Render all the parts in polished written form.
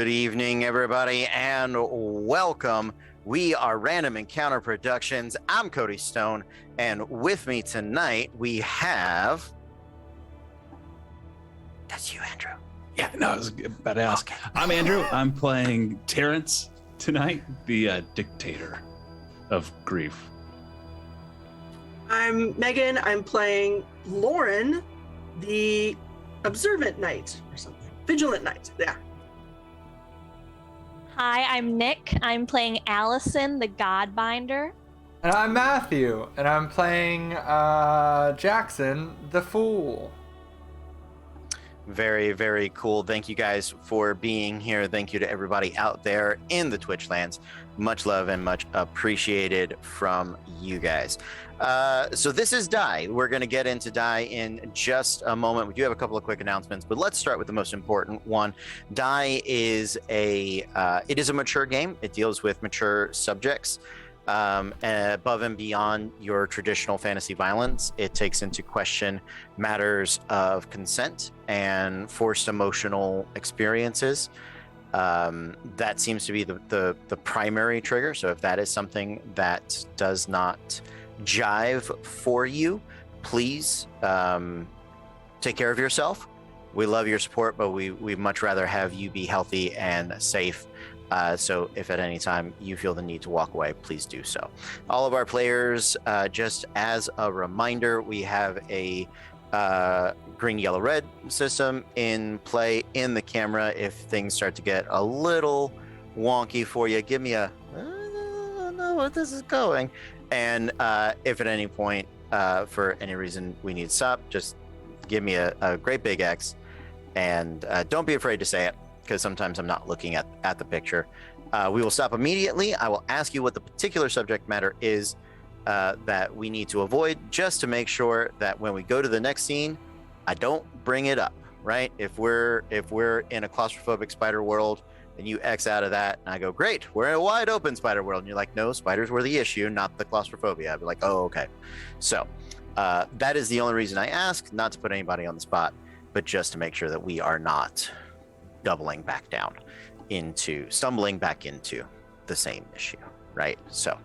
evening, everybody, and welcome. We are Random Encounter Productions. I'm Cody Stone, and with me tonight we have. That's you, Andrew. Yeah, no, I was about to ask. Okay. I'm Andrew. I'm playing Terrence tonight, the dictator of grief. I'm Megan. I'm playing Lauren, the observant knight or something. Vigilant knight, yeah. Hi, I'm Nick. I'm playing Allison, the Godbinder. And I'm Matthew, and I'm playing Jackson, the Fool. Very, very cool. Thank you guys for being here. Thank you to everybody out there in the Twitch lands. Much love and much appreciated from you guys. So this is Die. We're going to get into Die in just a moment. We do have a couple of quick announcements, but let's start with the most important one. Die is a mature game. It deals with mature subjects. Above and beyond your traditional fantasy violence, it takes into question matters of consent and forced emotional experiences. That seems to be the primary trigger. So if that is something that does not jive for you, please take care of yourself. We love your support, but we'd much rather have you be healthy and safe. So if at any time you feel the need to walk away, please do so. All of our players, just as a reminder, we have a green, yellow, red system in play in the camera. If things start to get a little wonky for you, give me a, I don't know where this is going. And if at any point, for any reason we need to stop, just give me a great big X. And don't be afraid to say it, because sometimes I'm not looking at the picture. We will stop immediately. I will ask you what the particular subject matter is that we need to avoid, just to make sure that when we go to the next scene, I don't bring it up, right? If we're in a claustrophobic spider world and you X out of that, and I go, great, we're in a wide open spider world, and you're like, no, spiders were the issue, not the claustrophobia. I'd be like, oh, okay. So that is the only reason I ask, not to put anybody on the spot, but just to make sure that we are not stumbling back into the same issue, right? So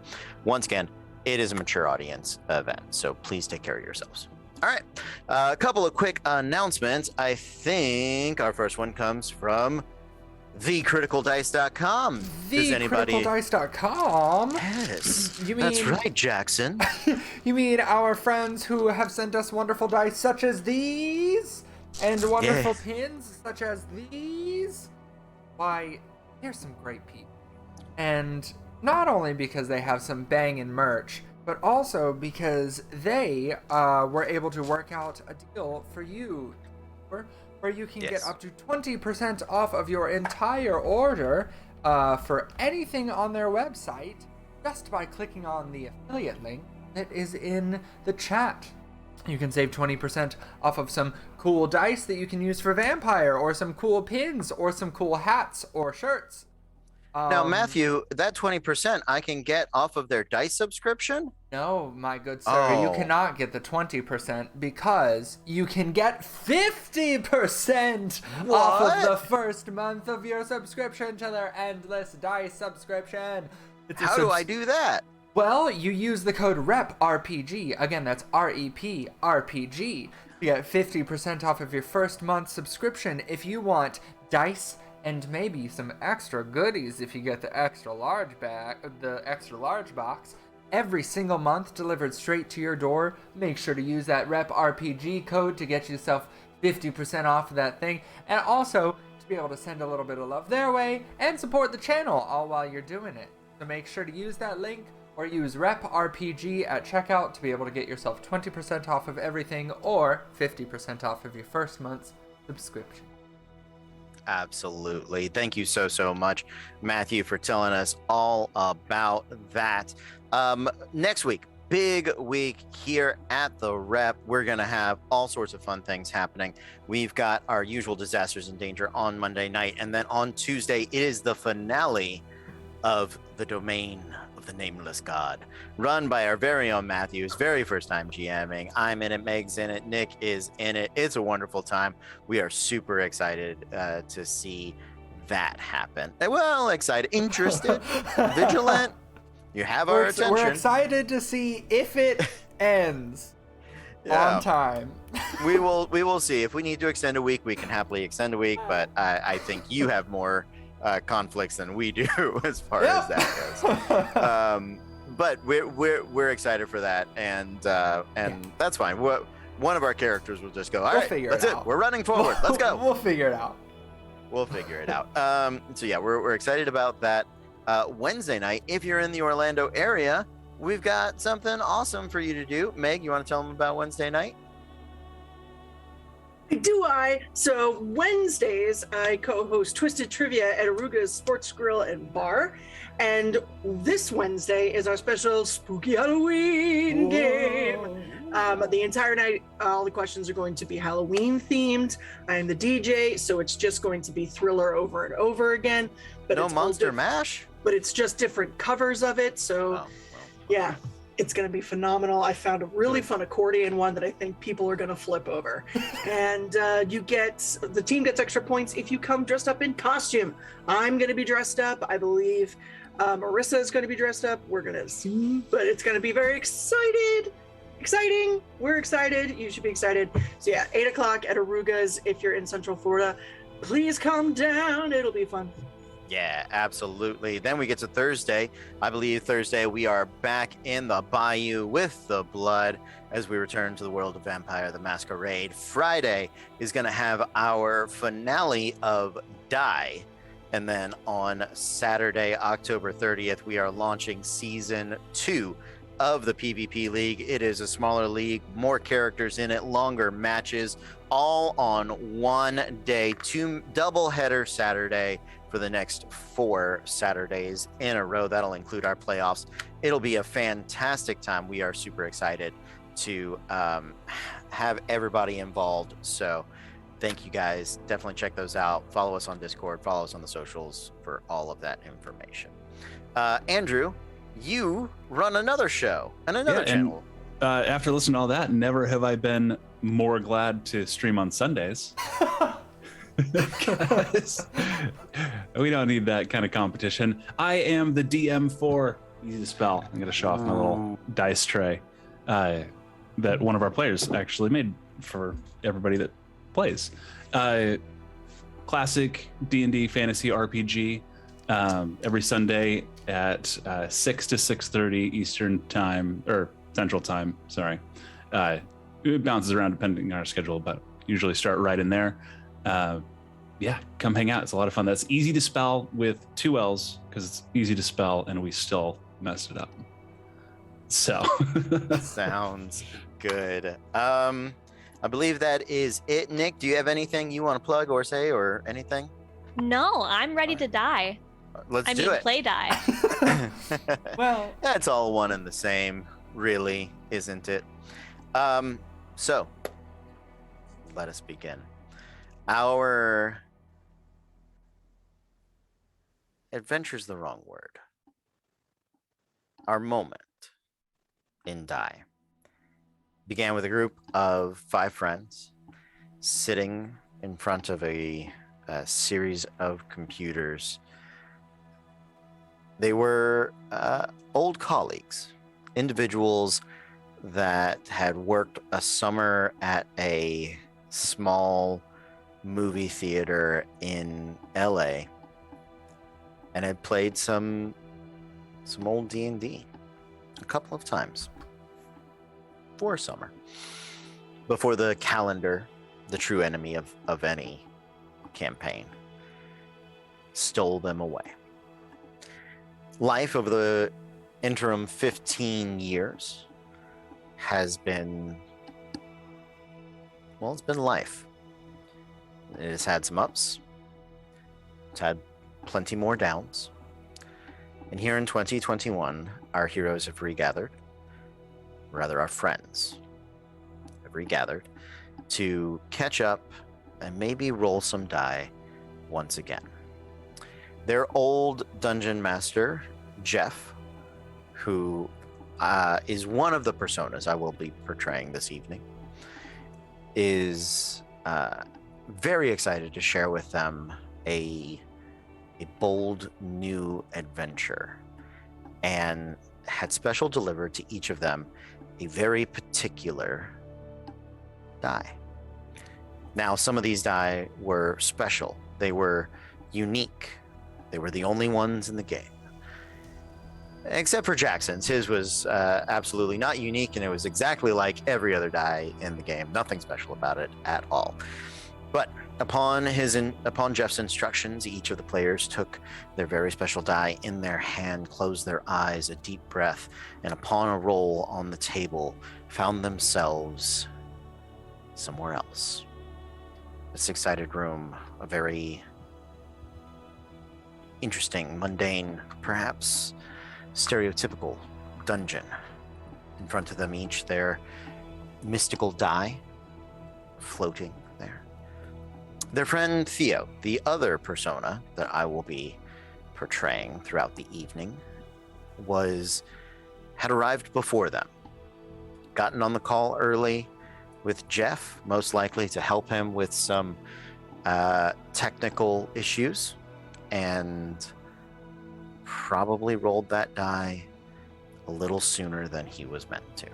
once again, it is a mature audience event, so please take care of yourselves. All right, a couple of quick announcements. I think our first one comes from thecriticaldice.com. Thecriticaldice.com? Yes, you mean, that's right, Jackson. You mean our friends who have sent us wonderful dice such as these? And wonderful pins such as these? Why, they're some great people. And not only because they have some banging merch, but also because they were able to work out a deal for you where you can get up to 20% off of your entire order for anything on their website just by clicking on the affiliate link that is in the chat. You can save 20% off of some cool dice that you can use for Vampire, or some cool pins, or some cool hats or shirts. Now, Matthew, that 20% I can get off of their dice subscription? No, my good sir, you cannot get the 20% because you can get 50% off of the first month of your subscription to their endless dice subscription. How do I do that? Well, you use the code REPRPG. Again, that's REP RPG. You get 50% off of your first month subscription if you want dice and maybe some extra goodies if you get the extra large box. Every single month delivered straight to your door. Make sure to use that REPRPG code to get yourself 50% off of that thing. And also to be able to send a little bit of love their way and support the channel all while you're doing it. So make sure to use that link, or use REPRPG at checkout to be able to get yourself 20% off of everything, or 50% off of your first month's subscription. Absolutely. Thank you so much, Matthew, for telling us all about that. Next week, big week here at the Rep. We're going to have all sorts of fun things happening. We've got our usual Disasters in Danger on Monday night, and then on Tuesday, it is the finale of The Domain of the Nameless God, run by our very own Matthew's very first time GMing. I'm in it, Meg's in it, Nick is in it. It's a wonderful time. We are super excited to see that happen. Well, excited, interested, vigilant. You have our attention. We're excited to see if it ends Yeah. on time. We will see. If we need to extend a week, we can happily extend a week. But I think you have more conflicts than we do as far as that goes. But we're excited for that, and that's fine. One of our characters will just go, all right, that's it. We're running forward. Let's go. We'll figure it out. We'll figure it out. So yeah, we're excited about that. Wednesday night, if you're in the Orlando area, we've got something awesome for you to do. Meg, you want to tell them about Wednesday night? Do I? So Wednesdays, I co-host Twisted Trivia at Aruga's Sports Grill and Bar. And this Wednesday is our special Spooky Halloween game. The entire night, all the questions are going to be Halloween themed. I'm the DJ, so it's just going to be Thriller over and over again. But No it's Monster Mash? But it's just different covers of it. So yeah, it's going to be phenomenal. I found a really fun accordion one that I think people are going to flip over. And the team gets extra points if you come dressed up in costume. I'm going to be dressed up. I believe Marissa is going to be dressed up. We're going to see, but it's going to be very exciting. We're excited. You should be excited. So yeah, 8 o'clock at Aruga's. If you're in Central Florida, please come down. It'll be fun. Yeah, absolutely. Then we get to Thursday. I believe Thursday we are back in the bayou with the blood as we return to the world of Vampire the Masquerade. Friday is going to have our finale of Die. And then on Saturday, October 30th, we are launching season 2 of the PvP League. It is a smaller league, more characters in it, longer matches, all on one day, 2 double-header Saturday for the next 4 Saturdays in a row. That'll include our playoffs. It'll be a fantastic time. We are super excited to have everybody involved. So thank you guys. Definitely check those out. Follow us on Discord. Follow us on the socials for all of that information. Andrew, you run another show and another channel. And, after listening to all that, never have I been more glad to stream on Sundays. Because we don't need that kind of competition. I am the DM for Easy to Spell. I'm going to show off my little dice tray that one of our players actually made for everybody that plays. Classic D&D fantasy RPG every Sunday at 6 to 6:30 Eastern time, or Central time, sorry. It bounces around depending on our schedule, but usually start right in there. Yeah, come hang out. It's a lot of fun. That's Easy to Spell with 2 L's because it's easy to spell and we still messed it up. So sounds good. I believe that is it. Nick, do you have anything you want to plug or say or anything? No, I'm ready to die. Let's do it. Play die. Well, that's all one and the same, really, isn't it? So let us begin. Our adventure's the wrong word. Our moment in Die began with a group of 5 friends sitting in front of a series of computers. They were old colleagues, individuals that had worked a summer at a small movie theater in LA and had played some old D&D a couple of times for a summer before the calendar, the true enemy of any campaign, stole them away. Life over the interim 15 years has been, well, it's been life. It has had some ups. It's had plenty more downs. And here in 2021, our heroes have regathered, rather our friends have regathered to catch up and maybe roll some die once again. Their old dungeon master, Jeff, who is one of the personas I will be portraying this evening, is very excited to share with them a a bold new adventure and had special delivered to each of them a very particular die. Now, some of these die were special. They were unique. They were the only ones in the game. Except for Jackson's. His was absolutely not unique, and it was exactly like every other die in the game. Nothing special about it at all. But upon Jeff's instructions, each of the players took their very special die in their hand, closed their eyes, a deep breath, and upon a roll on the table, found themselves somewhere else. A six-sided room, a very interesting, mundane, perhaps stereotypical dungeon. In front of them each, their mystical die floating there. Their friend Theo, the other persona that I will be portraying throughout the evening, had arrived before them, gotten on the call early with Jeff, most likely to help him with some technical issues, and probably rolled that die a little sooner than he was meant to.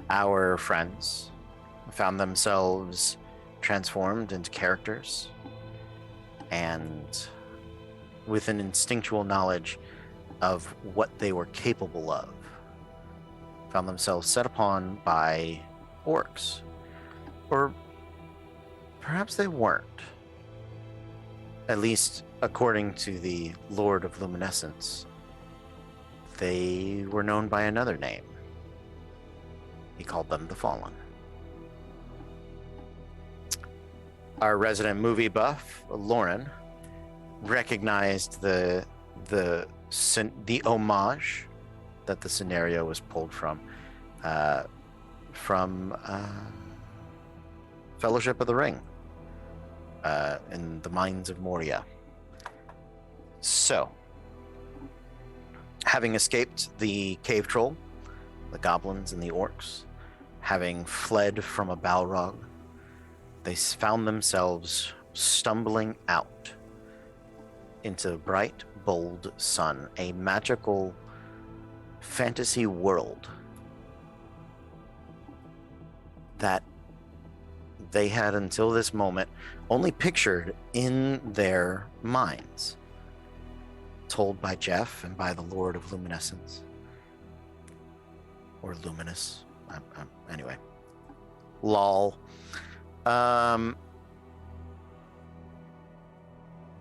Our friends found themselves transformed into characters, and with an instinctual knowledge of what they were capable of, found themselves set upon by orcs. Or perhaps they weren't. At least according to the Lord of Luminescence, they were known by another name. He called them the Fallen. Our resident movie buff, Lauren, recognized the homage that the scenario was pulled from Fellowship of the Ring, in the Mines of Moria. So, having escaped the cave troll, the goblins and the orcs, having fled from a Balrog, they found themselves stumbling out into the bright, bold sun, a magical fantasy world that they had until this moment only pictured in their minds, told by Jeff and by the Lord of Luminescence, or Luminous. Anyway, lol.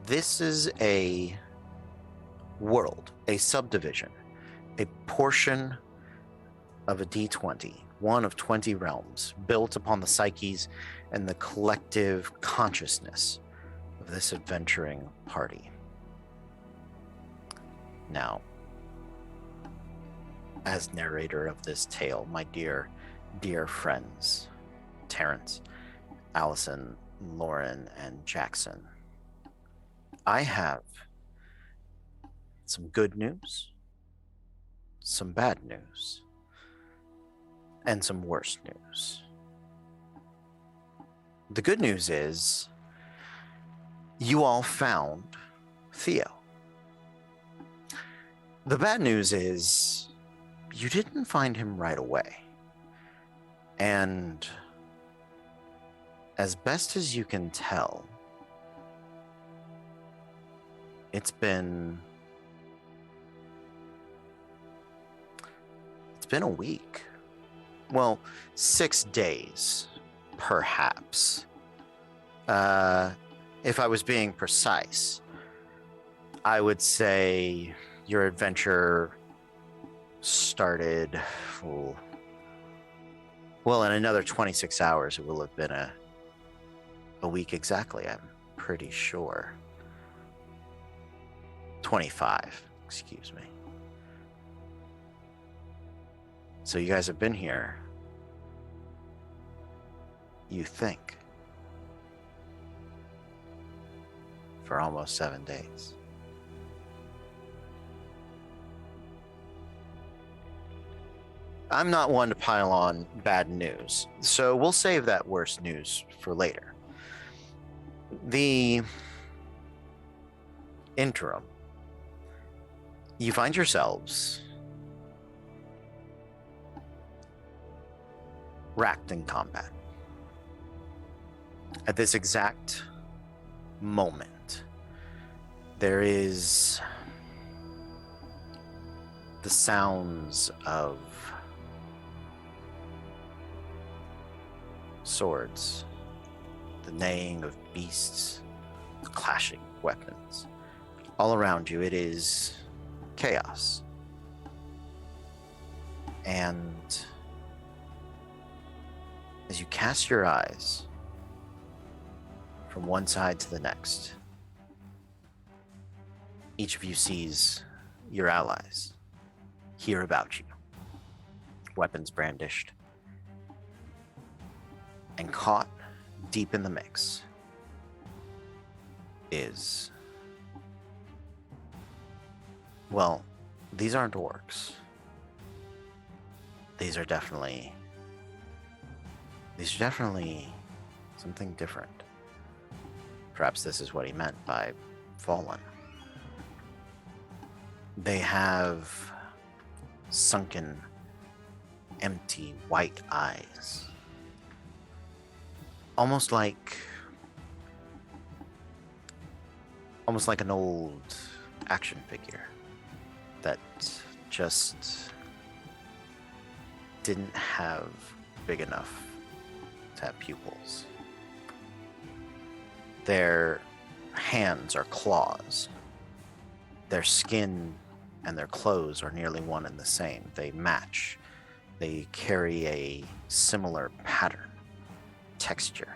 This is a world, a subdivision, a portion of a D20, one of 20 realms, built upon the psyches and the collective consciousness of this adventuring party. Now, as narrator of this tale, my dear friends, Terrence, Allison, Lauren, and Jackson, I have some good news, some bad news, and some worse news. The good news is you all found Theo. The bad news is you didn't find him right away. And as best as you can tell, it's been a week. Well, 6 days, perhaps. If I was being precise, I would say your adventure started, well, in another 26 hours, it will have been a week exactly, I'm pretty sure. 25, excuse me. So you guys have been here, you think, for almost 7 days. I'm not one to pile on bad news, so we'll save that worst news for later. The interim, you find yourselves racked in combat. At this exact moment, there is the sounds of swords, the neighing of beasts, the clashing weapons. All around you, it is chaos. And as you cast your eyes from one side to the next, each of you sees your allies hear about you, weapons brandished, and caught deep in the mix is, well, these aren't orcs. These are definitely something different. Perhaps this is what he meant by fallen. They have sunken, empty, white eyes. Almost like an old action figure that just didn't have big enough to have pupils. Their hands are claws. Their skin and their clothes are nearly one and the same. They match. They carry a similar pattern, texture,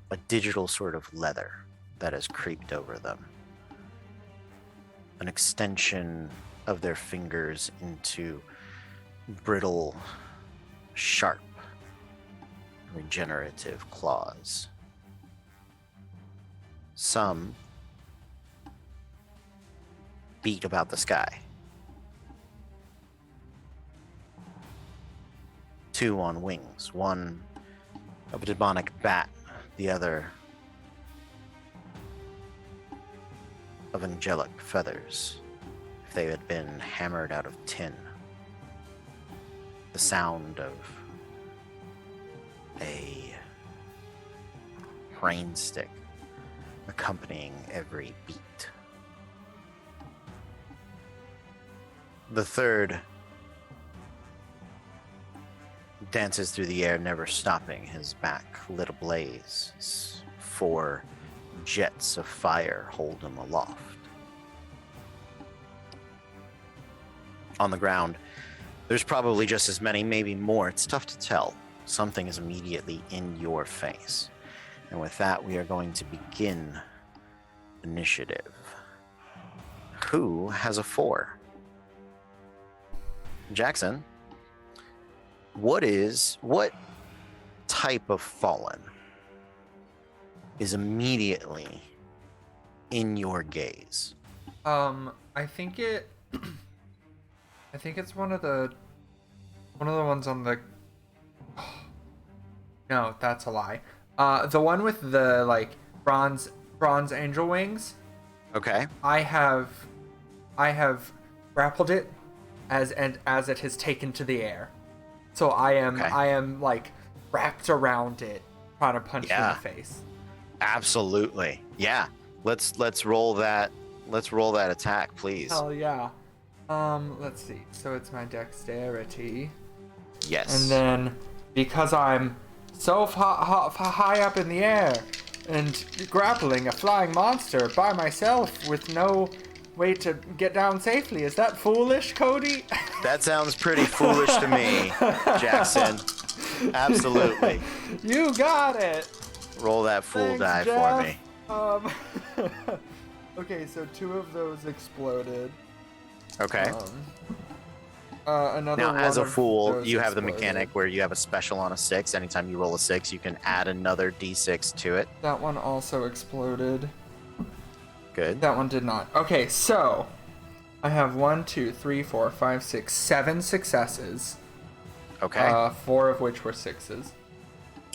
a digital sort of leather that has creeped over them, an extension of their fingers into brittle, sharp, regenerative claws. Some beat about the sky. Two on wings, one of a demonic bat, the other of angelic feathers, if they had been hammered out of tin. The sound of a rain stick accompanying every beat. The third dances through the air, never stopping, his back lit ablaze. His 4 jets of fire hold him aloft. On the ground, there's probably just as many, maybe more. It's tough to tell. Something is immediately in your face. And with that, we are going to begin initiative. Who has a 4? Jackson, what type of fallen is immediately in your gaze? I think it's one of the ones on the. No, that's a lie. The one with the like bronze angel wings. Okay. I have grappled it as it has taken to the air. So I am like wrapped around it, trying to punch it in the face. Absolutely. Yeah. Let's roll that. Let's roll that attack, please. Hell yeah. Let's see. So it's my dexterity. Yes. And then because I'm so high up in the air and grappling a flying monster by myself with no way to get down safely, is that foolish, Cody? That sounds pretty foolish to me, Jackson. Absolutely. You got it. Roll that fool die Jeff. for me. Okay, so 2 of those exploded. Okay. Another now, one as a of fool, those you have the exploded. mechanic where you have a special on a 6. Anytime you roll a 6, you can add another d6 to it. That one also exploded. Good. That one did not. Okay, so I have 1, 2, 3, 4, 5, 6, 7 successes. Okay. 4 of which were 6s.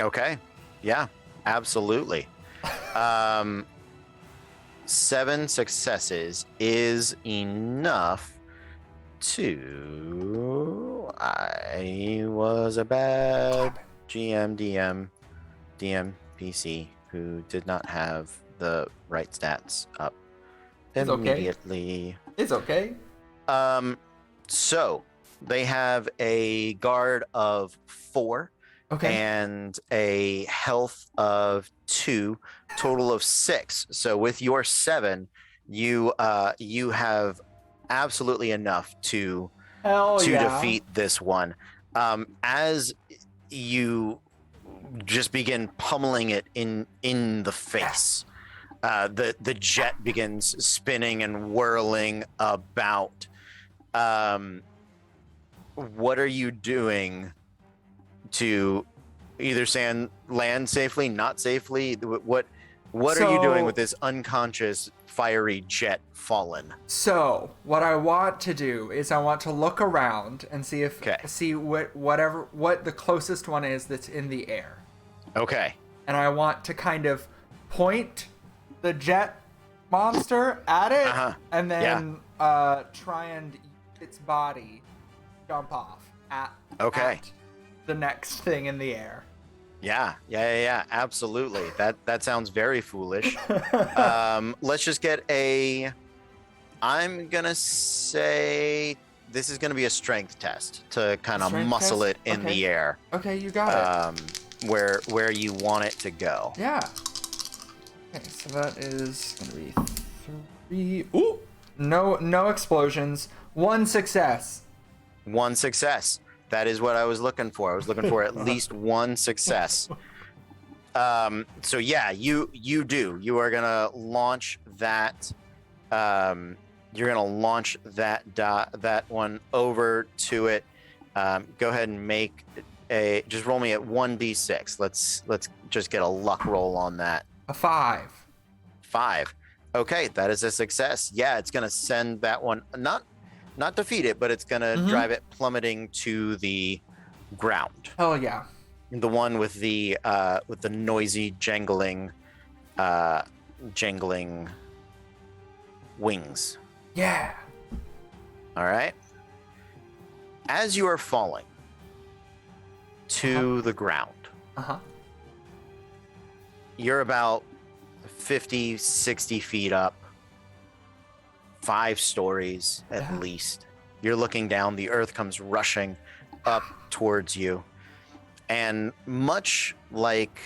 Okay. Yeah, absolutely. 7 successes is enough to. I was a bad GM, DM, PC who did not have the right stats up It's okay. immediately. It's okay. So they have a guard of 4. Okay. And a health of 2, total of 6. So with your 7, you have absolutely enough to defeat this one. As you just begin pummeling it in the face, the jet begins spinning and whirling about. What are you doing to either land safely, not safely? What are you doing with this unconscious fiery jet fallen? So what I want to do is I want to look around and see what the closest one is that's in the air. Okay. And I want to kind of point the jet monster at it, and then try and use its body jump off at the next thing in the air. Yeah, absolutely. That sounds very foolish. Let's just get I'm gonna say this is gonna be a strength test to kind of muscle it in the air. Okay, you got it. Where you want it to go. Yeah. Okay, so that is gonna be 3. Ooh! No explosions. 1 success. 1 success. That is what I was looking for. I was looking for at least 1 success. So yeah, you do. You are gonna launch that. You're gonna launch that one over to it. Go ahead and make just roll me at 1d6. Let's just get a luck roll on that. A 5. 5. Okay, that is a success. Yeah, it's gonna send that one not defeat it, but it's gonna drive it plummeting to the ground. Hell yeah. The one with the noisy jangling wings. Yeah. All right. As you are falling to the ground, you're about 50, 60 feet up. 5 stories at least. You're looking down, the earth comes rushing up towards you. And much like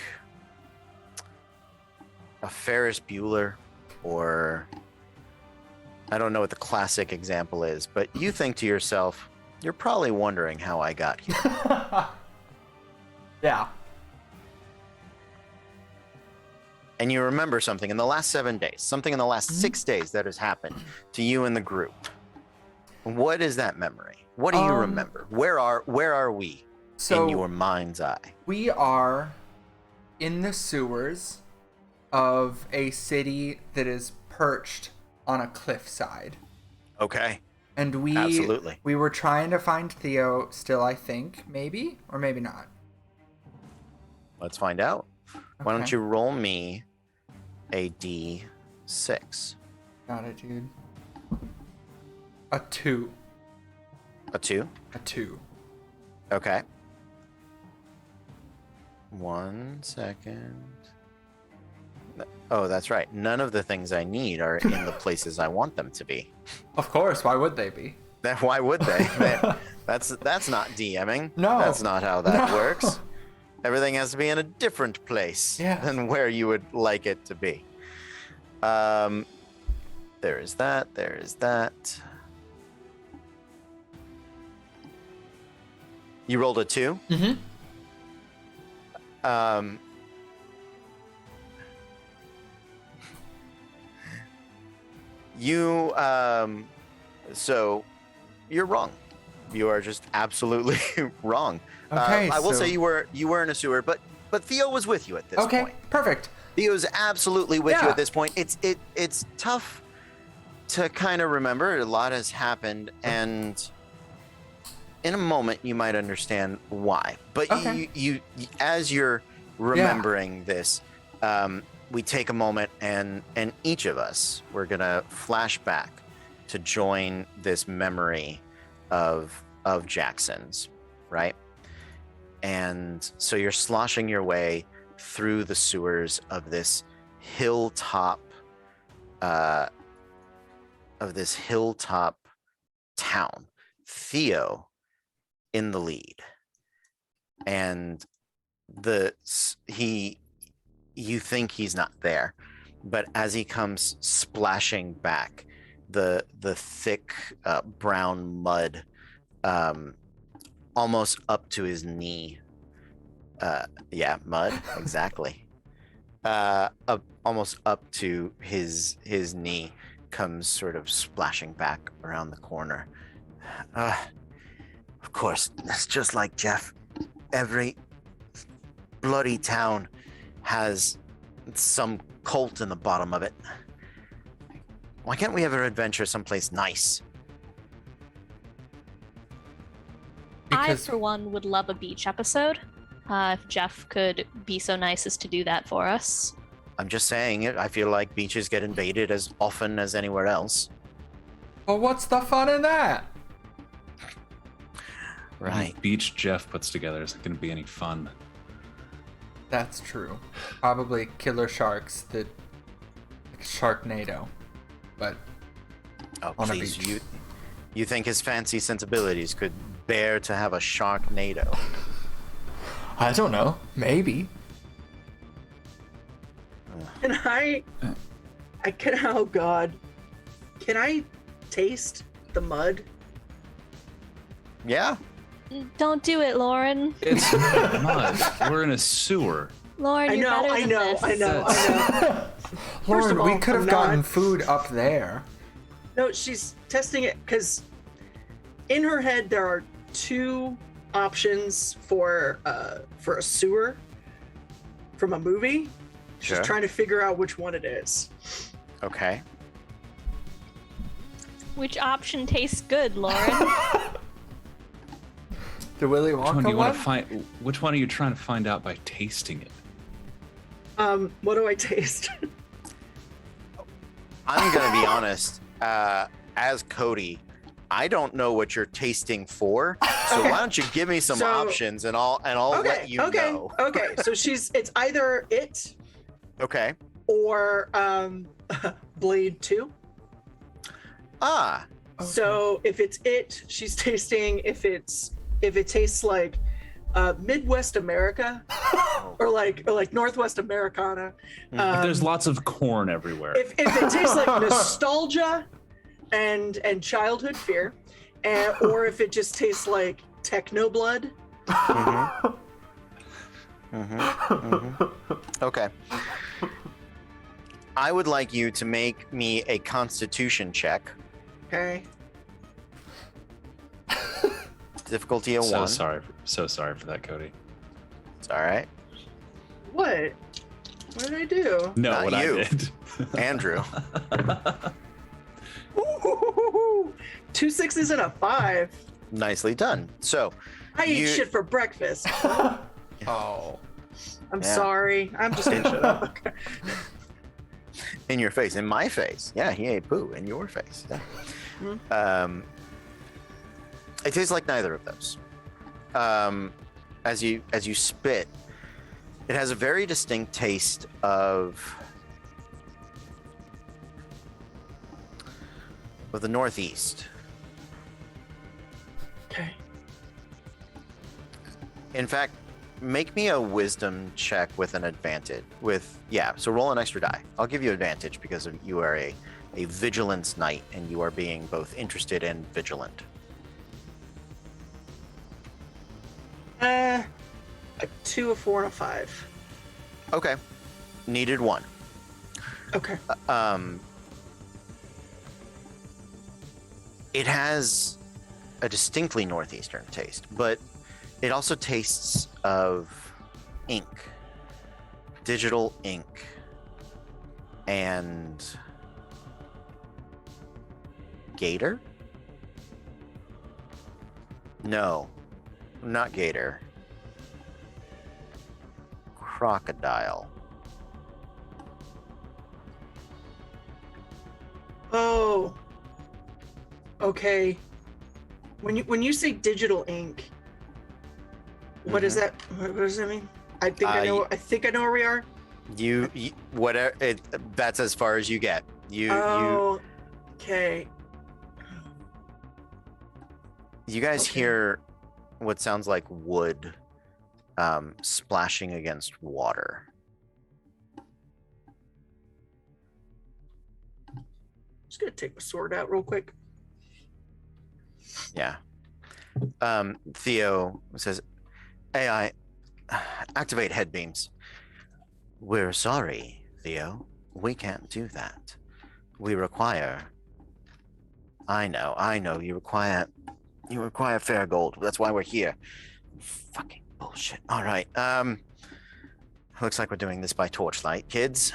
a Ferris Bueller, or I don't know what the classic example is, but you think to yourself, you're probably wondering how I got here. Yeah. And you remember something in the last 7 days, something in the last 6 days that has happened to you and the group. What is that memory? What do you remember? Where are we in your mind's eye? We are in the sewers of a city that is perched on a cliffside. Okay. And we were trying to find Theo still, I think, maybe, or maybe not. Let's find out. Okay. Why don't you roll me a d6? Got it, dude. A 2. A 2? A 2. Okay. 1 second. Oh, that's right. None of the things I need are in the places I want them to be. Of course. Why would they be? Why would they? That's not DMing. No. That's not how that works. Everything has to be in a different place than where you would like it to be. There is that. There is that. You rolled a 2? Mm-hmm. So you're wrong. You are just absolutely wrong. Okay, I will say you were in a sewer, but Theo was with you at this point. Okay, perfect. Theo's absolutely with you at this point. It's tough to kind of remember. A lot has happened, and in a moment you might understand why. But you as you're remembering this, we take a moment and each of us, we're gonna flash back to join this memory of Jackson's, right? And so you're sloshing your way through the sewers of this hilltop town. Theo in the lead, and you think he's not there, but as he comes splashing back, the thick brown mud almost up to his knee. Mud, exactly. Almost up to his knee comes sort of splashing back around the corner. Of course, it's just like Jeff. Every bloody town has some cult in the bottom of it. Why can't we ever adventure someplace nice? I, for one, would love a beach episode. If Jeff could be so nice as to do that for us. I'm just saying it. I feel like beaches get invaded as often as anywhere else. Well, what's the fun in that? Right. The beach Jeff puts together isn't going to be any fun. That's true. Probably killer sharks that like Sharknado, but on a please, beach. you think his fancy sensibilities could bear to have a Sharknado? I don't know. Maybe. Can I can, oh God. Can I taste the mud? Yeah. Don't do it, Lauren. It's mud. We're in a sewer. Lauren, you're better than this. I know. Lauren, of all, we could have I'm gotten not- food up there. No, she's testing it because in her head there are two options for a sewer from a movie. She's Sure. trying to figure out which one it is. Okay. Which option tastes good, Lauren? The Willy Which one Wonka do you one? want to find? Which one are you trying to find out by tasting it? What do I taste? I'm gonna be honest. As Cody, I don't know what you're tasting for. So Okay. why don't you give me some So- options and I'll let you know. Okay. So it's either it Okay. or Blade 2. Ah. So if it's it, she's tasting. If it tastes like Midwest America or like Northwest Americana. But there's lots of corn everywhere. If it tastes like nostalgia and childhood fear, or if it just tastes like techno blood. Okay. I would like you to make me a Constitution check. Okay. Difficulty of so 1. so sorry for that, Cody. It's all right. What? What did I do? No, Not what you. I did. Andrew. Ooh, 2 6s and a 5. Nicely done. So, I eat You- shit for breakfast. Oh. I'm Yeah. sorry. I'm just gonna shut up. in your face, in my face. Yeah, he ate poo in your face. Yeah. Mhm. It tastes like neither of those. As you spit, it has a very distinct taste of the Northeast. Okay. In fact, make me a wisdom check with an advantage. So roll an extra die. I'll give you advantage because you are a vigilance knight and you are being both interested and vigilant. A 2, a 4, and a 5. Okay. Needed 1. Okay. It has a distinctly northeastern taste, but it also tastes of ink, digital ink, and gator? No, not gator. Crocodile. Oh. Okay. When you say digital ink, what is that? What does that mean? I think I know. I think I know where we are. You whatever. That's as far as you get. You. Okay. You guys hear what sounds like wood splashing against water. Just gonna take my sword out real quick. Yeah. Theo says, AI, activate head beams. We're sorry, Theo. We can't do that. We require... I know. You require fair gold. That's why we're here. Fucking bullshit. All right. Looks like we're doing this by torchlight, kids.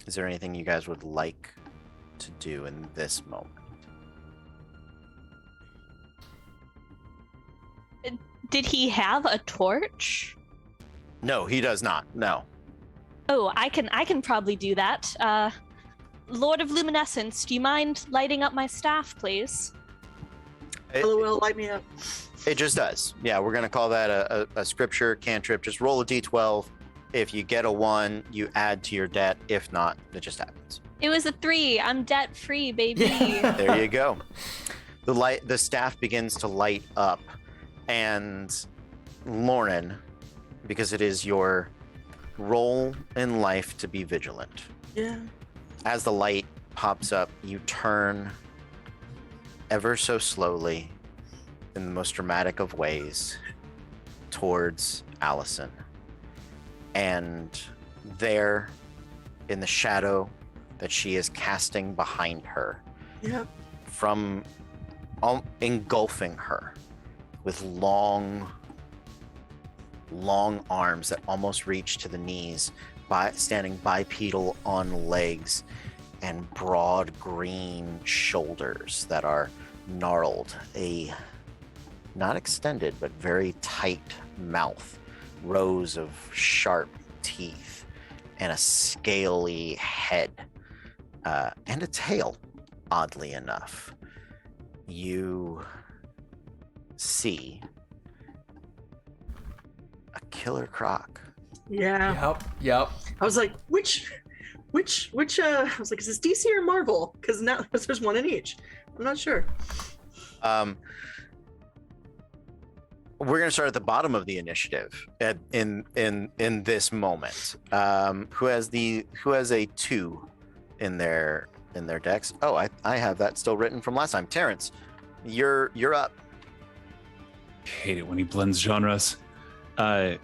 Is there anything you guys would like to do in this moment? Did he have a torch? No, he does not. No. Oh, I can probably do that. Lord of Luminescence, do you mind lighting up my staff, please? LOL, light me up. It just does. Yeah, we're gonna call that a scripture cantrip. Just roll a d12. If you get a 1, you add to your debt. If not, it just happens. It was a 3. I'm debt free, baby. There you go. The staff begins to light up, and Lauren, because it is your role in life to be vigilant. Yeah. As the light pops up, you turn ever so slowly, in the most dramatic of ways, towards Allison. And there, in the shadow that she is casting behind her, from engulfing her with long arms that almost reach to the knees, standing bipedal on legs, and broad green shoulders that are gnarled, a not extended but very tight mouth, rows of sharp teeth, and a scaly head, and a tail, oddly enough. You see a killer croc. Yeah. Yep. I was like, which I was like, is this DC or Marvel? Because now there's one in each. I'm not sure. We're going to start at the bottom of the initiative in this moment. Who has a 2 in their decks? Oh, I have that still written from last time. Terrence, you're up. Hate it when he blends genres. Terrence,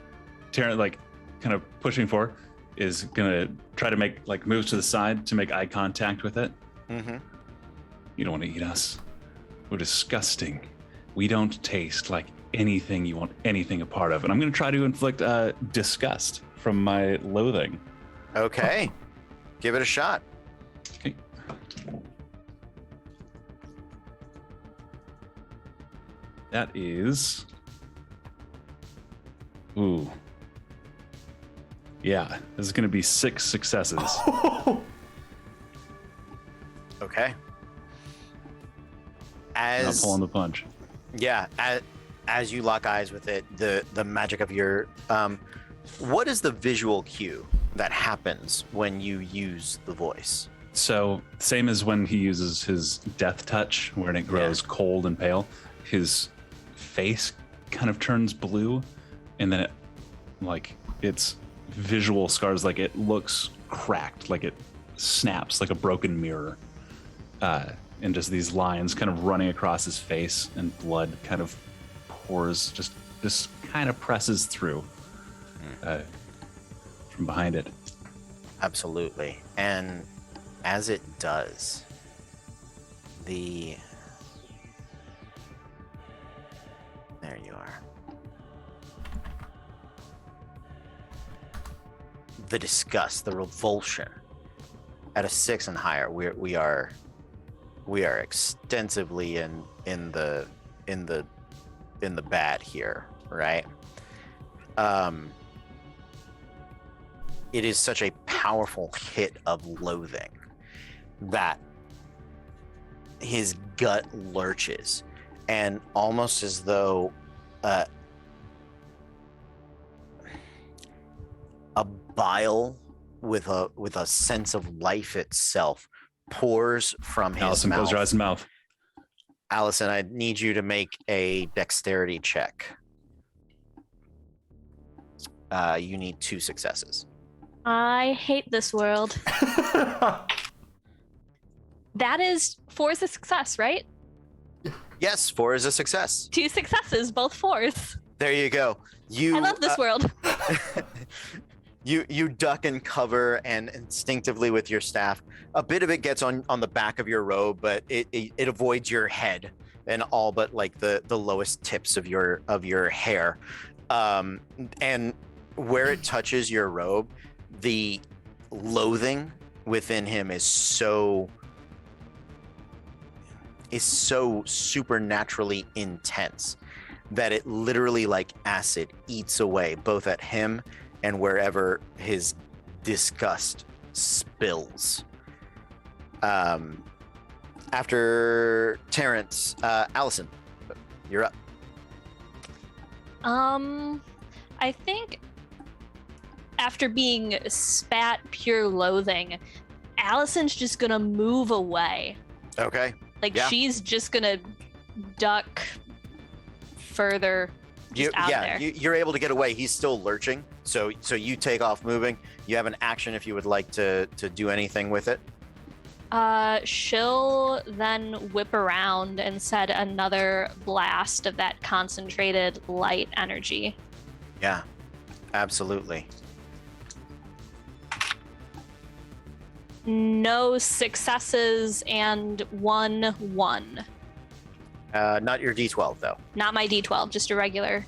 like, kind of pushing for, is gonna try to make moves to the side to make eye contact with it. Mm-hmm. You don't want to eat us. We're disgusting. We don't taste like anything you want anything a part of. And I'm going to try to inflict disgust from my loathing. Okay. Give it a shot. Okay. That is... Ooh. Yeah, this is going to be 6 successes. Okay. I'm pulling the punch. Yeah, as you lock eyes with it, the magic of your what is the visual cue that happens when you use the voice? So same as when he uses his death touch, when it grows cold and pale, his face kind of turns blue, and then it's visual scars, like it looks cracked, like it snaps like a broken mirror, and just these lines kind of running across his face, and blood kind of pours, just kind of presses through from behind it. Absolutely. And as it does, there you are. The disgust, the revulsion. At a 6 and higher, we are extensively in the bad here, right? it is such a powerful hit of loathing that his gut lurches, and almost as though a bile with a sense of life itself pours from his Allison, mouth. close your eyes and mouth. Allison, I need you to make a dexterity check. You need 2 successes. I hate this world. That is 4 is a success, right? Yes, 4 is a success. 2 successes, both 4s. There you go. I love this world. You duck and cover, and instinctively with your staff, a bit of it gets on the back of your robe, but it avoids your head and all but like the lowest tips of your hair. And where it touches your robe, the loathing within him is so supernaturally intense that it literally, like acid, eats away both at him and wherever his disgust spills. After Terrence, Allison, you're up. I think after being spat pure loathing, Allison's just gonna move away. Okay. Like, Yeah. she's just gonna duck further out there. You're able to get away. He's still lurching, so you take off moving. You have an action if you would like to do anything with it. She'll then whip around and set another blast of that concentrated light energy. Yeah, absolutely. No successes and 1-1. Not your D12 though. Not my D12, just a regular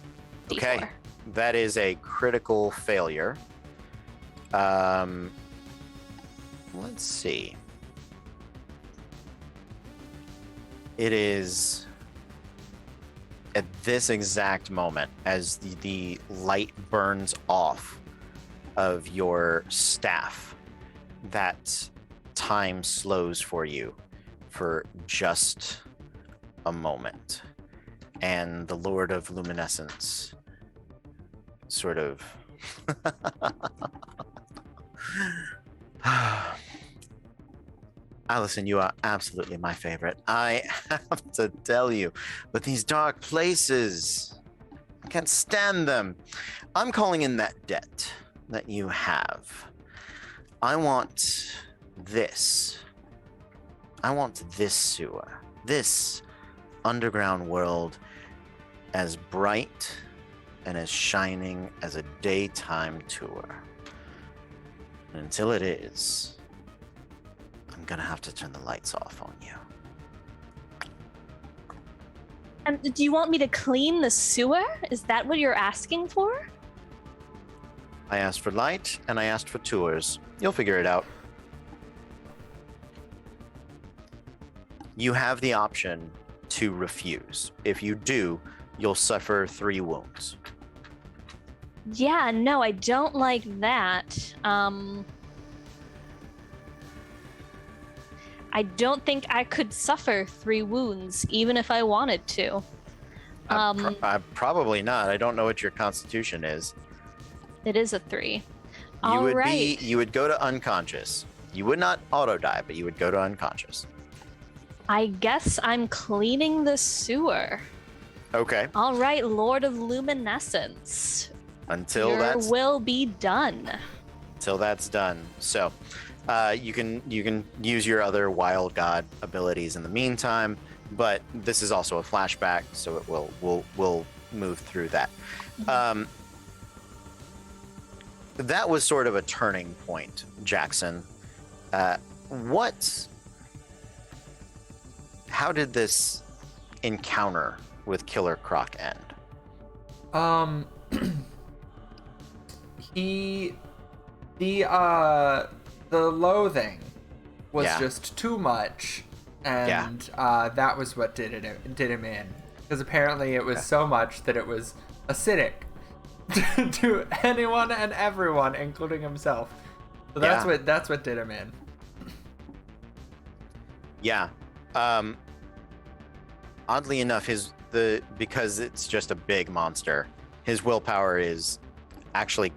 D4. Okay, that is a critical failure. Let's see. It is at this exact moment as the light burns off of your staff that time slows for you for just a moment, and the Lord of Luminescence sort of Allison, you are absolutely my favorite. I have to tell you, but these dark places, I can't stand them. I'm calling in that debt that you have. I want this. I want this sewer, this underground world, as bright and as shining as a daytime tour. And until it is, I'm gonna have to turn the lights off on you. And do you want me to clean the sewer? Is that what you're asking for? I asked for light and I asked for tours. You'll figure it out. You have the option to refuse. If you do, you'll suffer 3 wounds. Yeah, no, I don't like that. I don't think I could suffer 3 wounds, even if I wanted to. Probably not. I don't know what your constitution is. It is a 3. You would go to unconscious. You would not auto die, but you would go to unconscious. I guess I'm cleaning the sewer. Okay. All right, Lord of Luminescence. Until Your will be done. Until that's done. So, you can use your other wild god abilities in the meantime, but this is also a flashback, so it will move through that. That was sort of a turning point, Jackson. How did this encounter with Killer Croc end? The loathing was Yeah. just too much, and that was what did him in. Because apparently it was so much that it was acidic, to anyone and everyone, including himself. So that's what did him in. Yeah. Oddly enough, because it's just a big monster, his willpower is actually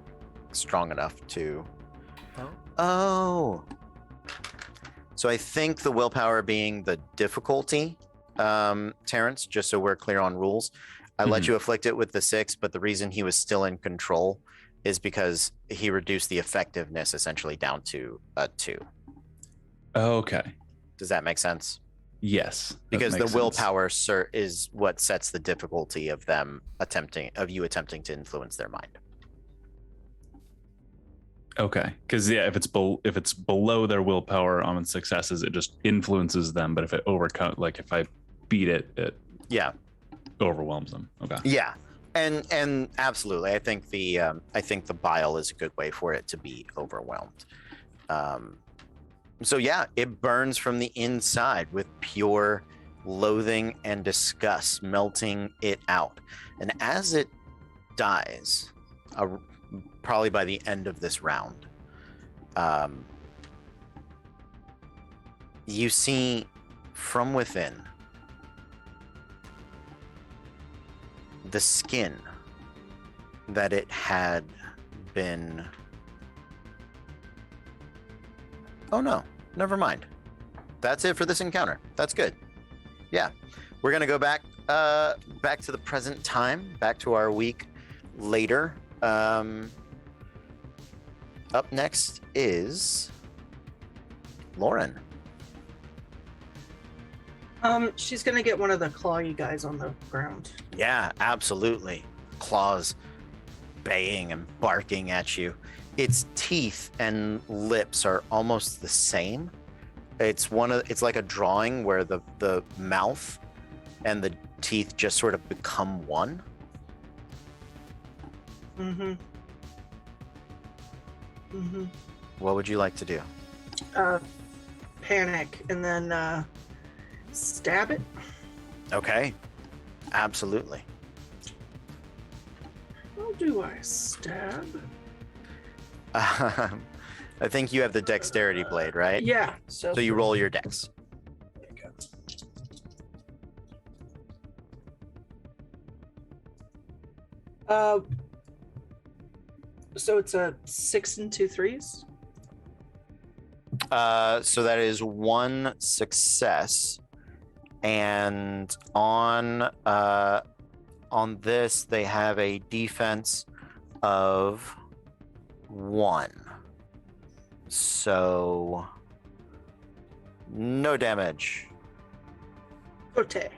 strong enough to. Oh. So I think the willpower being the difficulty, Terrence, just so we're clear on rules, I let you afflict it with the 6, but the reason he was still in control is because he reduced the effectiveness essentially down to a 2. Okay. Does that make sense? Yes. Because the willpower is what sets the difficulty of you attempting to influence their mind. Okay, because if it's below their willpower on successes, it just influences them. But if it if I beat it, it overwhelms them. Okay. Yeah, and absolutely, I think the bile is a good way for it to be overwhelmed. So yeah, it burns from the inside with pure loathing and disgust, melting it out, and as it dies, probably by the end of this round, you see from within the skin that it had been. Oh no, never mind. That's it for this encounter. That's good. Yeah, we're gonna go back to the present time, back to our week later. Up next is Lauren. She's gonna get one of the clawy guys on the ground. Yeah, absolutely. Claws baying and barking at you. Its teeth and lips are almost the same. It's like a drawing where the mouth and the teeth just sort of become one. What would you like to do? Panic and then stab it. Okay, absolutely. How do I stab? I think you have the dexterity blade, right? Yeah. So you roll your dex. So it's a 6 and 2 3s. So that is 1 success, and on this they have a defense of 1. So no damage. Okay.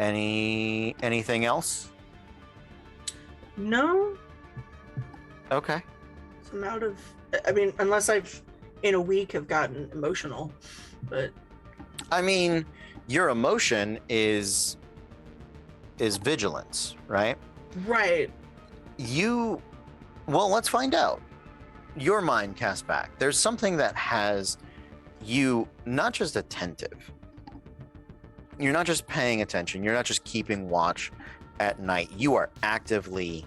Anything else? No. Okay. So I'm out of. I mean, unless I've in a week have gotten emotional, but. I mean, your emotion is vigilance, right? Right. Well, let's find out. Your mind cast back. There's something that has you not just attentive. You're not just paying attention. You're not just keeping watch at night. You are actively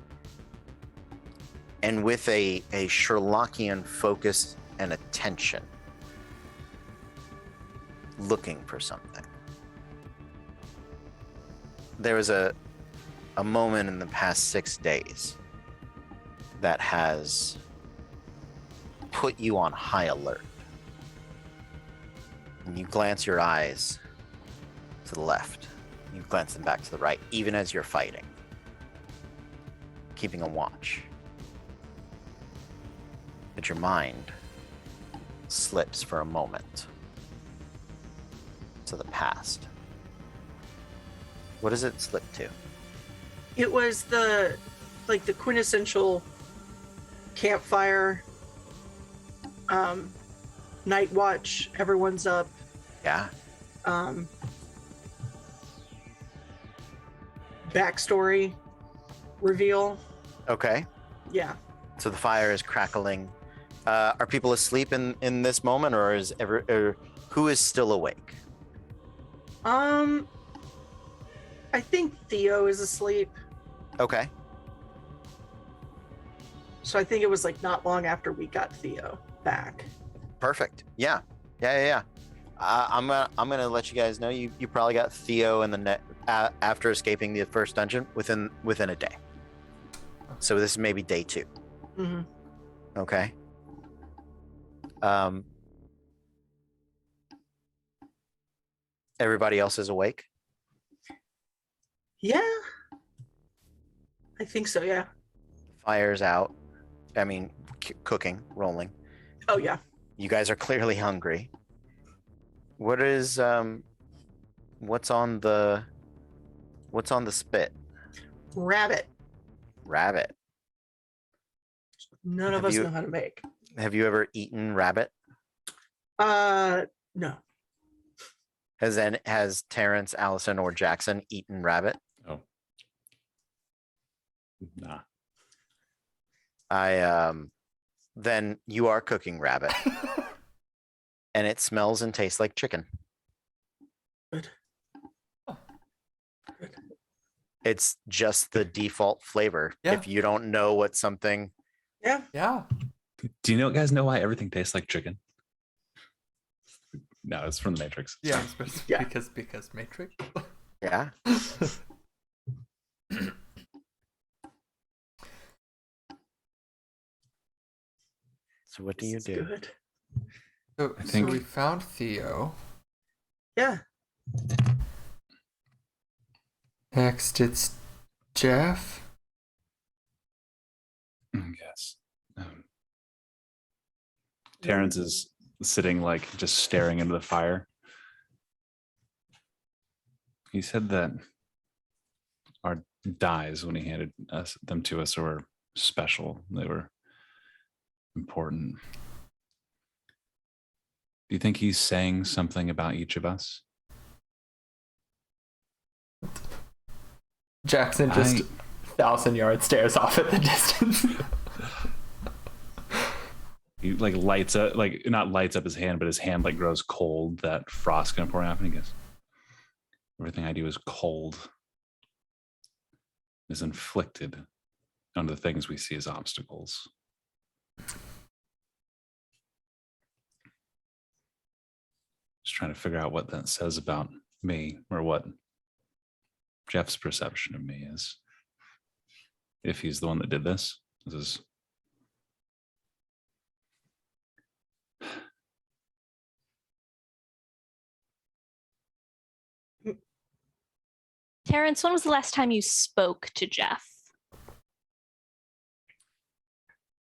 and with a Sherlockian focus and attention looking for something. There was a moment in the past 6 days that has put you on high alert. And you glance your eyes to the left. You glance them back to the right, even as you're fighting, keeping a watch. But your mind slips for a moment to the past. What does it slip to? It was the quintessential campfire, night watch, everyone's up. Yeah. Backstory reveal. Okay. Yeah. So the fire is crackling. Are people asleep in this moment, or who is still awake? I think Theo is asleep. Okay. So I think it was like not long after we got Theo back. Perfect. Yeah. I'm gonna let you guys know you probably got Theo in the net after escaping the first dungeon within a day. So this is maybe day 2. Mm-hmm. Okay. Everybody else is awake. Yeah. I think so, yeah. Fire's out. I mean, cooking, rolling. Oh, yeah. You guys are clearly hungry. What is what's on the spit? Rabbit. Rabbit. None of us know how to make. Have you ever eaten rabbit? No. Has Terrence, Allison, or Jackson eaten rabbit? Oh. Nah. Then you are cooking rabbit. And it smells and tastes like chicken. Good. It's just the default flavor. Yeah. If you don't know what something. Yeah. Do you guys know why everything tastes like chicken? No, it's from the Matrix. Yeah, Yeah. because Matrix. Yeah. So what do you do? Good. So, I think- so we found Theo. Yeah. Next, it's Jeff. Yes. Terrence is sitting like just staring into the fire. He said that our dyes when he handed them to us were special. They were important. Do you think he's saying something about each of us? Jackson just 1,000-yard stares off at the distance. He like lights up, like not lights up his hand, but his hand like grows cold. That frost gonna pour out, and he goes, "Everything I do is cold, is inflicted on the things we see as obstacles." Just trying to figure out what that says about me, or what Jeff's perception of me is. If he's the one that did this, this is. Terrence, when was the last time you spoke to Jeff?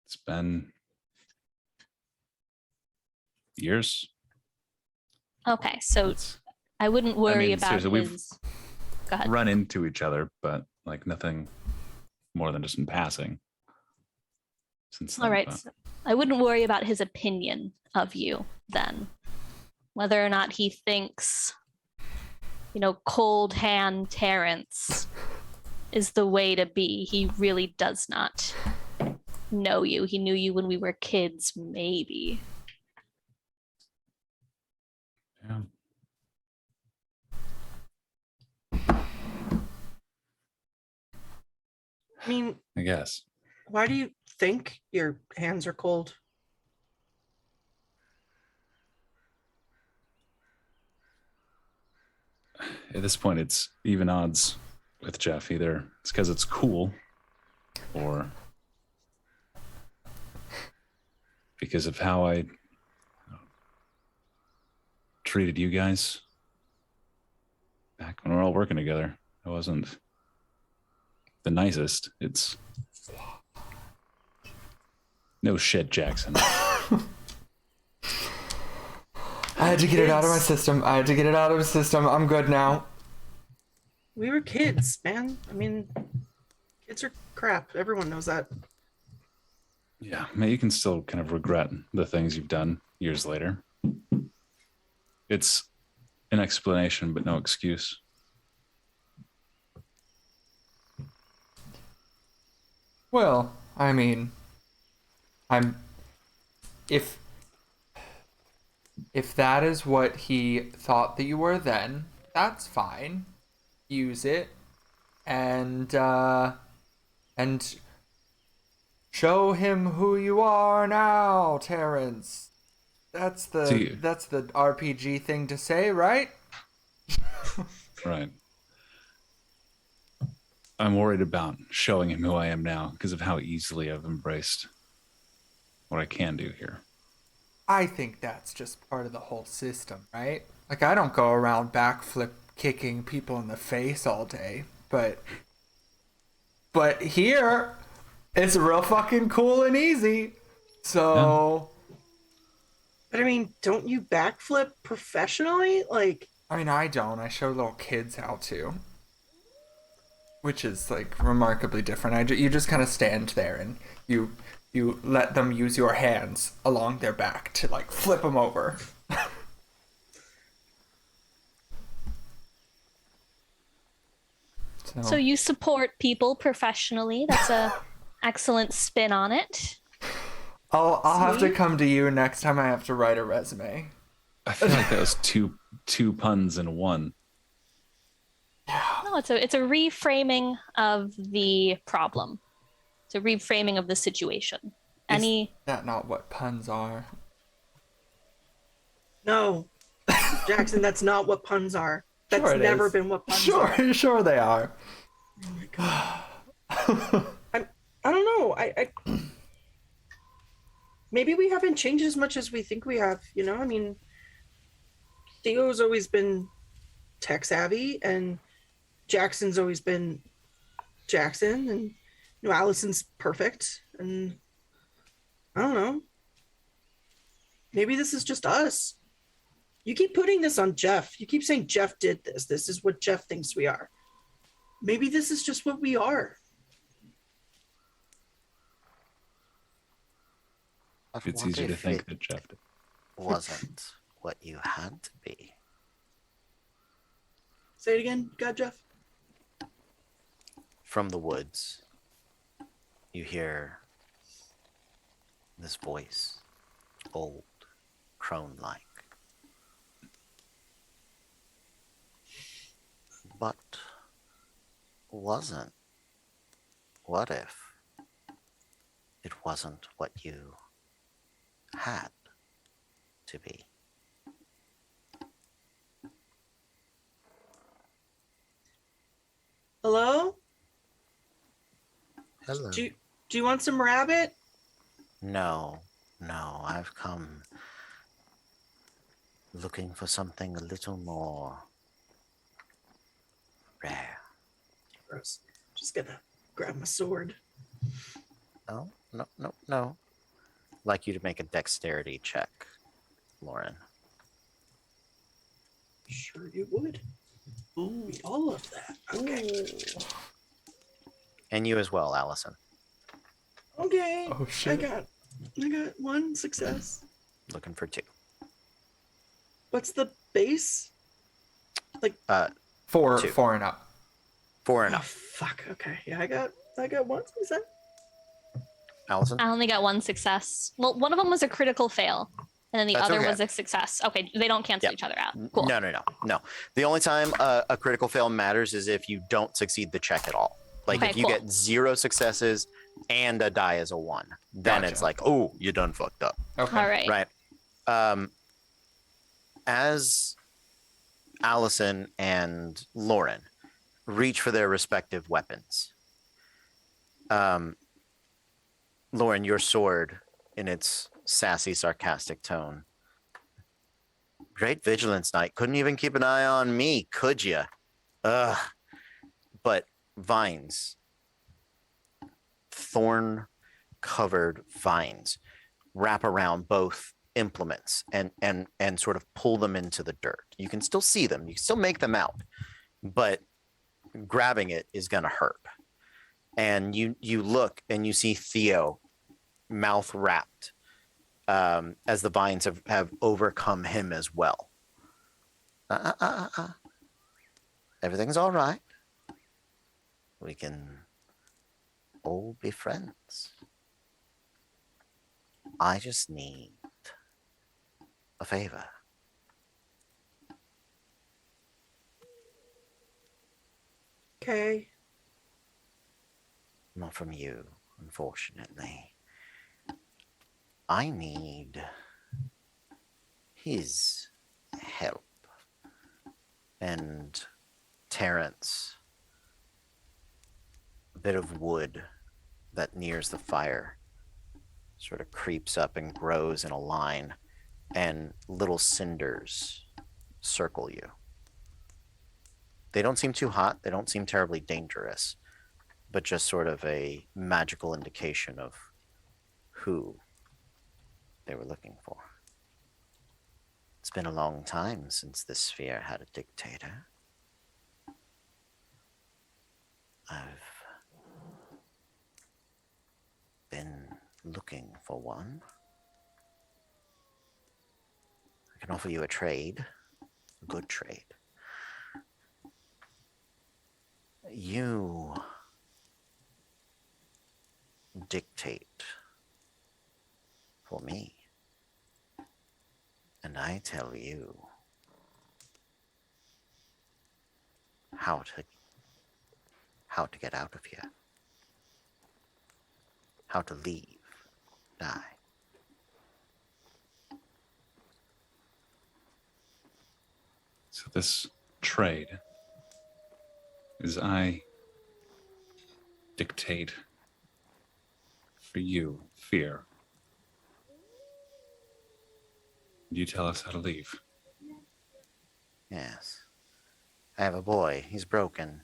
It's been years. Okay, so It's I wouldn't worry about seriously, we've his. Go ahead. run into each other, but like nothing more than just in passing. Since then, All right, but- so I wouldn't worry about his opinion of you then. Whether or not he thinks, cold hand Terrence is the way to be. He really does not know you. He knew you when we were kids, maybe. Yeah. I mean, I guess. why do you think your hands are cold? At this point, it's even odds with Jeff. Either it's because it's cool, or because of how I treated you guys back when we were all working together. I wasn't the nicest. It's no shit, Jackson. I had to get it out of my system. I'm good now. We were kids, man. I mean, kids are crap. Everyone knows that. Yeah, I mean, you can still kind of regret the things you've done years later. It's an explanation, but no excuse. Well, I mean, if that is what he thought that you were then, that's fine. Use it and Show him who you are now, Terrence. That's the See. RPG thing to say, right? Right. I'm worried about showing him who I am now because of how easily I've embraced what I can do here. I think that's just part of the whole system, right? Like, I don't go around backflip kicking people in the face all day, but here it's real fucking cool and easy. So, But I mean, don't you backflip professionally? Like, I mean, I don't. I show little kids how to, which is like remarkably different. You just kind of stand there and you let them use your hands along their back to like flip them over. So you support people professionally. That's a excellent spin on it. I'll have to come to you next time I have to write a resume. I feel like that was two puns in one. No, it's a reframing of the problem. It's a reframing of the situation. Is that not what puns are? no, Jackson, that's not what puns are. That's Sure it never is. been what puns are. Sure they are. Oh my god. I don't know. I maybe we haven't changed as much as we think we have, you know? I mean, Theo's always been tech savvy and Jackson's always been Jackson and you know Allison's perfect and I don't know. Maybe this is just us. You keep putting this on Jeff. You keep saying Jeff did this. This is what Jeff thinks we are. Maybe this is just what we are. It's easier to think that Jeff did. Wasn't what you had to be. Say it again, God, Jeff. From the woods, you hear this voice, old, crone-like. But wasn't. What if it wasn't what you had to be? Hello? Hello. Do you want some rabbit? No, I've come looking for something a little more rare. Gross. Just gonna grab my sword. Oh, no. Like you to make a dexterity check, Lauren. Sure you would. Ooh, we all love that. Okay. And you as well, Allison. Okay. Oh shit. I got one success. Looking for 2. What's the base? Four Two. and up. 4 and Oh up. fuck. Okay. Yeah, I got one success. Allison? I only got one success. Well, one of them was a critical fail, and then the That's other okay. was a success. Okay, they don't cancel Yep. each other out. Cool. No. The only time a critical fail matters is if you don't succeed the check at all. Like Okay, if you cool. get 0 successes and a die is a 1, then Gotcha. it's like, oh, you done fucked up. Okay. All right. Right. As Allison and Lauren reach for their respective weapons, Lauren, your sword, in its sassy, sarcastic tone. Great vigilance, knight. Couldn't even keep an eye on me, could you? Ugh. But vines, thorn-covered vines, wrap around both implements and sort of pull them into the dirt. You can still see them. You can still make them out, but grabbing it is going to hurt. And you look and you see Theo, mouth wrapped, as the vines have overcome him as well. Everything's all right. We can all be friends. I just need a favor. Okay. Not from you, unfortunately. I need his help. And Terrence, a bit of wood that nears the fire, sort of creeps up and grows in a line, and little cinders circle you. They don't seem too hot, they don't seem terribly dangerous, but just sort of a magical indication of who they were looking for. It's been a long time since this sphere had a dictator. I've been looking for one. I can offer you a trade, a good trade. You dictate for me, and I tell you how to get out of here, how to leave, die. So this trade is I dictate for you fear. You tell us how to leave. Yes. I have a boy. He's broken.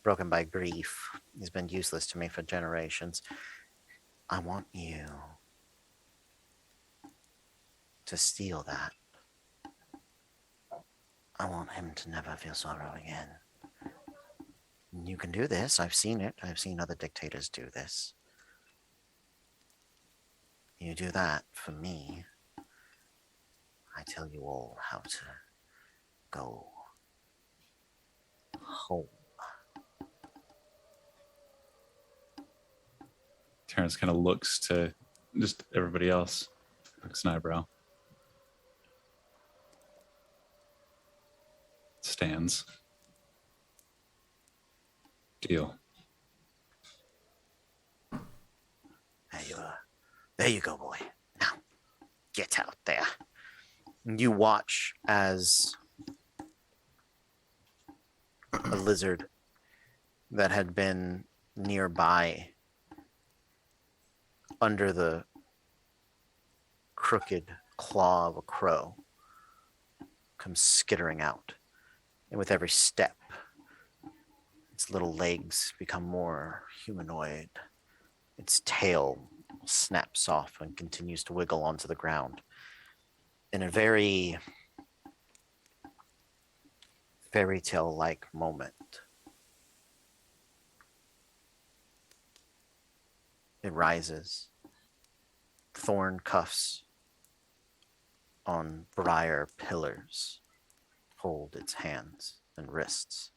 Broken by grief. He's been useless to me for generations. I want you to steal that. I want him to never feel sorrow again. You can do this. I've seen it. I've seen other dictators do this. You do that for me. I tell you all how to go home. Terrence kind of looks to just everybody else, looks an eyebrow. Stands. Deal. There you are. There you go, boy. Now, get out there. You watch as a lizard that had been nearby under the crooked claw of a crow comes skittering out. And with every step, its little legs become more humanoid. Its tail snaps off and continues to wiggle onto the ground. In a very fairy tale-like moment, it rises, thorn cuffs on briar pillars hold its hands and wrists.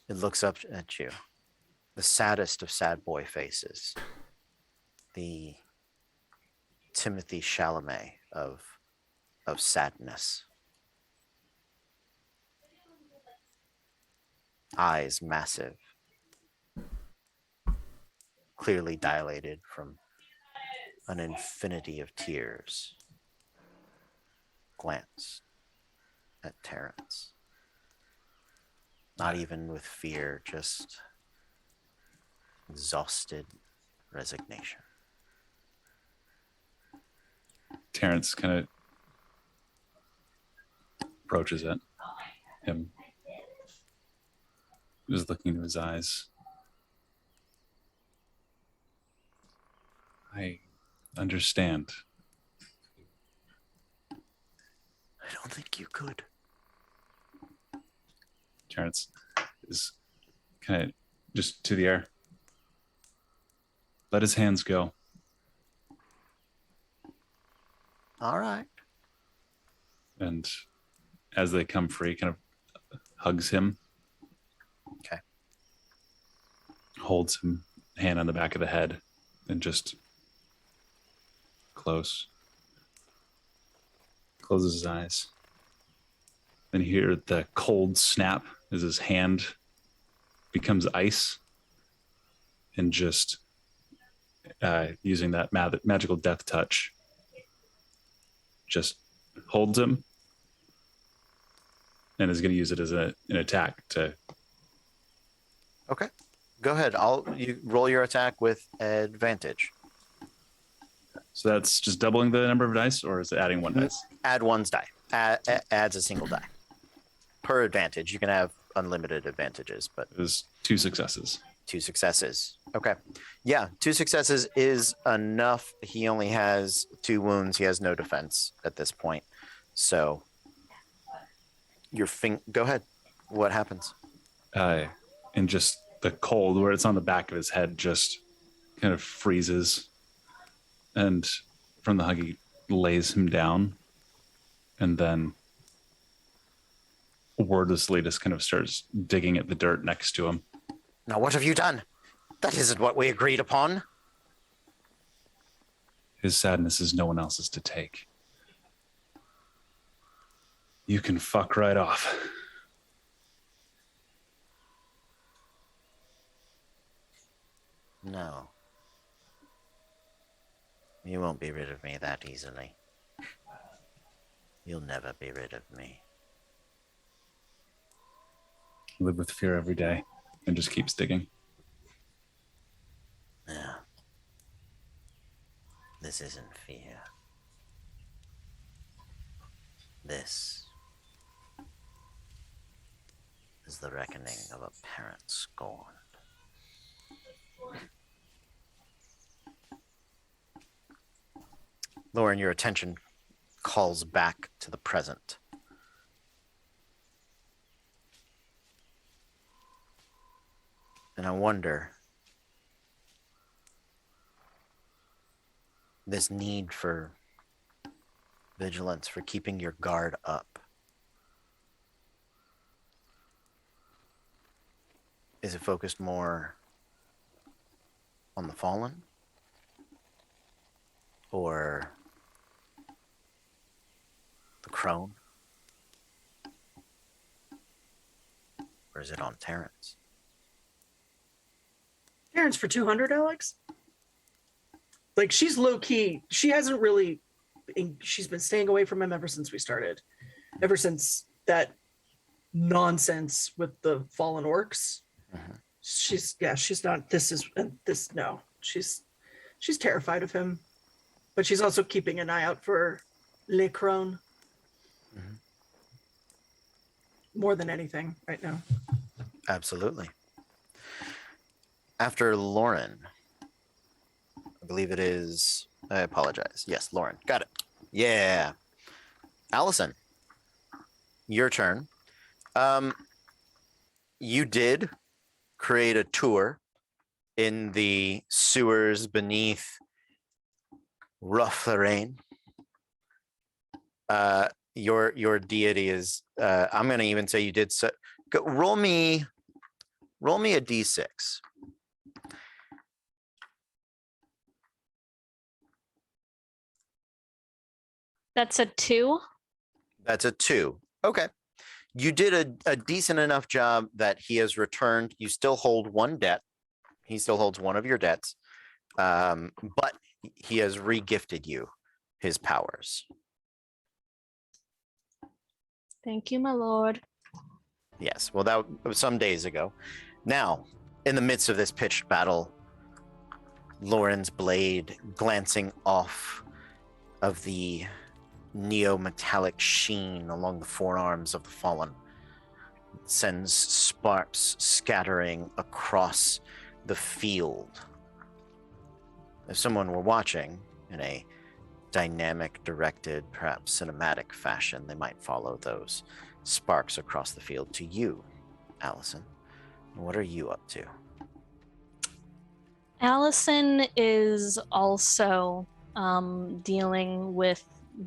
It looks up at you, the saddest of sad boy faces, the Timothy Chalamet of sadness. Eyes massive, clearly dilated from an infinity of tears. Glance at Terrence. Not even with fear, just exhausted resignation. Terrence kind of approaches it. Him just looking into his eyes. I understand. I don't think you could. Terrence is kind of just to the air. Let his hands go. All right. And as they come free, kind of hugs him. Okay. Holds him, hand on the back of the head, and just closes his eyes. Then you hear the cold snap as his hand becomes ice, and just using that magical death touch, just holds him and is going to use it as an attack to. Okay, go ahead. You roll your attack with advantage. So that's just doubling the number of dice, or is it adding one dice? Add one's die. Adds a single die per advantage. You can have unlimited advantages, but It was 2 successes. 2 successes. Okay. Yeah, 2 successes is enough. He only has 2 wounds. He has no defense at this point. So go ahead. What happens? And just the cold where it's on the back of his head just kind of freezes. And from the hug, he lays him down and then wordlessly just kind of starts digging at the dirt next to him. Now, what have you done? That isn't what we agreed upon. His sadness is no one else's to take. You can fuck right off. No. You won't be rid of me that easily. You'll never be rid of me. Live with fear every day and just keeps digging. Yeah. This isn't fear. This is the reckoning of a parent scorned. Lauren, your attention calls back to the present. And I wonder, this need for vigilance, for keeping your guard up, is it focused more on the fallen? Or the crone? Or is it on Terrence? Terrence for 200, Alex? Like, she's low key. She hasn't really, she's been staying away from him ever since we started. Ever since that nonsense with the fallen orcs. Mm-hmm. She's not, no. She's terrified of him. But she's also keeping an eye out for Le Crone. Mm-hmm. More than anything right now. Absolutely. After Lauren, I believe it is, I apologize. Yes, Lauren. Got it. Yeah. Allison, your turn. You did create a tour in the sewers beneath rough terrain. Your deity is, I'm going to even say you did, roll me a d6. That's a 2. That's a 2. Okay. You did a decent enough job that he has returned. You still hold one debt. He still holds one of your debts. But he has regifted you his powers. Thank you, my lord. Yes. Well, that was some days ago. Now, in the midst of this pitched battle, Lauren's blade glancing off of the neo-metallic sheen along the forearms of the fallen sends sparks scattering across the field. If someone were watching in a dynamic, directed, perhaps cinematic fashion, they might follow those sparks across the field to you, Allison. What are you up to? Allison is also dealing with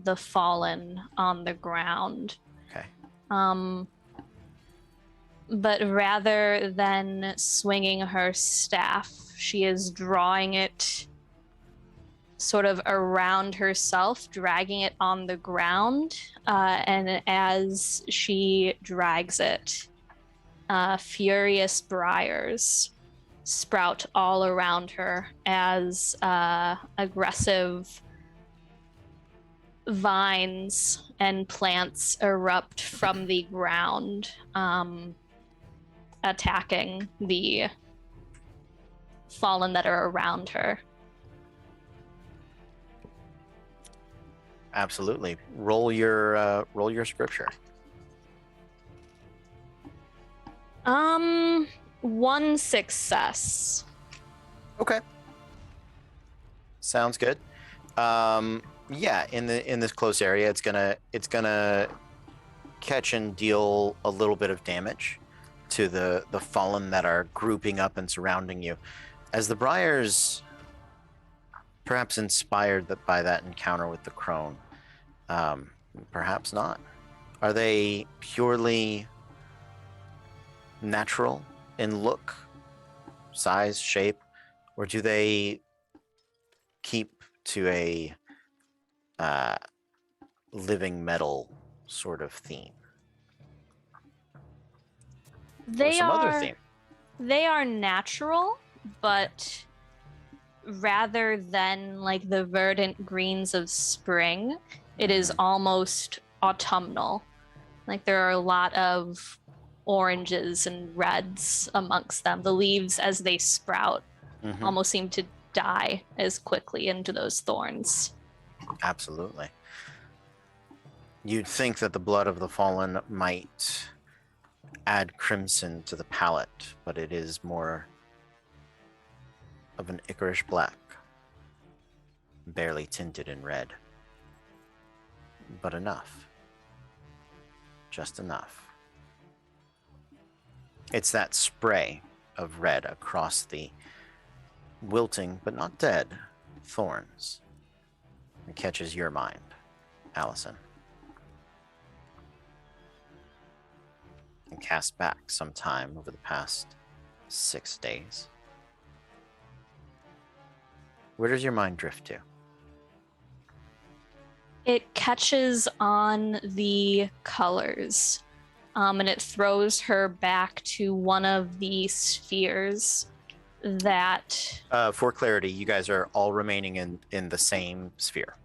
the fallen on the ground. Okay. But rather than swinging her staff, she is drawing it sort of around herself, dragging it on the ground. And as she drags it, furious briars sprout all around her as aggressive vines and plants erupt from the ground, attacking the fallen that are around her. Absolutely. Roll your scripture. One success. Okay. Sounds good. Yeah, in this close area, it's gonna catch and deal a little bit of damage to the fallen that are grouping up and surrounding you. As the Briars, perhaps inspired by that encounter with the crone, perhaps not. Are they purely natural in look, size, shape, or do they keep to a living metal sort of theme? Or some other theme? They are natural, but rather than like the verdant greens of spring, it is almost autumnal. Like there are a lot of oranges and reds amongst them. The leaves, as they sprout, almost seem to die as quickly into those thorns. Absolutely. You'd think that the blood of the fallen might add crimson to the palette, but it is more of an ichorish black, barely tinted in red. But enough. Just enough. It's that spray of red across the wilting, but not dead, thorns that catches your mind, Allison. And cast back some time over the past 6 days. Where does your mind drift to? It catches on the colors, and it throws her back to one of the spheres that... For clarity, you guys are all remaining in the same sphere.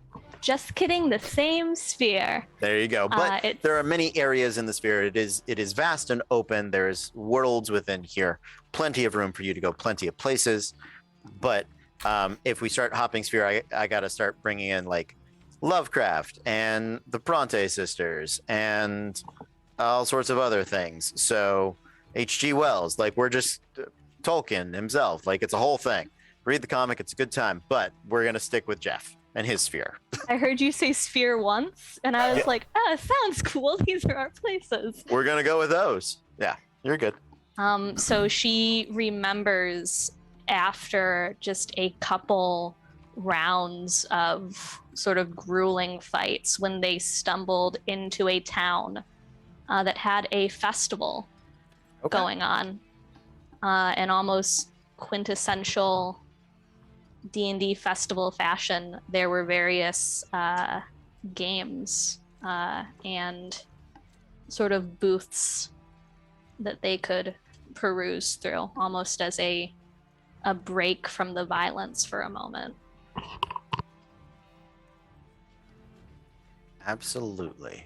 Just kidding, the same sphere. There you go. But there are many areas in the sphere. It is vast and open. There's worlds within here. Plenty of room for you to go, plenty of places. But if we start hopping sphere, I got to start bringing in like Lovecraft and the Bronte sisters and all sorts of other things. So H.G. Wells, like we're just Tolkien himself. Like it's a whole thing. Read the comic. It's a good time. But we're going to stick with Jeff and his sphere. I heard you say sphere once, and I was like, sounds cool. These are our places. We're going to go with those. Yeah, you're good. So she remembers after just a couple rounds of sort of grueling fights when they stumbled into a town that had a festival going on, an almost quintessential D&D festival fashion. There were various games and sort of booths that they could peruse through, almost as a break from the violence for a moment. Absolutely.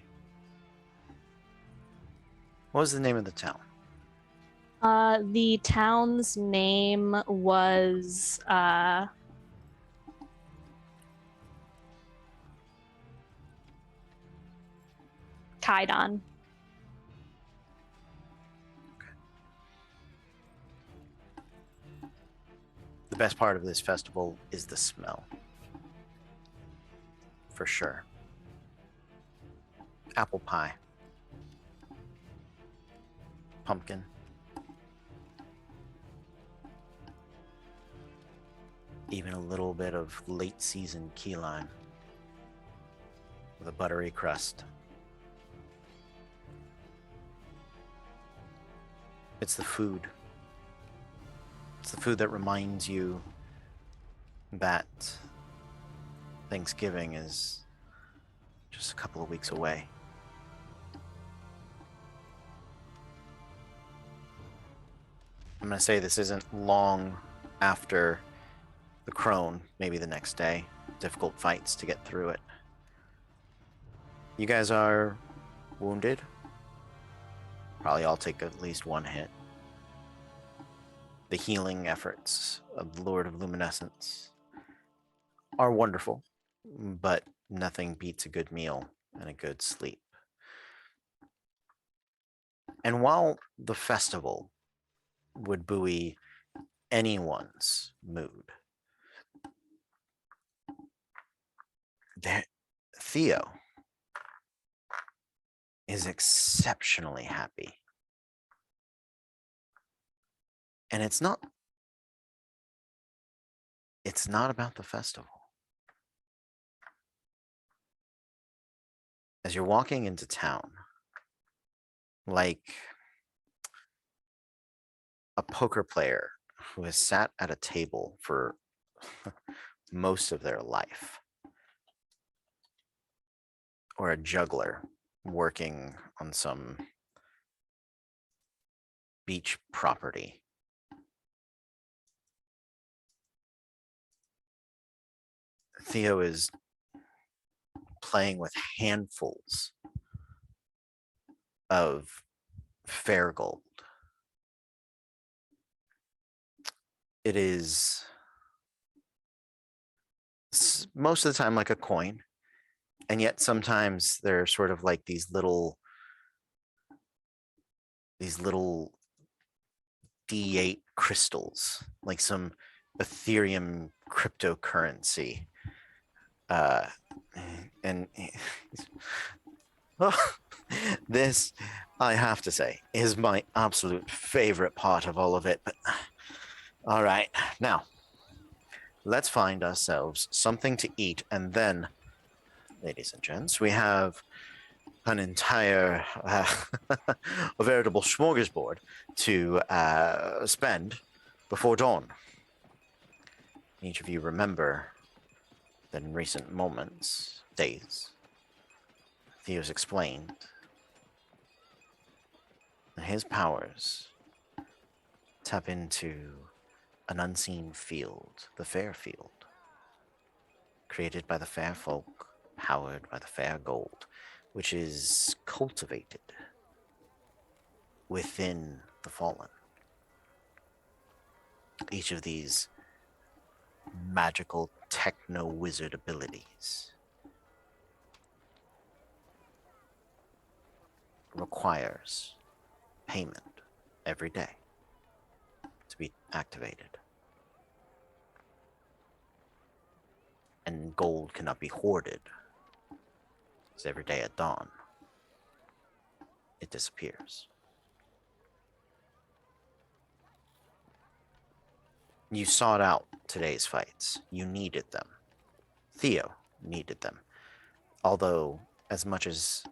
What was the name of the town? The town's name was Kaidon. The best part of this festival is the smell. For sure. Apple pie. Pumpkin. Even a little bit of late season key lime with a buttery crust. It's the food. It's the food that reminds you that Thanksgiving is just a couple of weeks away. I'm going to say this isn't long after the crone, maybe the next day. Difficult fights to get through it. You guys are wounded. Probably all take at least one hit. The healing efforts of the Lord of Luminescence are wonderful, but nothing beats a good meal and a good sleep. And while the festival would buoy anyone's mood, Theo is exceptionally happy. And it's not about the festival. As you're walking into town, like a poker player who has sat at a table for most of their life, or a juggler working on some beach property. Theo is playing with handfuls of fair gold. It is most of the time like a coin, and yet sometimes they're sort of like these little D8 crystals, like some Ethereum cryptocurrency. And this, I have to say, is my absolute favorite part of all of it. But all right, now let's find ourselves something to eat, and then, ladies and gents, we have an entire, a veritable smorgasbord to spend before dawn. Each of you remember that in recent days, Theo's explained that his powers tap into an unseen field, the fair field, created by the fair folk, powered by the fair gold, which is cultivated within the fallen. Each of these magical techno-wizard abilities requires payment every day to be activated. And gold cannot be hoarded, because every day at dawn, it disappears. You sought out today's fights. You needed them. Theo needed them. Although, as much as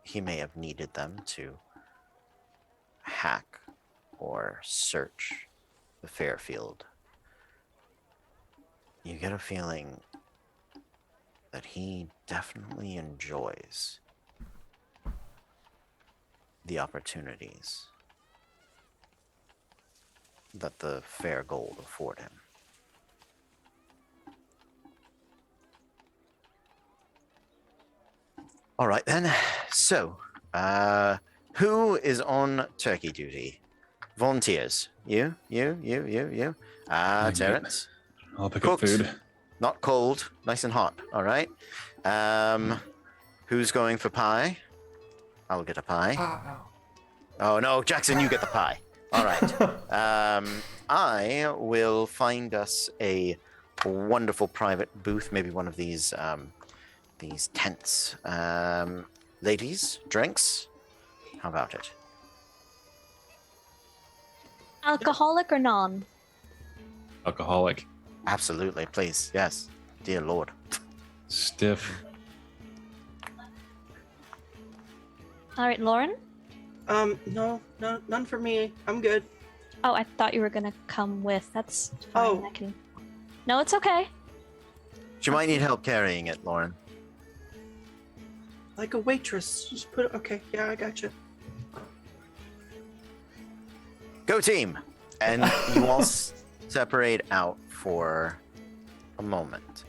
he may have needed them to hack or search the Fairfield, you get a feeling that he definitely enjoys the opportunities that the fair gold afford him. All right then. So, who is on turkey duty? Volunteers. You. Terrence. I'll pick Cooked, up food. not cold, nice and hot. All right. Who's going for pie? I'll get a pie. Oh no, Jackson, you get the pie. All right. I will find us a wonderful private booth, maybe one of these tents. Ladies, drinks. How about it? Alcoholic or non? Alcoholic. Absolutely, please. Yes. Dear Lord. Stiff. All right, Lauren? No, none for me. I'm good. Oh, I thought you were gonna come with. That's fine. Oh. I can... No, it's okay. She might need help carrying it, Lauren. Like a waitress. Just put it. Okay, yeah, I got you. Go team! And you all separate out for a moment.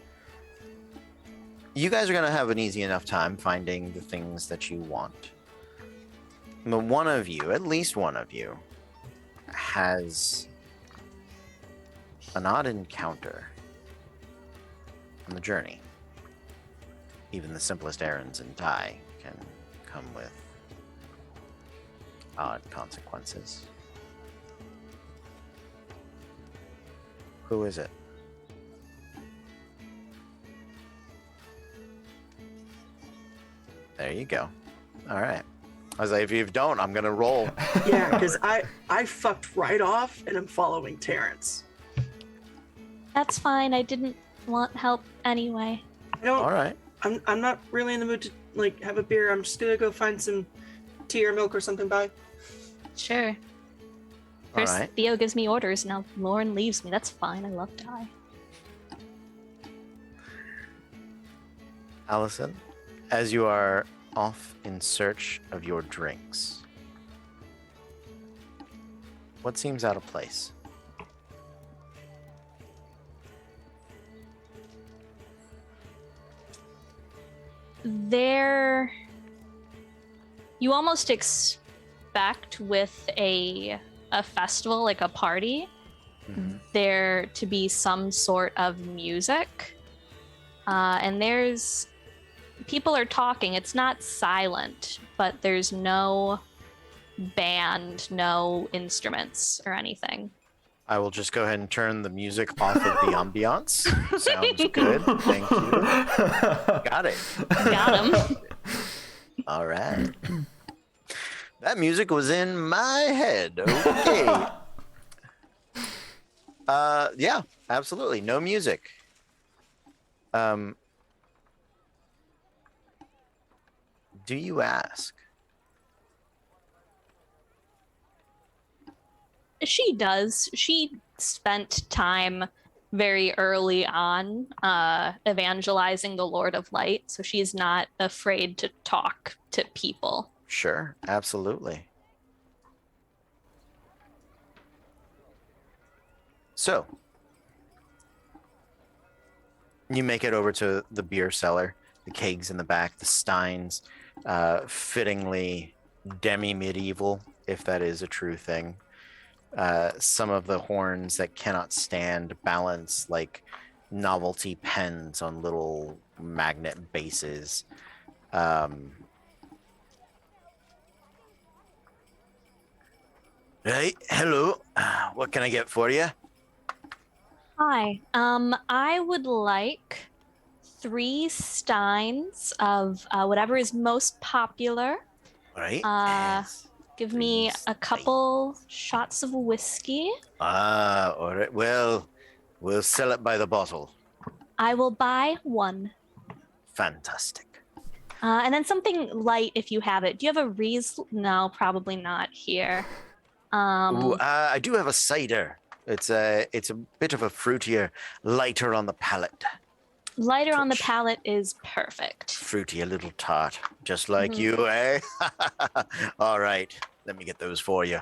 You guys are going to have an easy enough time finding the things that you want. But one of you, at least one of you, has an odd encounter on the journey. Even the simplest errands in Thai can come with odd consequences. Who is it? There you go. All right. I was like, if you don't, I'm gonna roll. Yeah, because I fucked right off and I'm following Terrence. That's fine. I didn't want help anyway. I don't. All right. I'm not really in the mood to like have a beer. I'm just gonna go find some tea or milk or something. Bye. Sure. All First, right. Theo gives me orders. Now Lauren leaves me. That's fine. I love Ty. Allison, as you are off in search of your drinks, what seems out of place? There, you almost expect with a festival, like a party, there to be some sort of music. And there's people are talking. It's not silent, but there's no band, no instruments or anything. I will just go ahead and turn the music off of the ambiance. Sounds good. Thank you. Got it. Got him. All right. That music was in my head. Okay. Yeah, absolutely. No music. Do you ask? She does. She spent time very early on evangelizing the Lord of Light, so she's not afraid to talk to people. Sure, absolutely. So, you make it over to the beer cellar, the kegs in the back, the steins, fittingly demi-medieval, if that is a true thing. Some of the horns that cannot stand balance like novelty pens on little magnet bases. Hey, hello. What can I get for you? Hi. I would like 3 steins of whatever is most popular. Right. Yes. Give me a couple shots of whiskey. All right. Well, we'll sell it by the bottle. I will buy 1. Fantastic. And then something light if you have it. Do you have a Riesling? No, probably not here. Ooh, I do have a cider. It's a bit of a fruitier, lighter on the palate. Lighter on the palate is perfect. Fruity, a little tart, just like you, eh? All right, let me get those for you.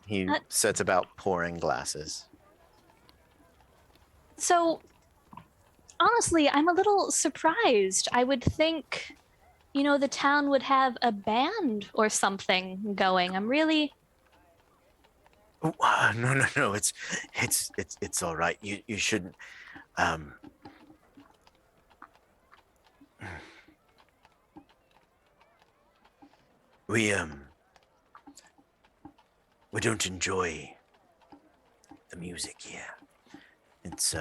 He sets about pouring glasses. So, honestly, I'm a little surprised. I would think, the town would have a band or something going. I'm really... Oh, no. It's all right. You shouldn't. We don't enjoy the music here. It's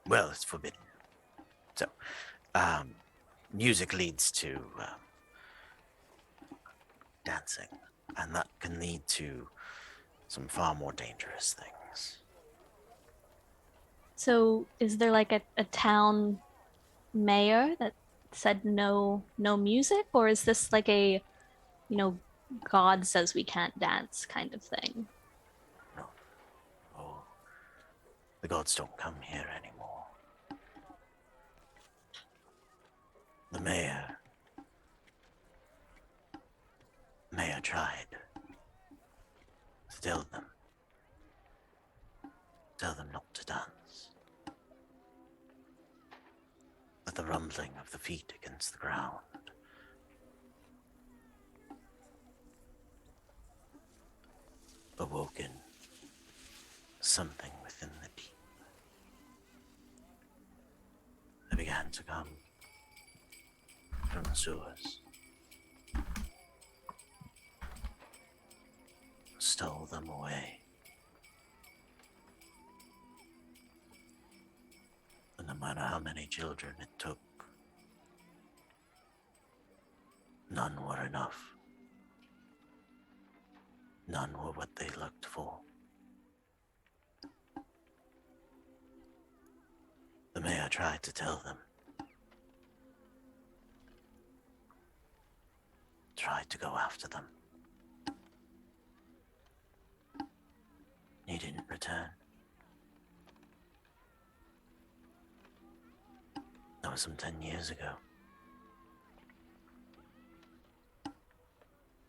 well, it's forbidden. So, music leads to dancing, and that can lead to some far more dangerous things. So, is there like a town mayor that said no music, or is this like a, God says we can't dance kind of thing? No. Oh, the gods don't come here anymore. The mayor tried to tell them not to dance. But the rumbling of the feet against the ground awoken something within the deep. They began to come from the sewers, stole them away. And no matter how many children it took, none were enough. None were what they looked for. The mayor tried to tell them, tried to go after them. He didn't return. That was some 10 years ago.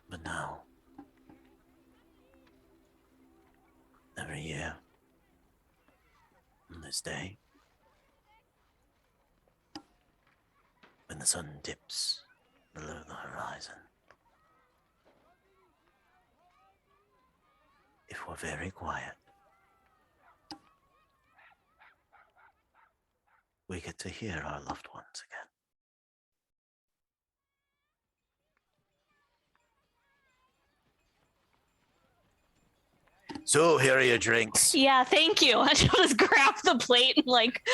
But now, every year, on this day, when the sun dips below the horizon, if we're very quiet, we get to hear our loved ones again. So here are your drinks. Yeah, thank you. I just grab the plate and like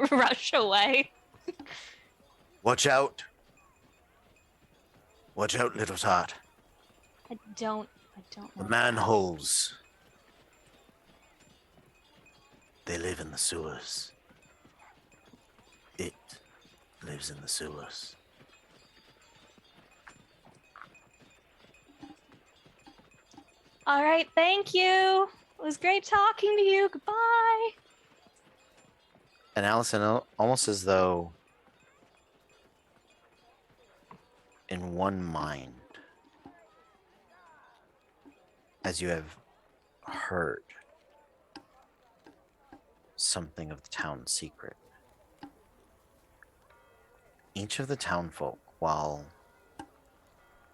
rush away. Watch out. Watch out, little tot. I don't The know. manholes. They live in the sewers. It lives in the sewers. All right, thank you. It was great talking to you. Goodbye. And Allison, almost as though in one mind, as you have heard something of the town's secret, each of the townfolk, while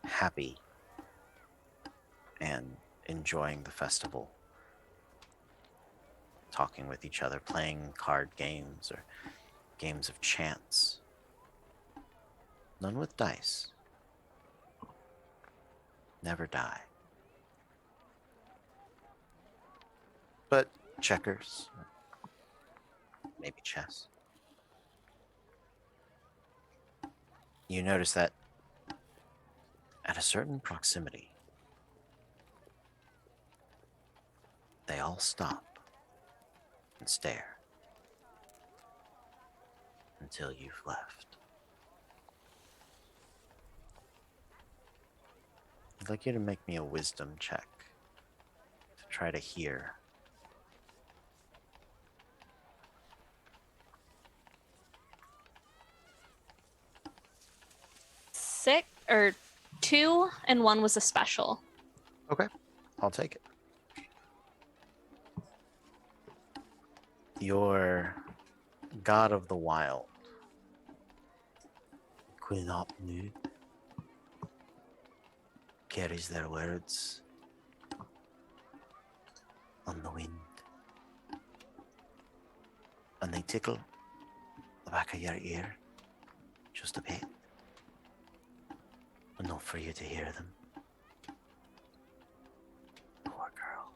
happy and enjoying the festival, talking with each other, playing card games or games of chance, none with dice, never die, but checkers, maybe chess. You notice that at a certain proximity, they all stop and stare until you've left. I'd like you to make me a wisdom check to try to hear. Six or 2 and 1 was a special. Okay, I'll take it. Your god of the wild, Quinopnu, carries their words on the wind, and they tickle the back of your ear just a bit, enough for you to hear them. Poor girl.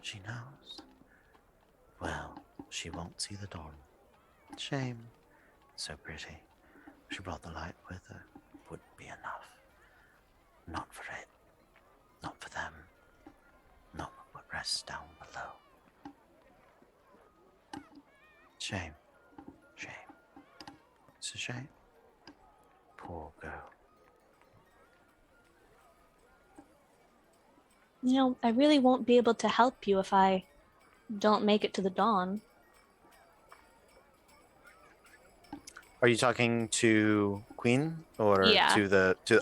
She knows. Well, she won't see the dawn. Shame. So pretty. She brought the light with her. Wouldn't be enough. Not for it. Not for them. Not for what rests down below. Shame. Shame. It's a shame. Poor girl. You know, I really won't be able to help you if I don't make it to the dawn. Are you talking to Queen or Yeah.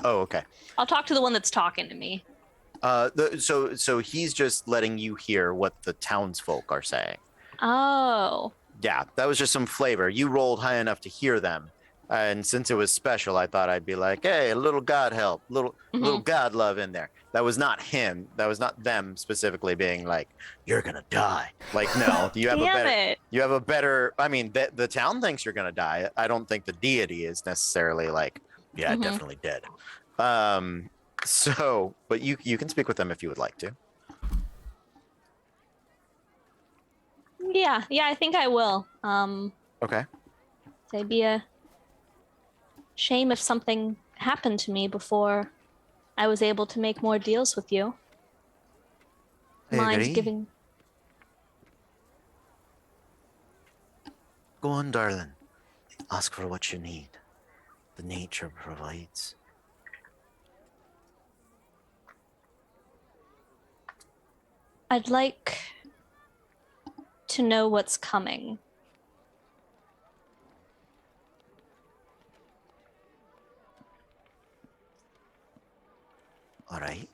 Oh, okay. I'll talk to the one that's talking to me. So he's just letting you hear what the townsfolk are saying. Oh. Yeah, that was just some flavor. You rolled high enough to hear them, and since it was special, I thought I'd be like, "Hey, a little God help, little God love in there." That was not him. That was not them specifically being like, "You're gonna die." Like, no, you have Damn a better. it. You have a better. I mean, the town thinks you're gonna die. I don't think the deity is necessarily like, "Yeah, definitely dead." So, but you can speak with them if you would like to. Yeah, I think I will. Okay. It'd be a shame if something happened to me before I was able to make more deals with you. I Mind agree. giving? Go on, darling. Ask for what you need. The nature provides. I'd like to know what's coming. All right.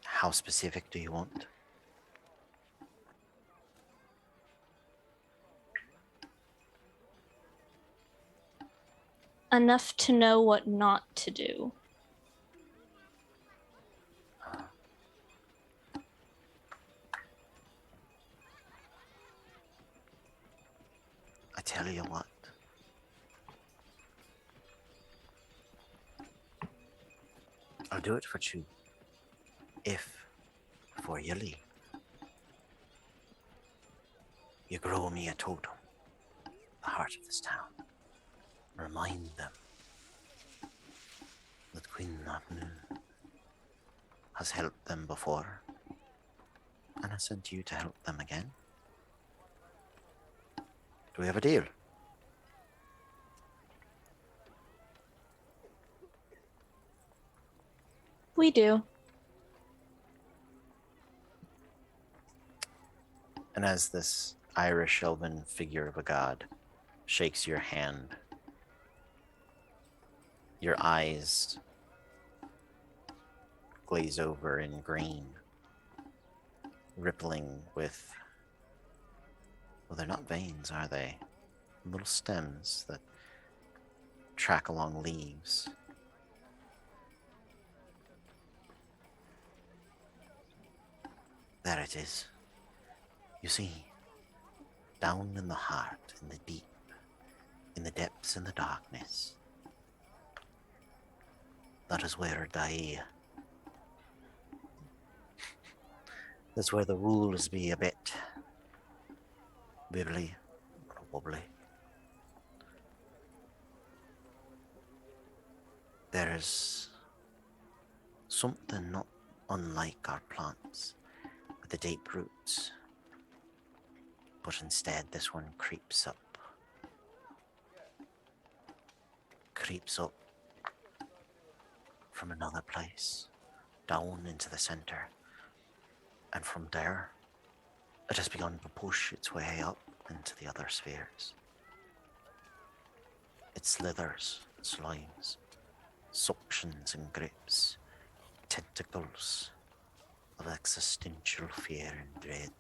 How specific do you want? Enough to know what not to do. I tell you what. I'll do it for you. If, before you leave, you grow me a totem, the heart of this town. Remind them that Queen Nabnu has helped them before, and I sent you to help them again. Do we have a deal? We do. And as this Irish elven figure of a god shakes your hand, your eyes glaze over in green, rippling with, well, they're not veins, are they? Little stems that track along leaves. There it is. You see, down in the heart, in the deep, in the depths, in the darkness, that is where die. That's where the rules be a bit wibbly or wobbly. There is something not unlike our plants with the deep roots, but instead this one creeps up from another place, down into the center, and from there, it has begun to push its way up into the other spheres. It slithers, slimes, suctions and grips, tentacles of existential fear and dread,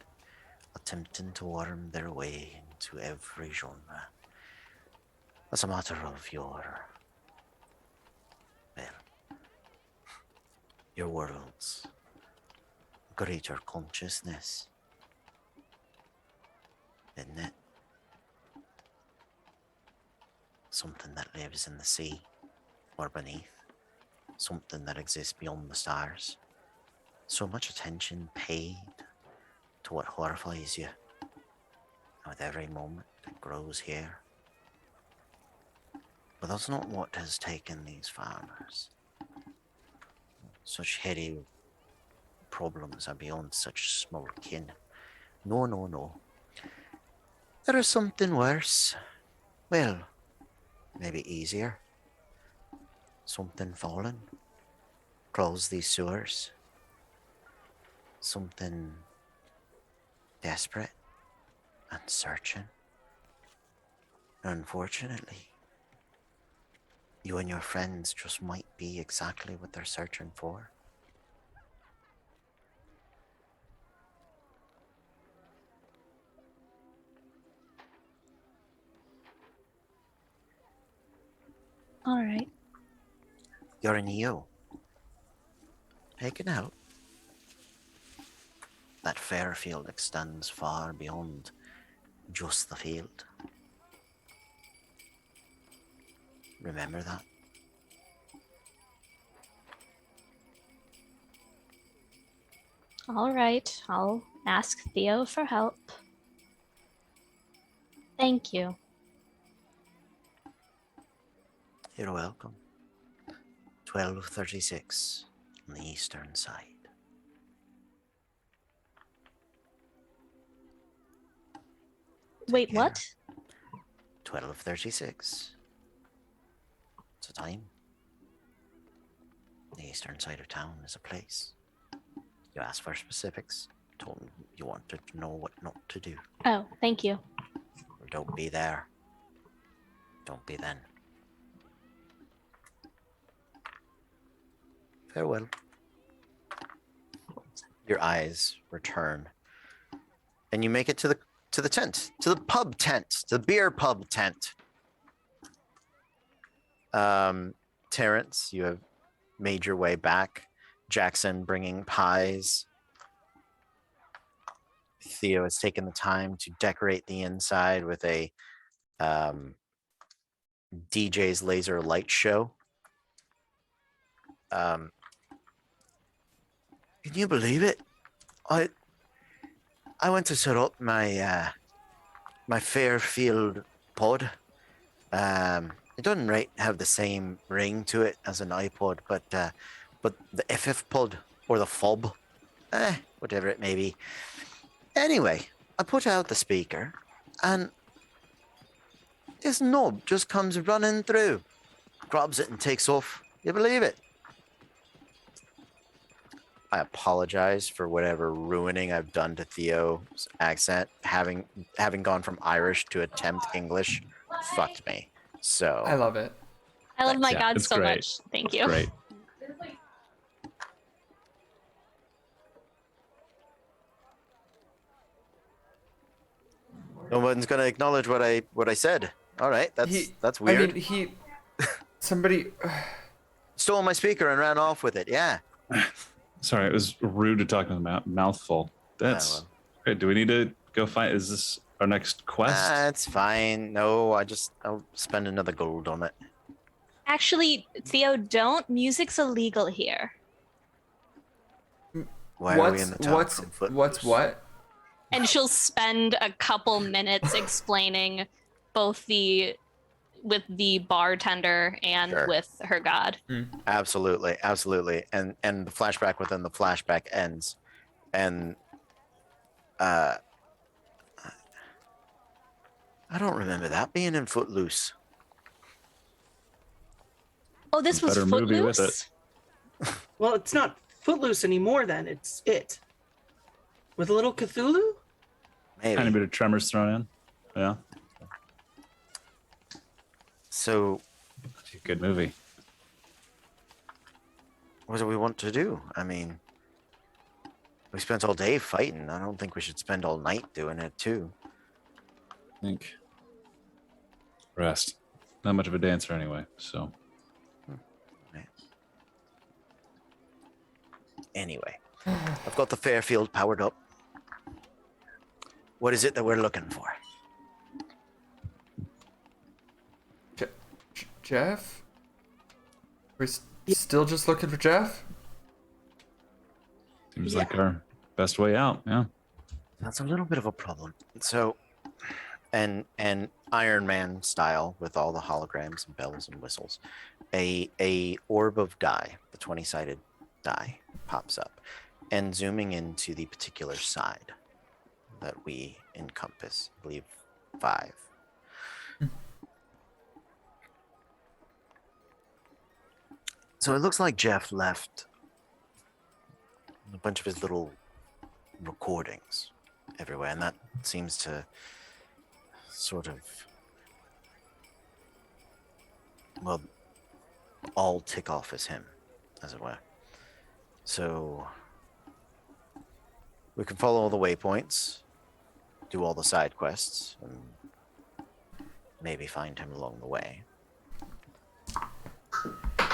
attempting to worm their way into every genre. As a matter of your world's greater consciousness, isn't it? Something that lives in the sea or beneath, something that exists beyond the stars. So much attention paid to what horrifies you, and with every moment it grows here. But that's not what has taken these farmers. Such heady problems are beyond such small kin. No. There is something worse. Well, maybe easier. Something fallen. Close these sewers. Something desperate and searching. Unfortunately, you and your friends just might be exactly what they're searching for. All right. You're a Neo. Take it out. That fair field extends far beyond just the field. Remember that? All right. I'll ask Theo for help. Thank you. You're welcome. 1236 on the eastern side. Wait, care. what? 1236. It's a time. The eastern side of town is a place. You asked for specifics. Told me you wanted to know what not to do. Oh, thank you. Don't be there. Don't be then. Farewell. Your eyes return, and you make it to the tent, to the pub tent, to the beer pub tent. Terrence, you have made your way back. Jackson bringing pies. Theo has taken the time to decorate the inside with a DJ's laser light show. Can you believe it? I went to set up my my Fairfield pod. It doesn't right have the same ring to it as an iPod, but the FF pod or the fob, whatever it may be. Anyway, I put out the speaker, and this knob just comes running through, grabs it and takes off. You believe it? I apologize for whatever ruining I've done to Theo's accent. Having gone from Irish to attempt English fucked me. So I love it. I love my Yeah, God it's so great. much. Thank you. Great. no one's gonna acknowledge what I said. All right, that's weird. I mean, somebody. Stole my speaker and ran off with it. Yeah. Sorry, it was rude to talk with a mouthful. That's well. great. Do we need to go find? Is this our next quest? It's fine. No, I'll spend another gold on it. Actually, Theo, don't. Music's illegal here. Why are we in the town from Footloose? What's what? And she'll spend a couple minutes explaining both with the bartender and Sure. with her God. Absolutely. And the flashback within the flashback ends. And I don't remember that being in Footloose. Oh, this was Better movie with Footloose? Well, it's not Footloose anymore then. It's It. With a little Cthulhu? Maybe. Tiny bit of tremors thrown in. Yeah, So it's a good movie. what do we want to do? I mean, we spent all day fighting. I don't think we should spend all night doing it too. I think rest. Not much of a dancer anyway. So Anyway, I've got the Fairfield powered up. What is it that we're looking for? Jeff? We're still just looking for Jeff? seems like our best way out. Yeah. That's a little bit of a problem. So, and Iron Man style with all the holograms and bells and whistles, a orb of dye, the 20-sided die, pops up, and zooming into the particular side that we encompass, I believe 5. So it looks like Jeff left a bunch of his little recordings everywhere, and that seems to sort of well, all tick off as him, as it were. So we can follow all the waypoints, do all the side quests, and maybe find him along the way.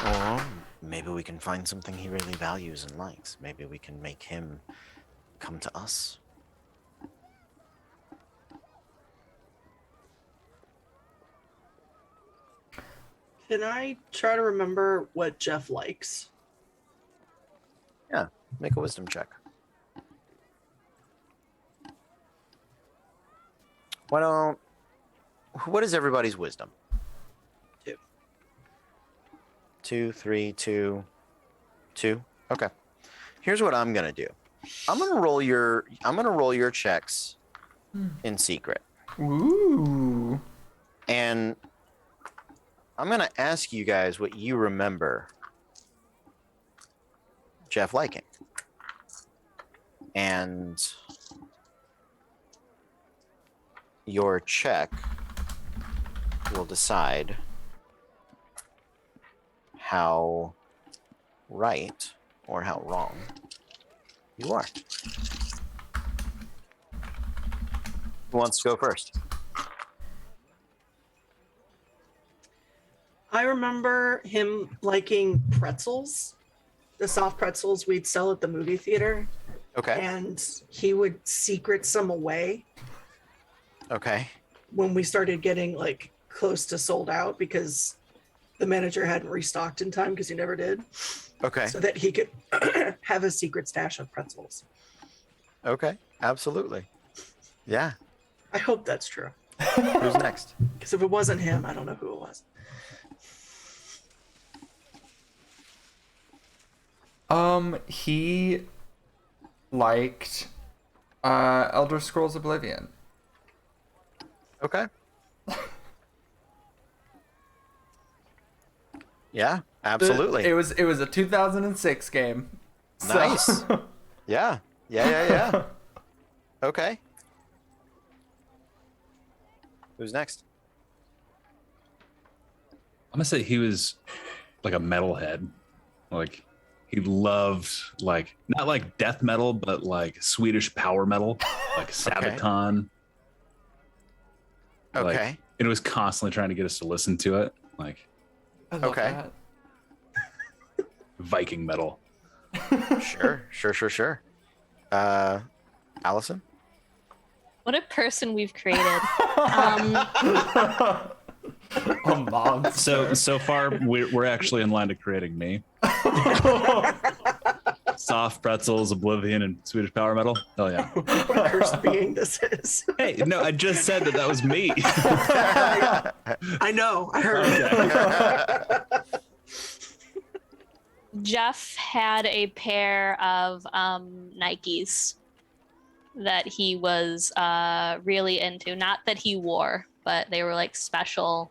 Or maybe we can find something he really values and likes. Maybe we can make him come to us. Can I try to remember what Jeff likes? Yeah, make a wisdom check. What is everybody's wisdom? 2. 2, 3, 2, 2. Okay. Here's what I'm gonna do. I'm gonna roll your checks in secret. Ooh. And I'm gonna ask you guys what you remember Jeff liking. And your check will decide how right or how wrong you are. Who wants to go first? I remember him liking pretzels, the soft pretzels we'd sell at the movie theater. Okay. And he would secret some away Okay. when we started getting like close to sold out because the manager hadn't restocked in time because he never did. Okay. So that he could have a secret stash of pretzels. Okay. Absolutely. Yeah. I hope that's true. Who's next? Because if it wasn't him, I don't know who it was. He liked Elder Scrolls Oblivion. Okay. Yeah, absolutely. It was a 2006 game. So- Nice. Yeah. Okay. Who's next? I'm gonna say he was like a metalhead. Like he loved like not like death metal, but like Swedish power metal, like Sabaton. Okay. Like, and it was constantly trying to get us to listen to it, like I love Okay. that. Viking metal. Sure. Allison? What a person we've created. A monster. So far we're actually in line to creating me. Soft pretzels, Oblivion, and Swedish power metal. Hell yeah! What a cursed being this is. Hey, no, I just said that was me. I know. I heard. Jeff had a pair of Nikes that he was really into. Not that he wore, but they were like special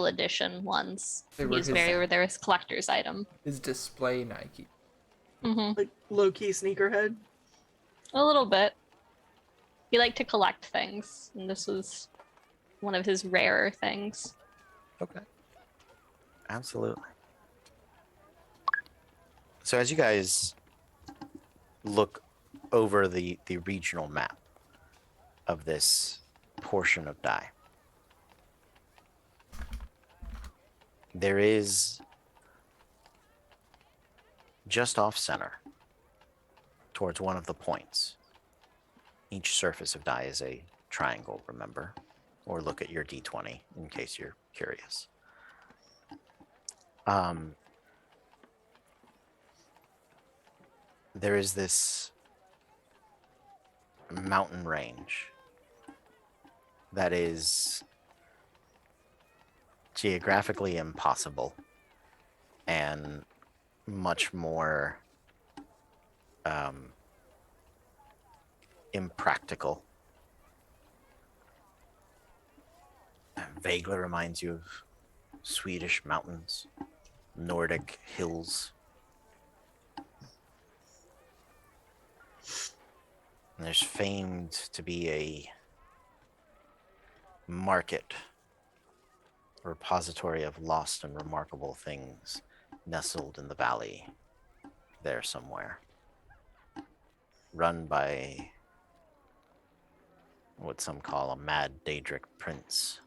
edition ones. They He were was his- they were his collector's item. His display Nike. Like low-key sneakerhead. A little bit. He liked to collect things, and this was one of his rarer things. Okay. Absolutely. So as you guys look over the regional map of this portion of Dai, there is just off center towards one of the points. Each surface of Dai is a triangle, remember? Or look at your D20 in case you're curious. There is this mountain range that is geographically impossible and much more impractical. Vaguely reminds you of Swedish mountains, Nordic hills. And there's famed to be a market a repository of lost and remarkable things nestled in the valley there somewhere, run by what some call a mad Daedric prince.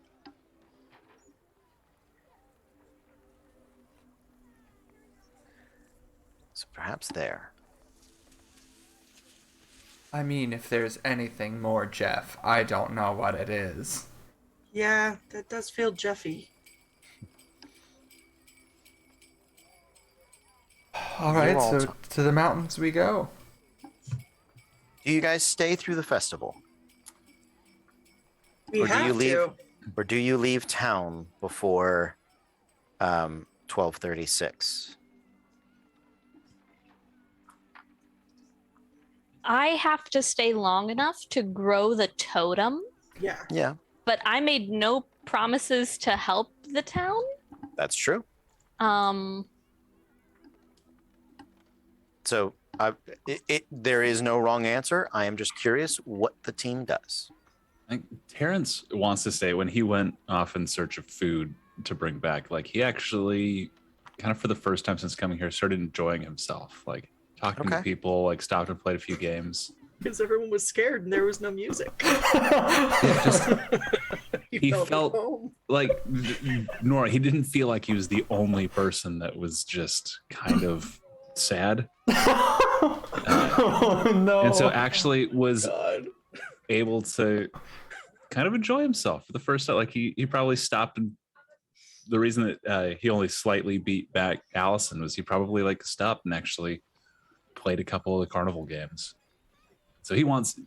So perhaps there. I mean, if there's anything more, Jeff, I don't know what it is. Yeah, that does feel Jeffy. All right, all so to the mountains we go. Do you guys stay through the festival? We Or do have you leave? to. Or do you leave town before 12:36? I have to stay long enough to grow the totem, Yeah. Yeah, but I made no promises to help the town. that's true. Um, So there is no wrong answer. I am just curious what the team does. I think Terrence wants to say when he went off in search of food to bring back, like he actually kind of for the first time since coming here started enjoying himself, like talking to Okay. people, like stopped and played a few games. Because everyone was scared and there was no music. He felt felt at home. like Nora, he didn't feel like he was the only person that was just kind of sad. Oh no. And so actually was God. able to kind of enjoy himself for the first time. Like he probably stopped, and the reason that he only slightly beat back Allison was he probably like stopped and actually played a couple of the carnival games. So he wants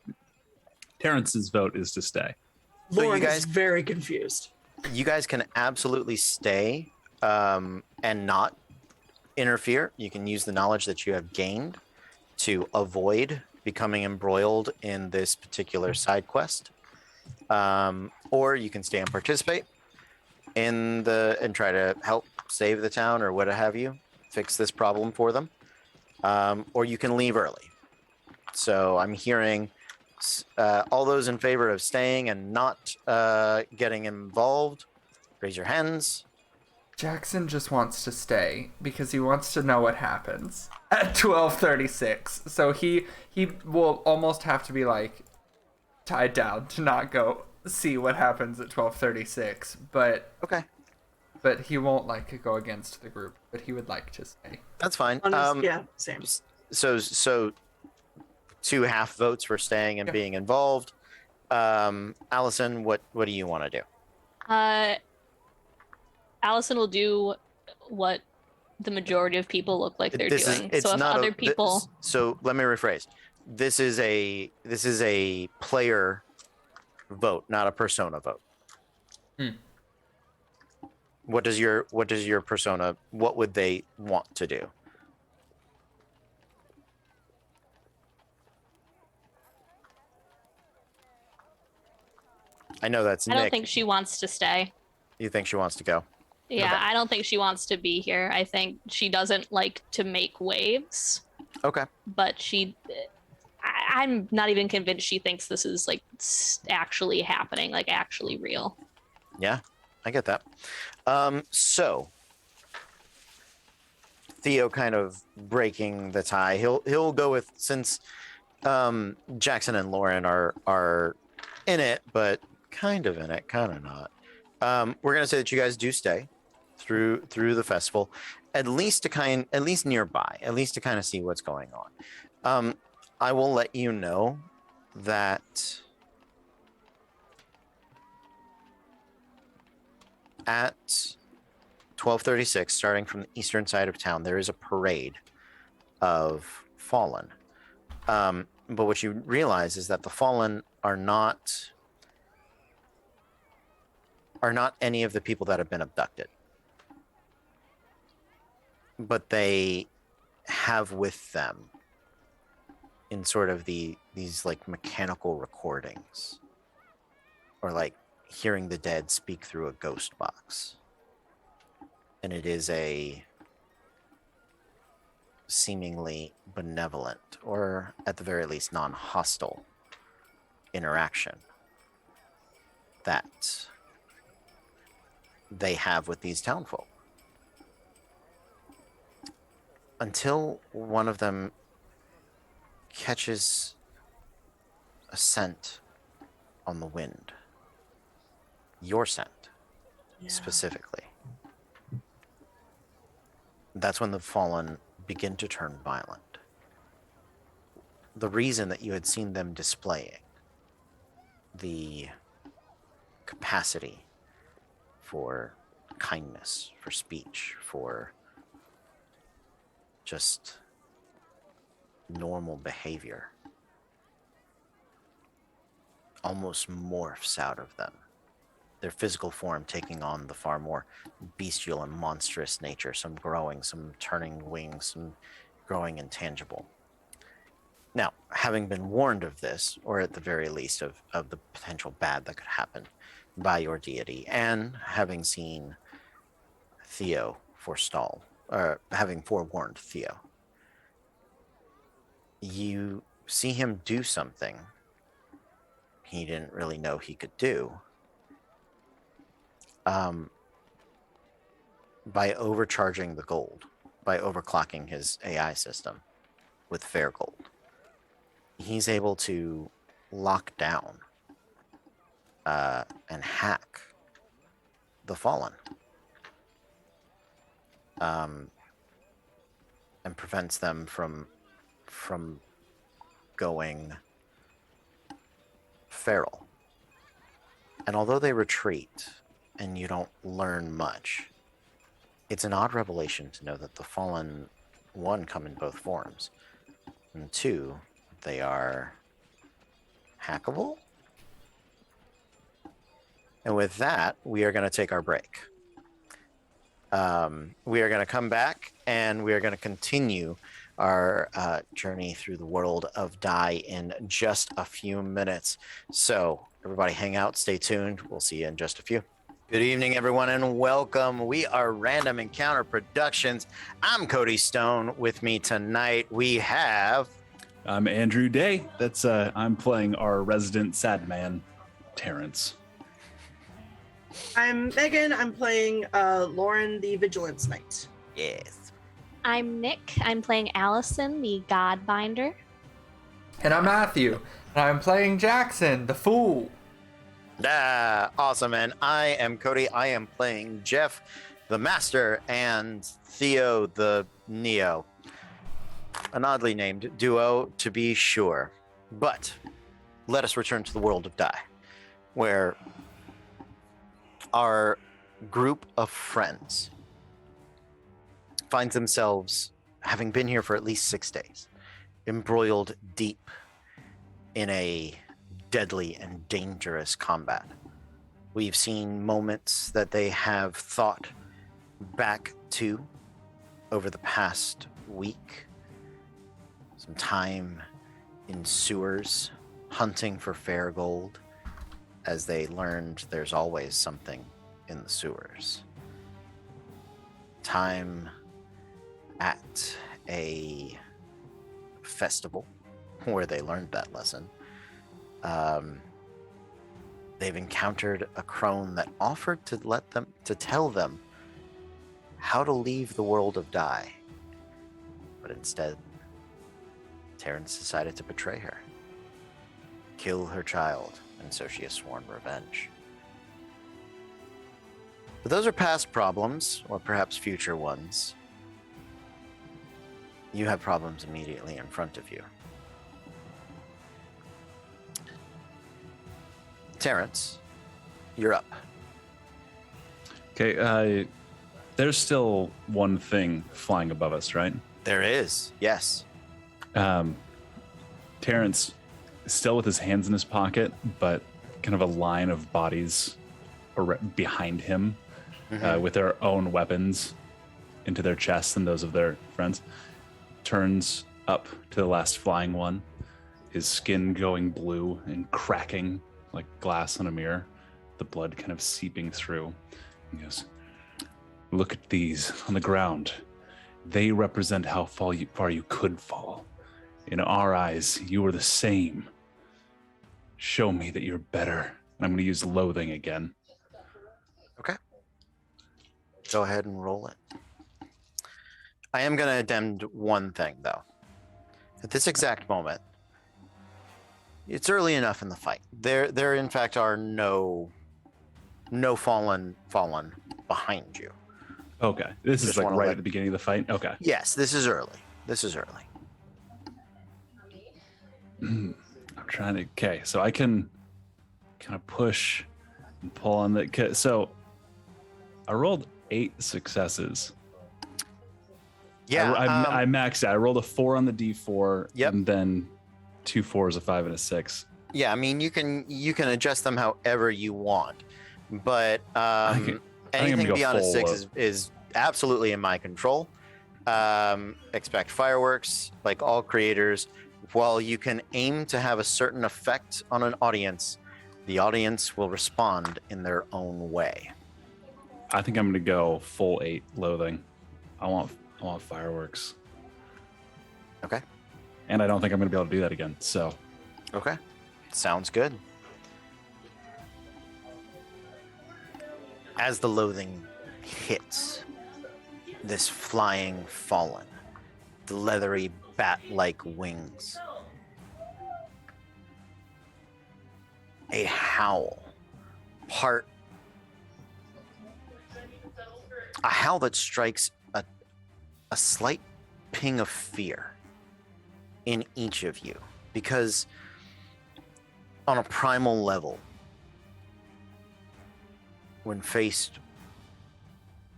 Terrence's vote is to stay. So you Lauren guys- is very confused. You guys can absolutely stay and not interfere. You can use the knowledge that you have gained to avoid becoming embroiled in this particular side quest, or you can stay and participate in and try to help save the town or what have you, fix this problem for them, or you can leave early. So I'm hearing all those in favor of staying and not getting involved, raise your hands. Jackson just wants to stay because he wants to know what happens at 12:36. So he will almost have to be like tied down to not go see what happens at 12:36. But Okay, he won't like go against the group. But he would like to stay. that's fine. Yeah, same. So 2 half votes for staying and being involved. Allison, what do you want to do? Allison will do what the majority of people look like they're doing. So if other people, so let me rephrase. This is a player vote, not a persona vote. What does your persona? What would they want to do? I know that's I Nick. don't think she wants to stay. You think she wants to go? Yeah, Okay. I don't think she wants to be here. I think she doesn't like to make waves, Okay. but I'm not even convinced she thinks this is like actually happening, like actually real. Yeah, I get that. So Theo kind of breaking the tie. He'll go with, since Jackson and Lauren are in it, but kind of in it, kind of not. We're gonna say that you guys do stay through the festival, at least nearby, at least to kind of see what's going on. I will let you know that at 12:36, starting from the eastern side of town, there is a parade of fallen. But what you realize is that the fallen are not any of the people that have been abducted, but they have with them in sort of these like mechanical recordings, or like hearing the dead speak through a ghost box. And it is a seemingly benevolent, or at the very least non-hostile interaction that they have with these townfolk. Until one of them catches a scent on the wind. Your scent, specifically. That's when the fallen begin to turn violent. The reason that you had seen them displaying the capacity for kindness, for speech, for just normal behavior almost morphs out of them. Their physical form taking on the far more bestial and monstrous nature, some growing, some turning wings, some growing intangible. Now, having been warned of this, or at the very least of the potential bad that could happen by your deity, and having seen Theo forestall, or having forewarned Theo, you see him do something he didn't really know he could do. By overcharging the gold, by overclocking his AI system with fair gold, he's able to lock down and hack the fallen, and prevents them from going feral. And although they retreat and you don't learn much, it's an odd revelation to know that the fallen, one, come in both forms, and two, they are hackable. And with that, we are going to take our break. We are going to come back and we are going to continue our journey through the world of Die in just a few minutes. So everybody hang out, stay tuned. We'll see you in just a few. Good evening, everyone, and welcome. We are Random Encounter Productions. I'm Cody Stone. With me tonight, we have... I'm Andrew Day. I'm playing our resident sad man, Terrence. I'm Megan. I'm playing Lauren, the Vigilance Knight. Yes. I'm Nick. I'm playing Allison, the Godbinder. And I'm Matthew, and I'm playing Jackson, the Fool. Awesome. And I am Cody. I am playing Jeff, the Master, and Theo, the Neo. An oddly named duo, to be sure. But let us return to the world of Die, where our group of friends finds themselves, having been here for at least 6 days, embroiled deep in a deadly and dangerous combat. We've seen moments that they have thought back to over the past week. Some time in sewers hunting for fair gold, as they learned there's always something in the sewers. Time at a festival where they learned that lesson. They've encountered a crone that offered to tell them how to leave the world of Die. But instead, Terrence decided to betray her, kill her child, and so she has sworn revenge. But those are past problems, or perhaps future ones. You have problems immediately in front of you. Terrence, you're up. Okay, there's still one thing flying above us, right? There is, yes. Terrence, still with his hands in his pocket, but kind of a line of bodies behind him, with their own weapons into their chests and those of their friends, turns up to the last flying one, his skin going blue and cracking like glass on a mirror, the blood kind of seeping through. He goes, "Look at these on the ground. They represent how far you could fall. In our eyes, you are the same. Show me that you're better." And I'm going to use loathing again. Okay. Go ahead and roll it. I am going to addend one thing, though. At this exact moment, it's early enough in the fight. There in fact are no fallen behind you. Okay. This is Just like wanna right let- at the beginning of the fight. Okay. Yes, this is early. I'm trying to. Okay, so I can kind of push and pull on the. So I rolled 8 successes. Yeah, I maxed out. I rolled a 4 on the D4. Yep. And then 2 4s, a 5, and a 6. yeah. I mean, you can adjust them however you want, but I'm anything gonna go beyond a full 6 is absolutely in my control. Expect fireworks, like all creators. While you can aim to have a certain effect on an audience, the audience will respond in their own way. I think I'm gonna go full 8 loathing. I want fireworks. Okay. And I don't think I'm gonna be able to do that again. So Okay. Sounds good. As the loathing hits this flying fallen, the leathery bat-like wings, a howl, a howl that strikes a slight ping of fear in each of you, because on a primal level, when faced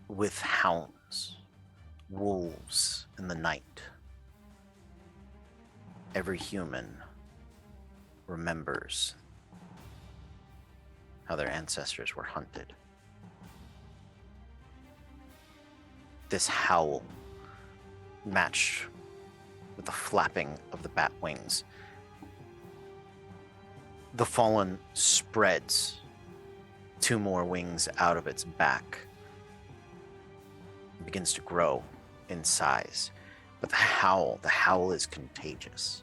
with hounds, wolves in the night, every human remembers how their ancestors were hunted. This howl, matched with the flapping of the bat wings, the fallen spreads 2 more wings out of its back, and begins to grow in size. But the howl is contagious.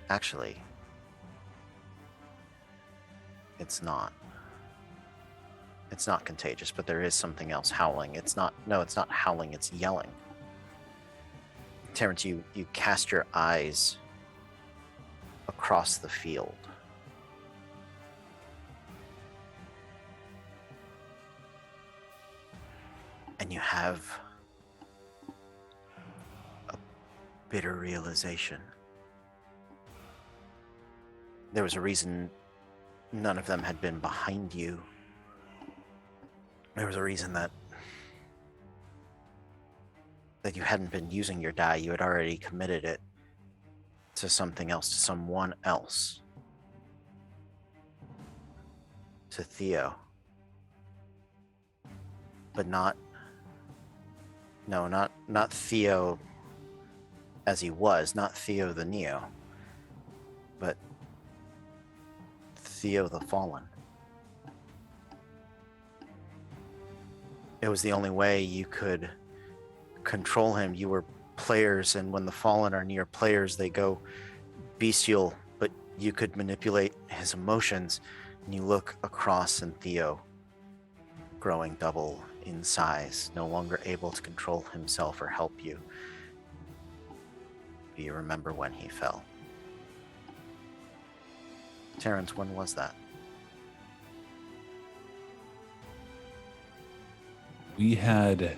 Actually, it's not. It's not contagious, but there is something else howling. It's not howling, it's yelling. Terrence, you cast your eyes across the field. And you have a bitter realization. There was a reason none of them had been behind you. There was a reason that you hadn't been using your die. You had already committed it to something else, to someone else. To Theo. But not Theo as he was, not Theo the Neo, but Theo the Fallen. It was the only way you could control him. You were players, and when the Fallen are near players, they go bestial, but you could manipulate his emotions, and you look across and Theo, growing double in size, no longer able to control himself or help you. Do you remember when he fell? Terrence, when was that? we had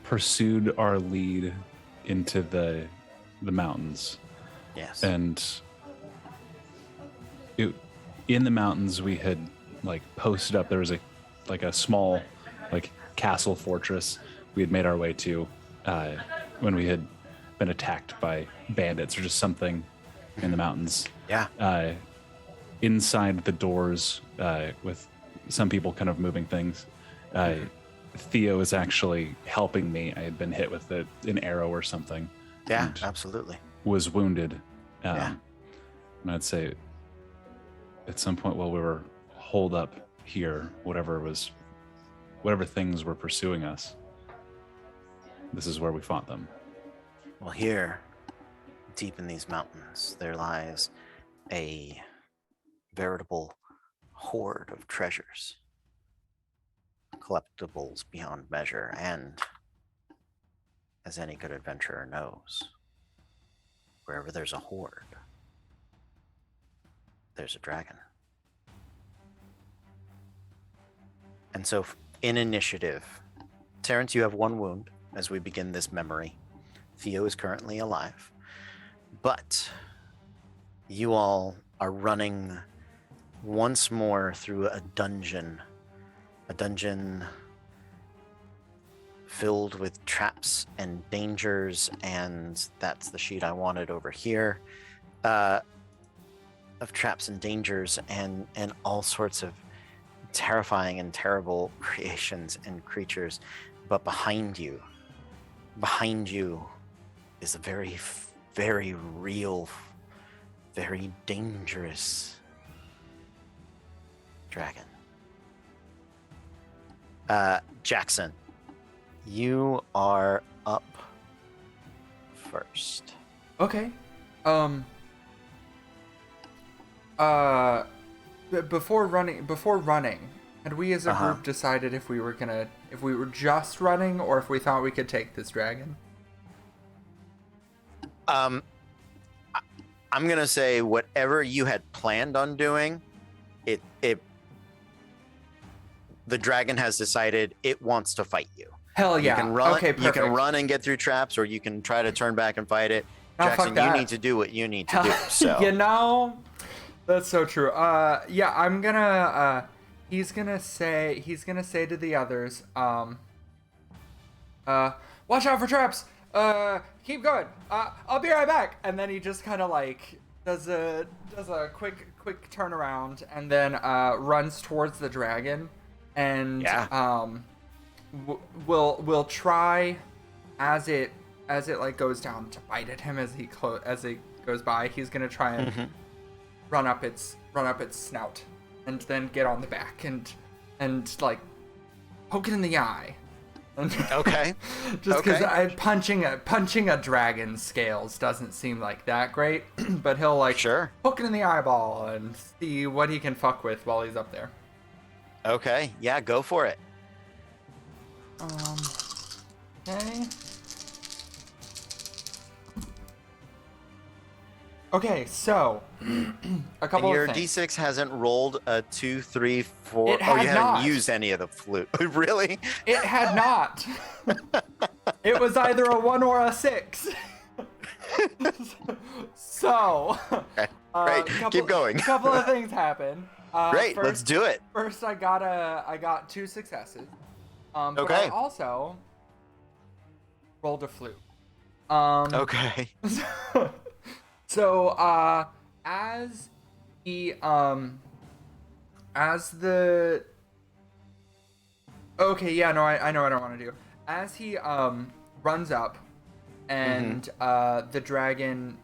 pursued our lead into the mountains. Yes. And in the mountains we had like posted up. There was a small like castle fortress we had made our way to when we had been attacked by bandits or just something in the mountains. Yeah. Inside the doors, with some people kind of moving things, Theo is actually helping me. I had been hit with an arrow or something. Yeah, absolutely. Was wounded. Yeah. And I'd say at some point while we were holed up here, whatever things were pursuing us, this is where we fought them. Well, here, deep in these mountains, there lies a veritable hoard of treasures. collectibles beyond measure, and as any good adventurer knows, wherever there's a hoard, there's a dragon. And so in initiative, Terrence, you have 1 wound as we begin this memory. Theo is currently alive. But you all are running once more through a dungeon filled with traps and dangers, and that's the sheet I wanted over here, of traps and dangers and all sorts of terrifying and terrible creations and creatures. But behind you is a very, very real, very dangerous dragon. Jackson, you are up first. Okay. Before running, had we as a group decided if we were just running or if we thought we could take this dragon? I'm gonna say whatever you had planned on doing, the dragon has decided it wants to fight you. Hell yeah. You can run, okay, perfect. you can run and get through traps, or you can try to turn back and fight it. No, Jackson, fuck that. you need to do what you need to do. So You know, that's so true. Yeah, I'm gonna he's gonna say to the others, watch out for traps. Keep going. I'll be right back. And then he just kind of like does a quick turnaround and then runs towards the dragon and we'll try as it like goes down to bite at him as it goes by. He's gonna try and run up its snout and then get on the back and like poke it in the eye. okay. Just because punching a dragon's scales doesn't seem like that great, but he'll like poke it in the eyeball and see what he can fuck with while he's up there. Okay, yeah, go for it. Okay. Okay, so a couple your of things. D6 hasn't rolled a 2, 3, 4. It had you haven't not. used any of the flute. Really? It had not. It was either a 1 or a 6. So, Okay, great. Keep going. A couple of things happen. Great, First, let's do it. First, I got 2 successes. But Okay. I also rolled a flute. Okay. So, okay, yeah, no, I know what I want to do. As he runs up and the dragon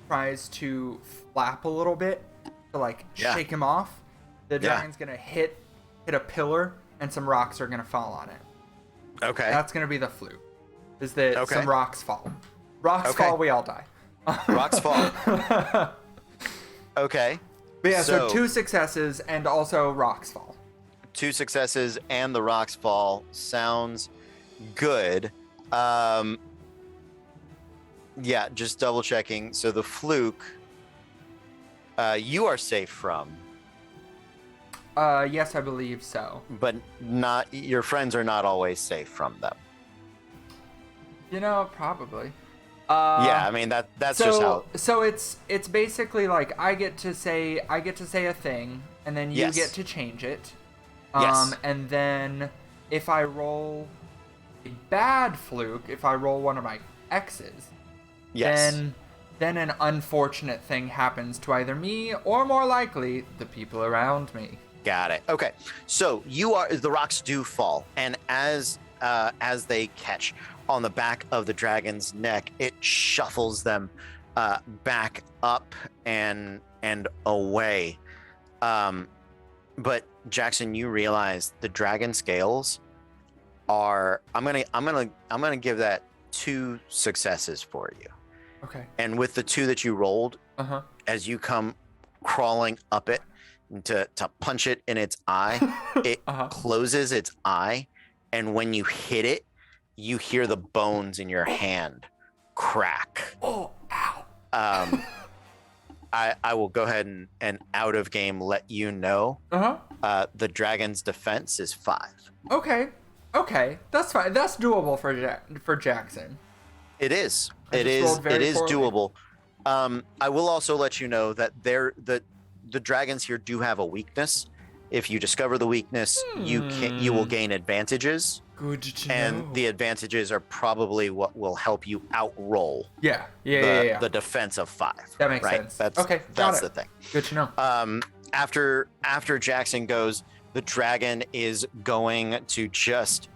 tries to flap a little bit to like shake him off, the dragon's gonna hit a pillar and some rocks are gonna fall on it. Okay. That's gonna be the flute. Is that some rocks fall. Rocks fall, we all die. Rocks fall. Okay. But yeah, so 2 successes and also rocks fall. 2 successes and the rocks fall. Sounds good. Yeah, just double checking. So the fluke, you are safe from. Yes, I believe so. But not your friends are not always safe from them. You know, probably. Yeah, I mean that's just how. So it's basically like I get to say a thing, and then you get to change it. And then if I roll a bad fluke, if I roll one of my X's, then an unfortunate thing happens to either me or more likely the people around me. Got it. Okay, so the rocks do fall, and as they catch on the back of the dragon's neck, it shuffles them back up and away. But Jackson, you realize the dragon scales are. I'm gonna give that 2 successes for you. Okay. And with the 2 that you rolled, as you come crawling up it, to punch it in its eye. It closes its eye, and when you hit it, you hear the bones in your hand crack. Oh, ow. I will go ahead and out of game let you know. The dragon's defense is 5. Okay, that's fine. That's doable for Jackson. It is. It is doable. I will also let you know that the dragons here do have a weakness. If you discover the weakness, you will gain advantages. Good to and know. The advantages are probably what will help you outroll Yeah. the defense of 5. That makes right? sense. That's the thing. Good to know. After Jackson goes, the dragon is going to just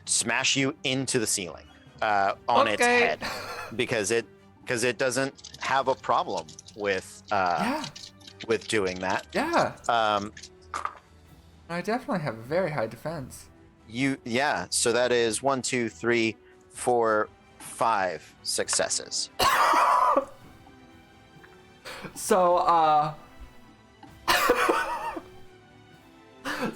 smash you into the ceiling on its head because it doesn't have a problem with doing that. Yeah. I definitely have a very high defense. So that is 1, 2, 3, 4, 5 successes. So I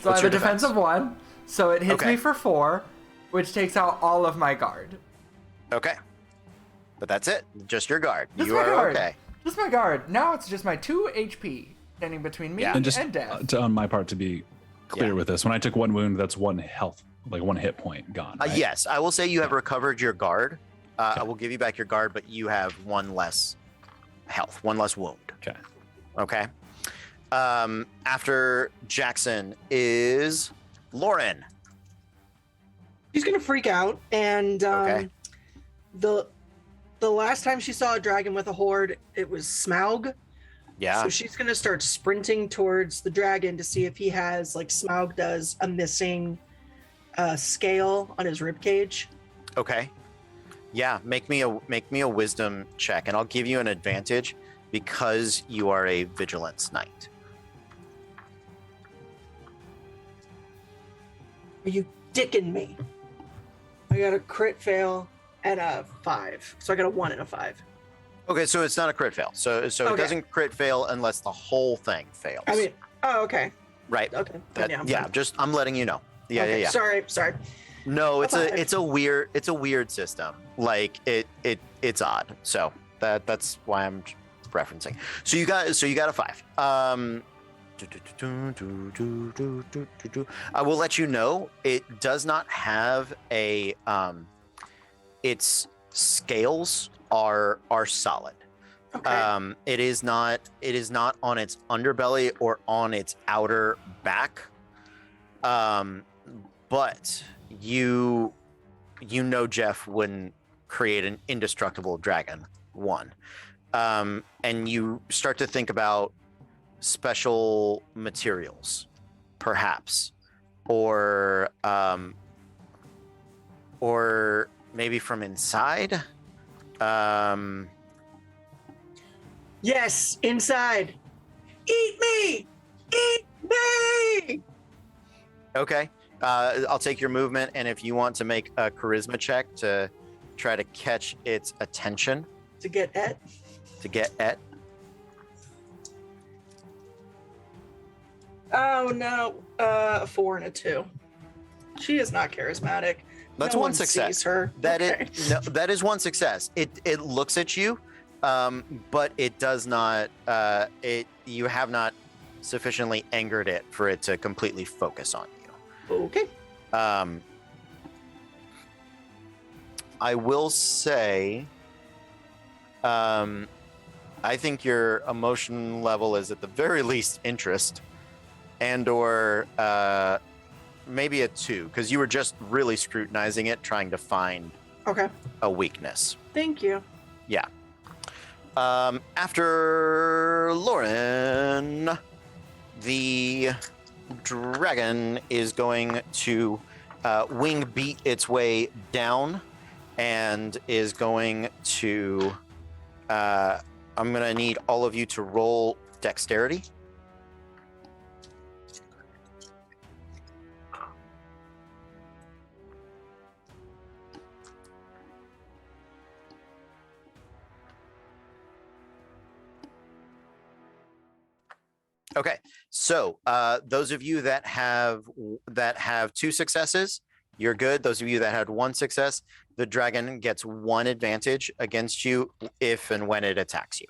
have a defense of 1, so it hits me for 4, which takes out all of my guard. Okay. But that's it. Just your guard. Just you my are guard. okay. Just my guard. Now it's just my 2 HP standing between me And just and death. on my part, to be clear with this, when I took 1 wound, that's 1 health, like 1 hit point gone. Right? Yes, I will say you have recovered your guard. I will give you back your guard, but you have 1 less health, 1 less wound. Okay. After Jackson is Lauren. She's gonna freak out, and the last time she saw a dragon with a horde, it was Smaug. Yeah. So she's gonna start sprinting towards the dragon to see if he has, like Smaug does, a missing scale on his ribcage. Okay. Yeah, make me a wisdom check, and I'll give you an advantage because you are a vigilance knight. Are you dicking me? I got a crit fail and a 5, so I got a 1 and a 5. Okay, so it's not a crit fail. So it doesn't crit fail unless the whole thing fails. I mean, okay. Right. Okay. I'm letting you know. Yeah. Sorry. No, it's a weird system. Like it's odd. So that's why I'm referencing. So you got a 5. I will let you know it does not have a its scales are solid. Okay. It is not on its underbelly or on its outer back. But you know Jeff wouldn't create an indestructible dragon, 1. And you start to think about special materials, perhaps, or maybe from inside. Yes, inside. Eat me! Eat me! Okay. I'll take your movement, and if you want to make a charisma check to try to catch its attention. To get Et. Oh no, a 4 and a 2. She is not charismatic. That's No 1 one success. sees her. That is 1 success. It looks at you, but it does not. You have not sufficiently angered it for it to completely focus on you. Okay. I will say, I think your emotion level is at the very least interest, and or maybe a 2, because you were just really scrutinizing it, trying to find a weakness. Thank you. Yeah. After Lauren, the dragon is going to wing beat its way down and is going to I'm going to need all of you to roll dexterity. Okay, so those of you that have 2 successes, you're good. Those of you that had 1 success, the dragon gets 1 advantage against you if and when it attacks you,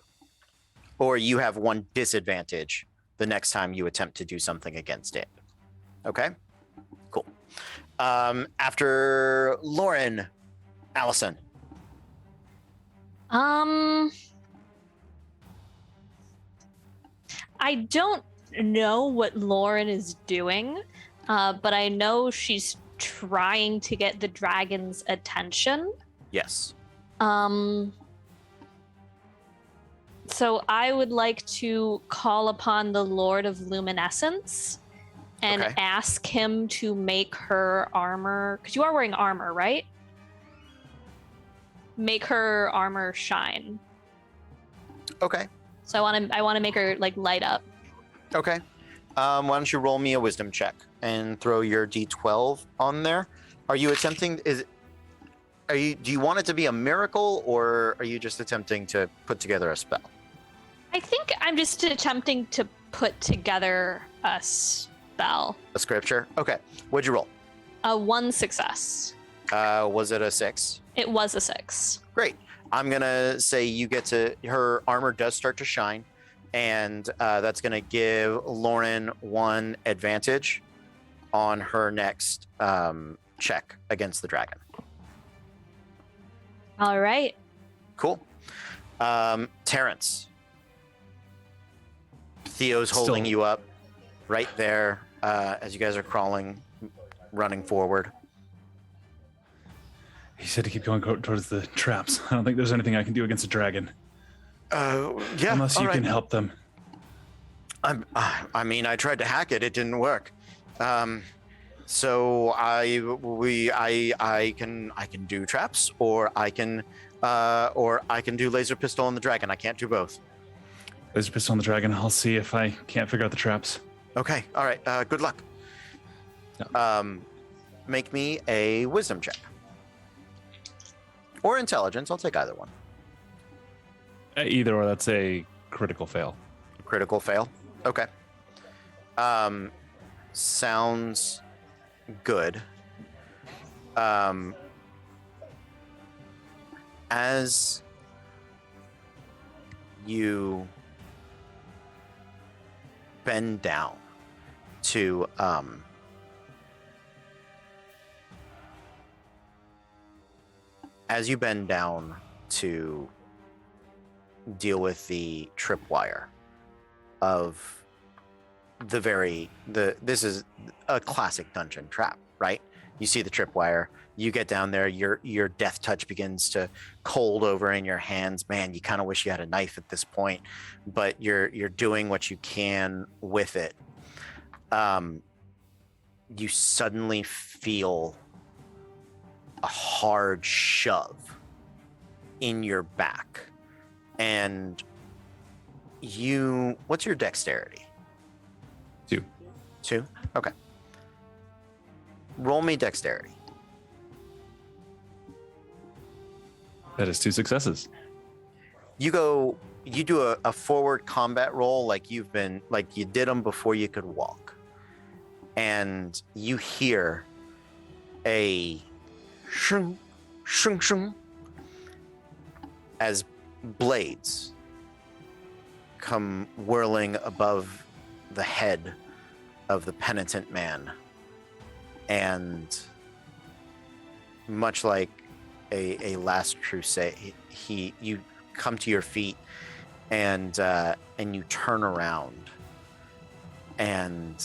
or you have 1 disadvantage the next time you attempt to do something against it. Okay, cool. After Lauren, Allison. I don't know what Lauren is doing, but I know she's trying to get the dragon's attention. Yes. So I would like to call upon the Lord of Luminescence and ask him to make her armor, because you are wearing armor, right? Make her armor shine. Okay. So I want to make her like light up. Okay. Why don't you roll me a wisdom check and throw your d12 on there? Are you attempting? Do you want it to be a miracle, or are you just attempting to put together a spell? I think I'm just attempting to put together a spell. A scripture? Okay. What'd you roll? 1 success. Was it a 6? It was a 6. Great. I'm gonna say you get to, her armor does start to shine, and that's gonna give Lauren 1 advantage on her next check against the dragon. All right. Cool. Terrence. Theo's holding you up right there as you guys are crawling, running forward. He said to keep going towards the traps. I don't think there's anything I can do against a dragon. Yeah. Unless you can help them. I mean, I tried to hack it. It didn't work. So I can do traps, or I can do laser pistol on the dragon. I can't do both. Laser pistol on the dragon. I'll see if I can't figure out the traps. Okay. All right. Good luck. Yeah. Make me a wisdom check. Or intelligence. I'll take either one. Either or, that's a critical fail. Critical fail. Okay. Sounds good. As you bend down to deal with the tripwire of this is a classic dungeon trap, right? You see the tripwire, you get down there, your death touch begins to cold over in your hands. Man, you kind of wish you had a knife at this point, but you're doing what you can with it. You suddenly feel a hard shove in your back, and what's your dexterity? 2. Okay. Roll me dexterity. That is 2 successes. You do a forward combat roll like you did them before you could walk. And you hear a shung, shung, shung, as blades come whirling above the head of the penitent man. And much like a last crusade, you come to your feet and you turn around, and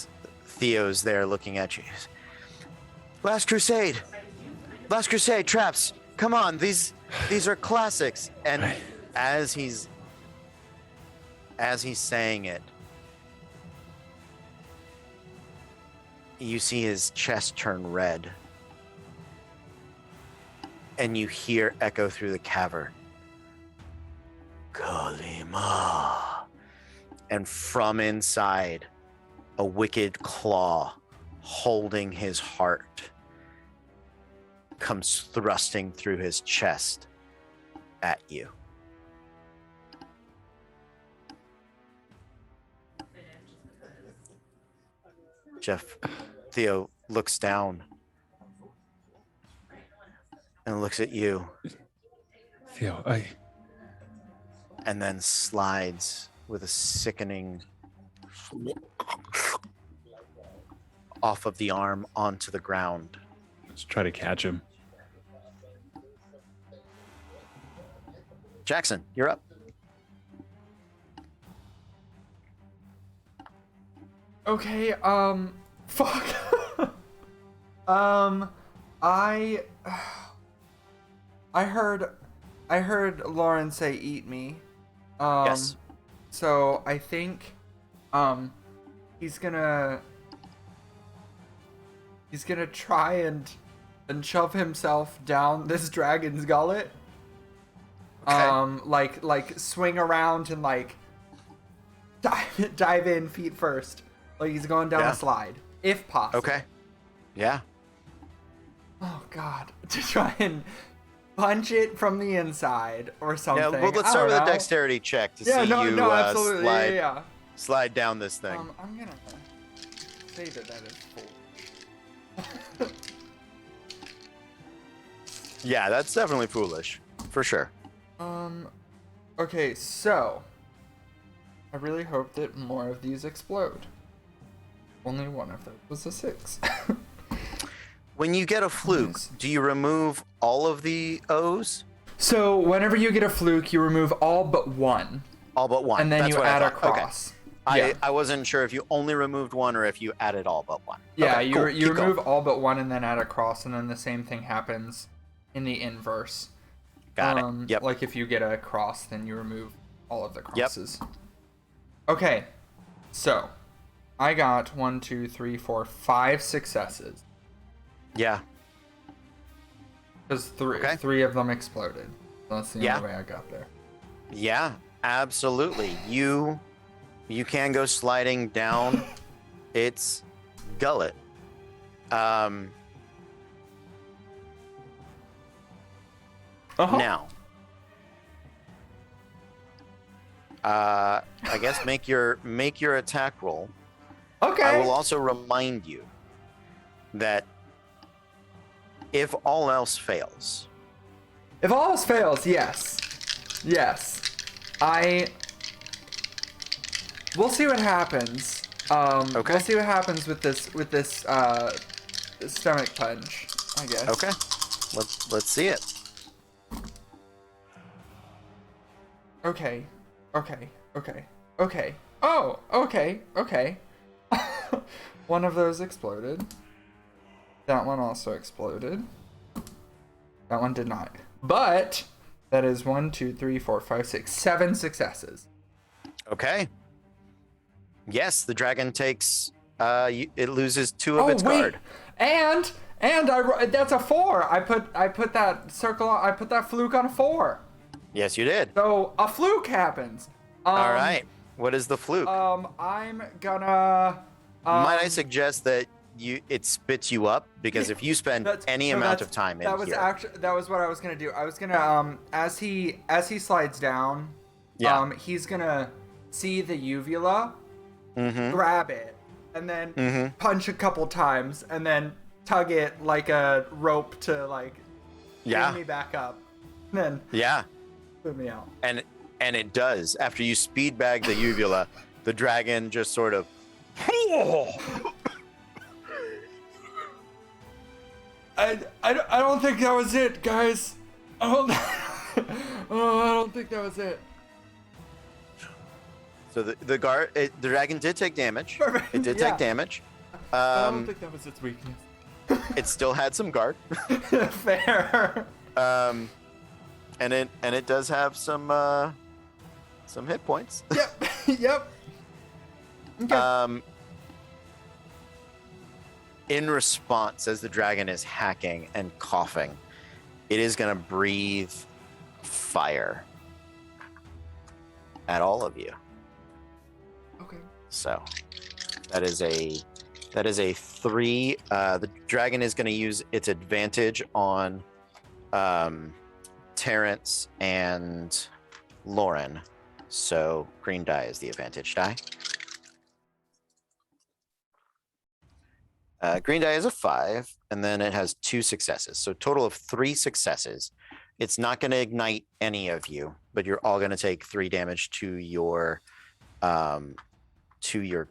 Theo's there looking at you. Last crusade traps, come on, these are classics. And as he's saying it, you see his chest turn red, and you hear echo through the cavern, Kalima. And from inside, a wicked claw holding his heart comes thrusting through his chest at you. Theo looks down and looks at you Theo, and then slides with a sickening off of the arm onto the ground. let's try to catch him. Jackson, you're up. Okay, fuck. I heard Lauren say eat me. Yes. So I think, he's gonna try and shove himself down this dragon's gullet. Okay. Like swing around and like dive in feet first. Like he's going down Yeah. a slide, if possible. Okay. Yeah. Oh God, to try and punch it from the inside or something. Yeah. Well, let's I start don't with a know. dexterity check to Yeah, see no, you no, absolutely, slide yeah. slide down this thing. I'm gonna say that is full. Yeah, that's definitely foolish, for sure. Okay, so I really hope that more of these explode. Only one of those was a 6. When you get a fluke, Yes. do you remove all of the O's? So whenever you get a fluke, you remove all but one, All but one. and then That's you what I add a thought. Okay. cross. I wasn't sure if you only removed one or if you added all but one. Yeah, Okay, you cool. you Keep going. remove all but one and then add a cross, and then the same thing happens in the inverse. Got it. Yep. Like if you get a cross, then you remove all of the Yep. crosses. Okay, so I got 1, 2, 3, 4, 5 successes Yeah. because Okay. three of them exploded. That's the Yeah. only way I got there. Yeah, absolutely. You can go sliding down its gullet. Now, I guess make your attack roll. Okay. I will also remind you that if all else fails, If all else fails, yes. We'll see what happens. Okay. We'll see what happens with this stomach punch, I guess. okay, let's see it. Okay. Oh, okay. One of those exploded. That one also exploded. That one did not. But that is 1, 2, 3, 4, 5, 6, 7 successes. Okay. Yes, the dragon takes. It loses 2 of its guard. And that's a 4. I put that circle. I put that fluke on a 4. Yes, you did. So a fluke happens. All right. What is the fluke? I'm gonna. Might I suggest that it spits you up, because if you spend any amount of time in here, that was what I was gonna do. I was gonna as he slides down, Yeah. he's gonna see the uvula, Mm-hmm. grab it, and then punch a couple times, and then tug it like a rope to like Yeah. bring me back up, and then Yeah. put me out. And it does. After you speed bag the uvula, the dragon just sort of. I don't think that was it, guys. I don't think that was it. So the dragon did take damage. Perfect, It did yeah. take damage. I don't think that was its weakness. It still had some guard. Fair. And it does have some hit points. Yep. Okay. In response, as the dragon is hacking and coughing, it is going to breathe fire at all of you. Okay. So that is a 3. The dragon is going to use its advantage on Terrence and Lauren. So green die is the advantage die. Green die is a 5, and then it has 2 successes. So total of 3 successes. It's not going to ignite any of you, but you're all going to take 3 damage to your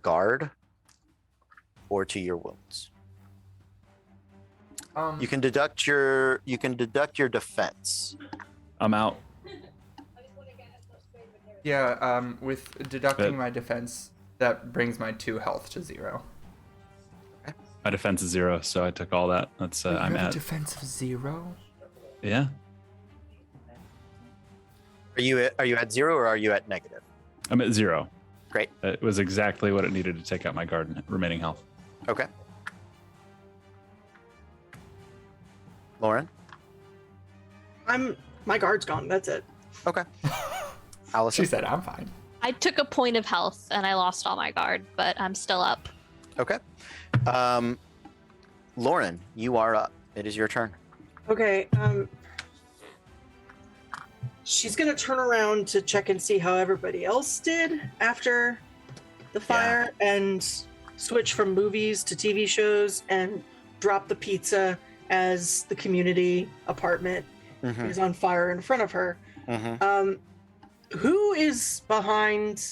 guard or to your wounds. You can deduct your defense. I'm out. Yeah, with deducting my defense, that brings my 2 health to 0. My defense is 0, so I took all that. That's You I'm have a at. defense of 0? Yeah, Are you at 0 or are you at negative? I'm at 0. Great. It was exactly what it needed to take out my guard and remaining health. Okay. Lauren? My guard's gone. That's it. Okay. Allison? She said, I'm fine. I took a point of health and I lost all my guard, but I'm still up. Okay. Lauren, you are up. It is your turn. Okay. She's gonna turn around to check and see how everybody else did after the fire, and switch from movies to TV shows, and drop the pizza as the community apartment is on fire in front of her. Who is behind?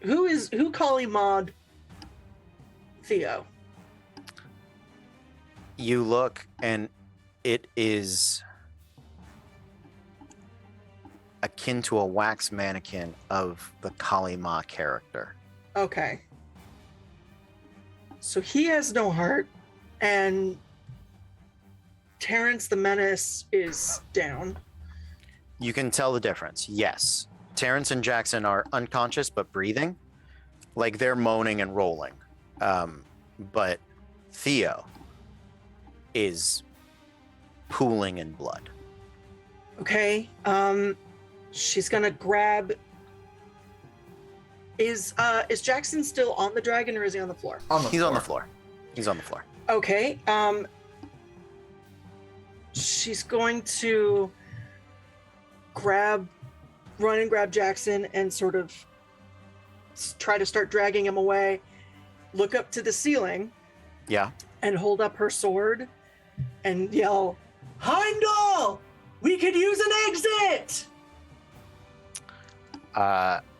Who Kali Mod Theo? You look, and it is akin to a wax mannequin of the Kali Ma character. Okay. So he has no heart, and Terrence the Menace is down. You can tell the difference. Yes. Terrence and Jackson are unconscious but breathing. Like they're moaning and rolling. But Theo is pooling in blood. Okay. She's gonna grab. Is Jackson still on the dragon, or is he on the floor? He's on the floor. He's on the floor. Okay. She's going to run and grab Jackson and sort of try to start dragging him away. Look up to the ceiling. Yeah. And hold up her sword and yell, "Heimdall! We could use an exit!"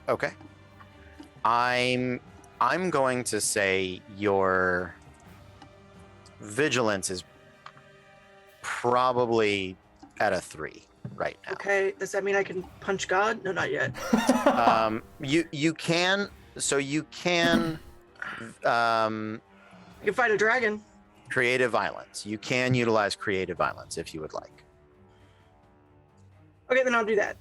Okay. I'm going to say your vigilance is probably at a 3 right now. Okay, does that mean I can punch God? No, not yet. You can I can fight a dragon. creative violence. You can utilize creative violence if you would like. Okay, then I'll do that.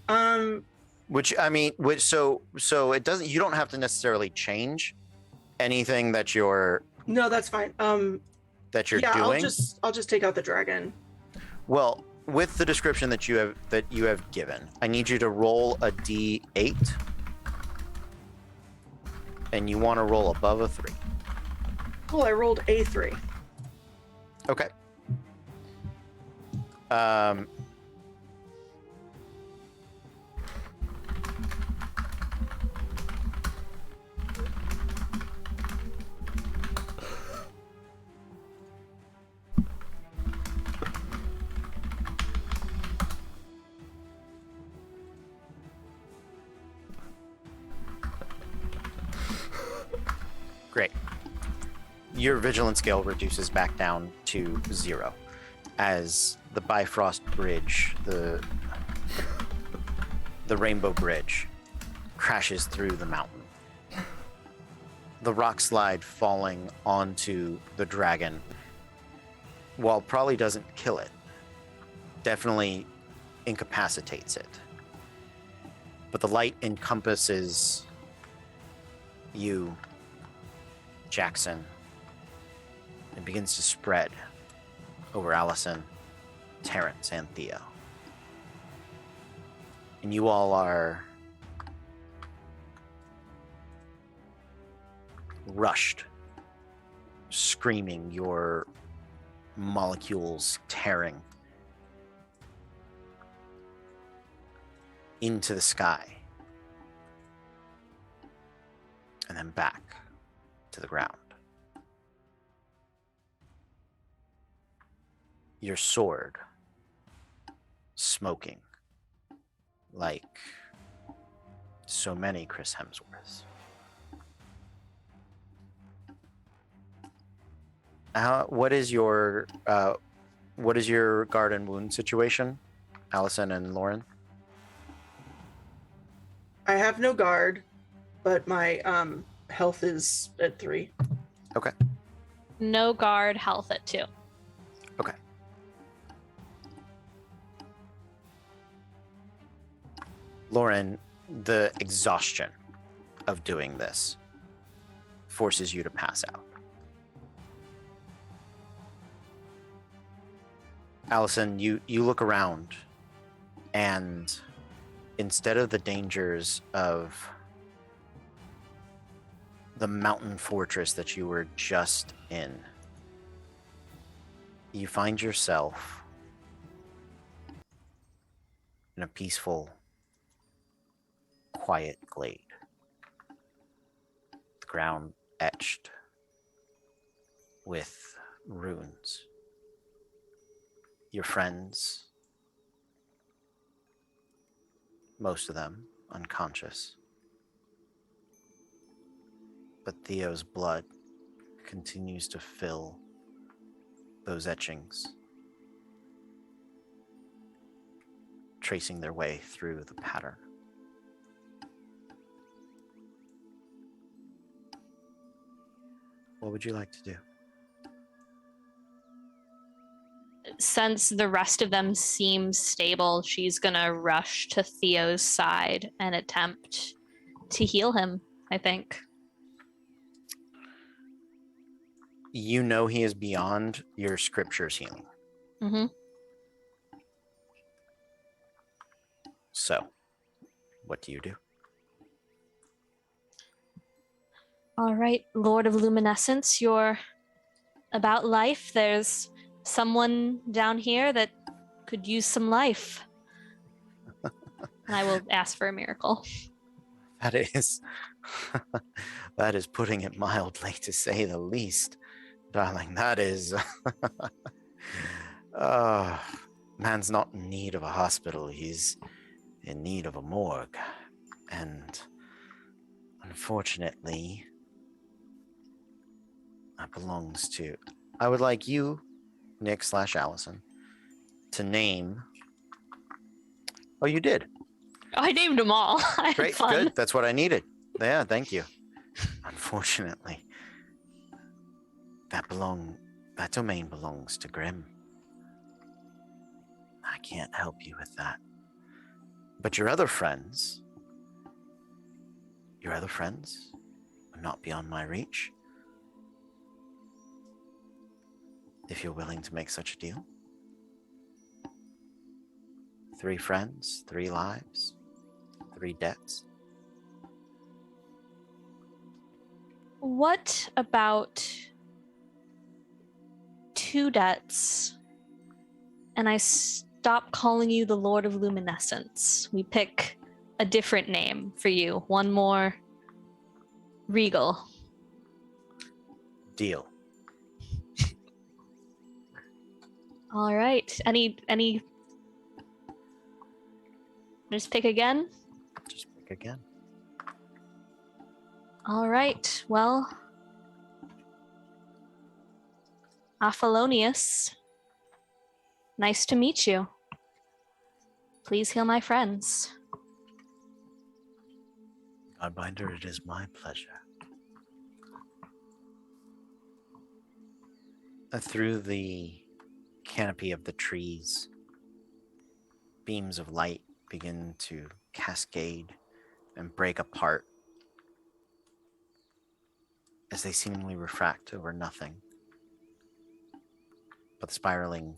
So it doesn't. You don't have to necessarily change anything that you're No, that's fine. doing. I'll just take out the dragon. Well, with the description that you have given, I need you to roll a d8, and you want to roll above a 3. Cool, I rolled a 3. Okay. Great. Your vigilance scale reduces back down to 0 as the Bifrost Bridge, the Rainbow Bridge, crashes through the mountain. The rock slide falling onto the dragon, while probably doesn't kill it, definitely incapacitates it. But the light encompasses you, Jackson. It begins to spread over Allison, Terrence, and Theo. And you all are rushed, screaming, your molecules tearing into the sky and then back to the ground. your sword smoking like so many Chris Hemsworths. What is your guard and wound situation, Allison and Lauren? I have no guard, but my health is at 3. Okay. No guard, health at 2. Okay. Lauren, the exhaustion of doing this forces you to pass out. Allison, you look around, and instead of the dangers of the mountain fortress that you were just in, you find yourself in a peaceful, quiet glade. The ground etched with runes. Your friends, most of them unconscious. But Theo's blood continues to fill those etchings, tracing their way through the pattern. What would you like to do? Since the rest of them seem stable, she's gonna rush to Theo's side and attempt to heal him, I think. You know he is beyond your scripture's healing. Mm-hmm. So, what do you do? All right, Lord of Luminescence, you're about life. There's someone down here that could use some life. And I will ask for a miracle. That is, that is putting it mildly, to say the least. Darling, that is, man's not in need of a hospital. He's in need of a morgue. And unfortunately, that belongs to, I would like you, Nick/Allison, to name. Oh, you did. I named them all. I had Great, fun. good. That's what I needed. Yeah, thank you. Unfortunately, that domain belongs to Grim. I can't help you with that. But your other friends are not beyond my reach. If you're willing to make such a deal. 3 friends, 3 lives, 3 debts. What about 2 debts and I stop calling you the Lord of Luminescence? We pick a different name for you, one more regal. Deal. All right. Any just pick again? Just pick again. All right. Well, Apolonius, nice to meet you. Please heal my friends. Godbinder, it is my pleasure. Through the canopy of the trees, beams of light begin to cascade and break apart as they seemingly refract over nothing but the spiraling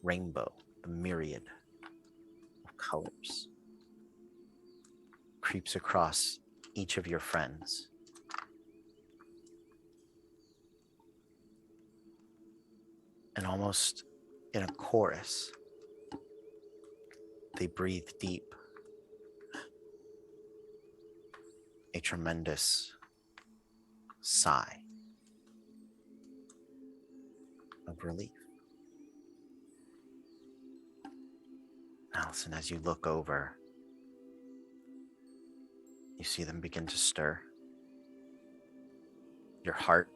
rainbow, the myriad of colors, creeps across each of your friends. And almost in a chorus, they breathe deep. A tremendous sigh of relief. Allison, as you look over, you see them begin to stir. Your heart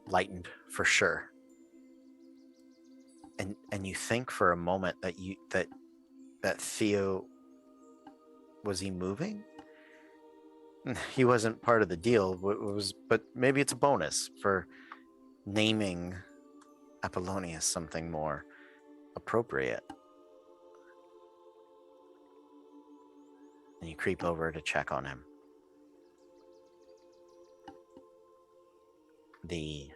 lightened for sure. And you think for a moment that Theo, was he moving? He wasn't part of the deal, but maybe it's a bonus for naming Apollonius something more appropriate. And you creep over to check on him. The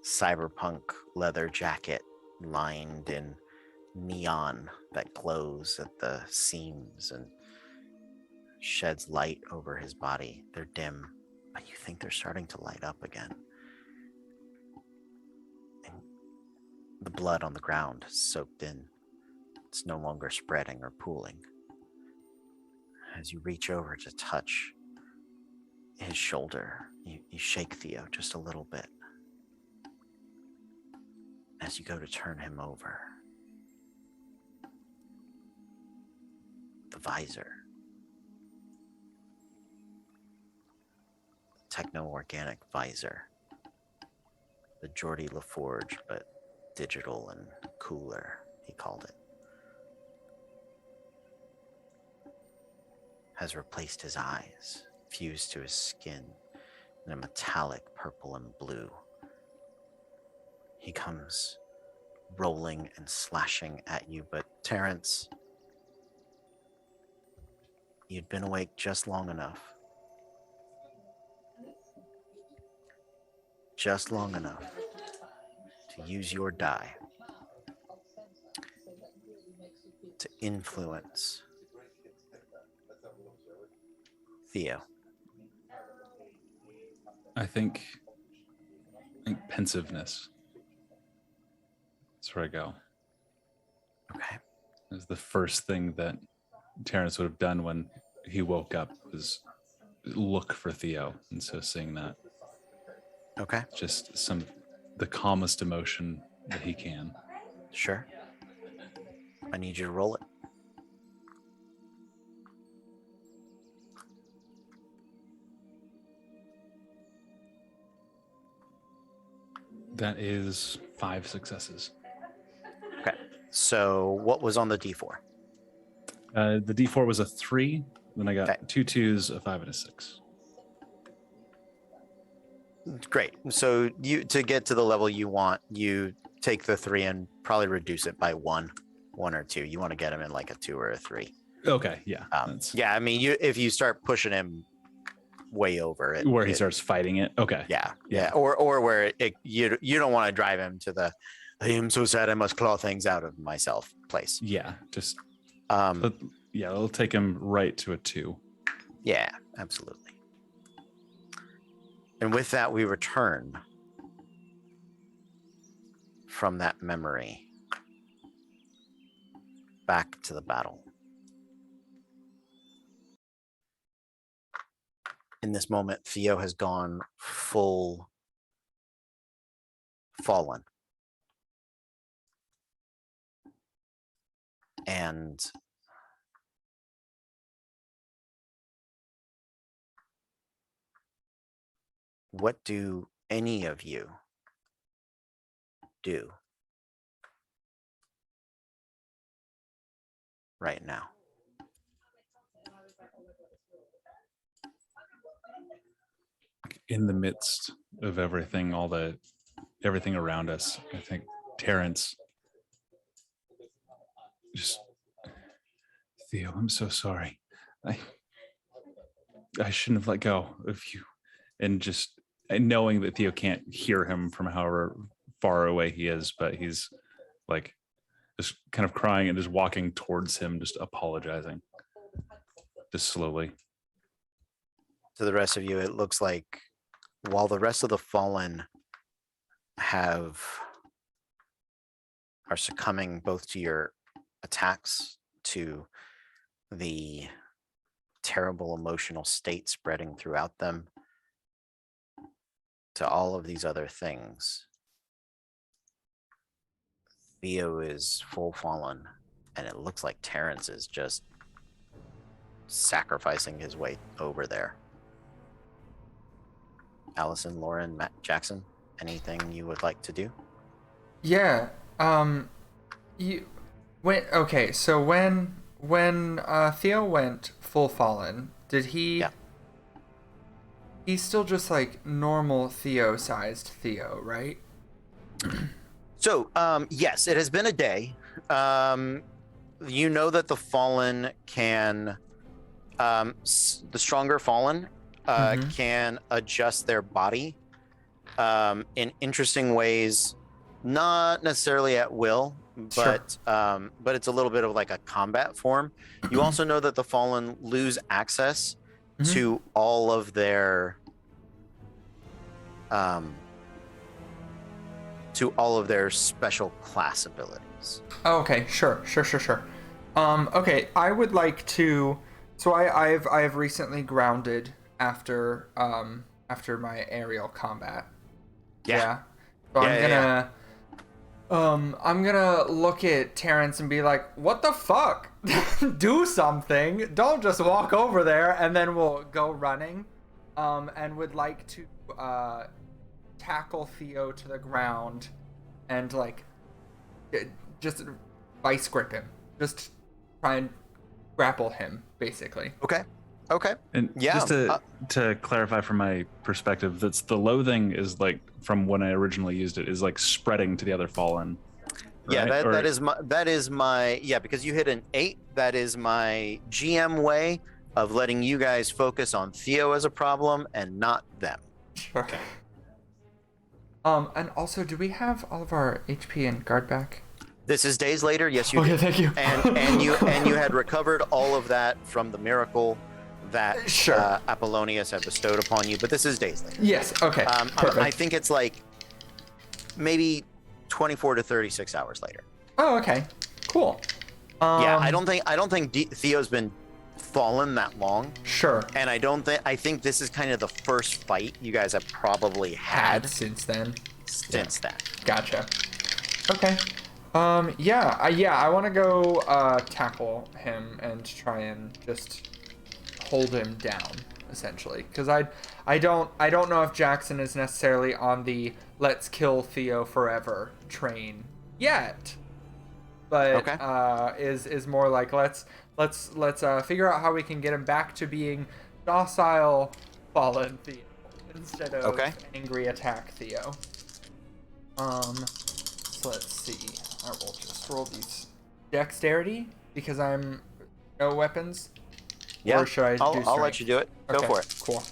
cyberpunk leather jacket lined in neon that glows at the seams and sheds light over his body. They're dim, but you think they're starting to light up again. And the blood on the ground is soaked in. It's no longer spreading or pooling. As you reach over to touch his shoulder, you shake Theo just a little bit. As you go to turn him over, the visor, techno-organic visor, the Geordie LaForge, but digital and cooler, he called it, has replaced his eyes, fused to his skin in a metallic purple and blue. He comes rolling and slashing at you, but Terrence, you'd been awake just long enough to use your die to influence Theo. I think pensiveness. That's where I go. Okay. Is the first thing that Terrence would have done when he woke up was look for Theo, and so seeing that, Okay. just the calmest emotion that he can. Sure. I need you to roll it. That is 5 successes. Okay. So what was on the D4? The D4 was a 3. Then I got Okay. 2 2s, a 5, and a 6. Great. So you, to get to the level you want, you take the 3 and probably reduce it by 1 or 2. You want to get him in like a 2 or a 3. Okay, yeah. Yeah, I mean, if you start pushing him way over it, where he starts fighting it. Okay. Yeah. Or where you don't want to drive him to the I am so sad I must claw things out of myself place. Yeah, just it'll take him right to a 2. Yeah, absolutely. And with that, we return from that memory back to the battle. In this moment, Theo has gone full fallen. And what do any of you do right now? In the midst of everything, everything around us, I think Terrence just, Theo, I'm so sorry. I shouldn't have let go of you. And just knowing that Theo can't hear him from however far away he is, but he's like just kind of crying and just walking towards him, just apologizing, just slowly. To the rest of you, it looks like while the rest of the fallen are succumbing both to your attacks, to the terrible emotional state spreading throughout them, to all of these other things, Theo is full fallen, and it looks like Terrence is just sacrificing his way over there. Allison, Lauren, Matt, Jackson, anything you would like to do? Yeah. So when Theo went full fallen, did he? Yeah. He's still just like normal Theo-sized Theo, right? So, yes, it has been a day. You know that the fallen can, the stronger fallen can adjust their body in interesting ways, not necessarily at will, but it's a little bit of like a combat form. You also know that the fallen lose access to all of their special class abilities. Oh, okay, sure. Okay, I would like to. So I've recently grounded after my aerial combat. Yeah. So I'm gonna look at Terrence and be like, "What the fuck? Do something! Don't just walk over there." And then we'll go running. And would like to tackle Theo to the ground and like just vice grip him. Just try and grapple him, basically. Okay. And just to clarify from my perspective, that's the loathing is like from when I originally used it is like spreading to the other fallen. Right? Yeah, that is my because you hit an 8. That is my GM way of letting you guys focus on Theo as a problem and not them. Sure. And also, do we have all of our HP and guard back? This is days later. Yes, you Okay, did. thank you. And you had recovered all of that from the miracle that Apollonius had bestowed upon you, but this is days later. Yes. Okay. Perfect. I think it's like maybe 24 to 36 hours later. Oh, okay. Cool. I don't think Theo's been fallen that long. Sure. And I think this is kind of the first fight you guys have probably had since then. Then. Gotcha. Okay. I want to go tackle him and try and just hold him down, essentially, because I don't know if Jackson is necessarily on the let's kill Theo forever train yet, but is more like let's figure out how we can get him back to being docile fallen Theo instead of angry attack Theo. So let's see. I will just roll these dexterity because I'm no weapons. Yeah. Or should I do strength? I'll let you do it. Go for it. Cool.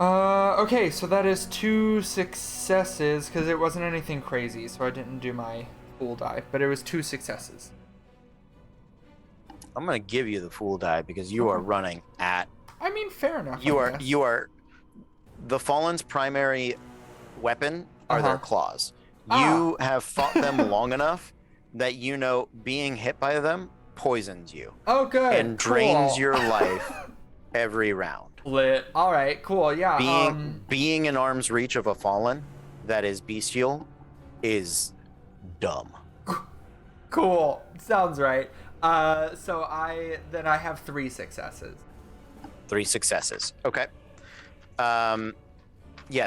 Okay, so that is 2 successes because it wasn't anything crazy, so I didn't do my full die, but it was 2 successes. I'm gonna give you the full die because you are running at. I mean, fair enough. You are. The Fallen's primary weapon are their claws. You have fought them long enough that you know being hit by them poisons you. Oh, good. And drains your life every round. Lit. All right. Cool. Yeah. Being in arm's reach of a Fallen that is bestial is dumb. Cool. Sounds right. So I have 3 successes. 3 successes. Okay.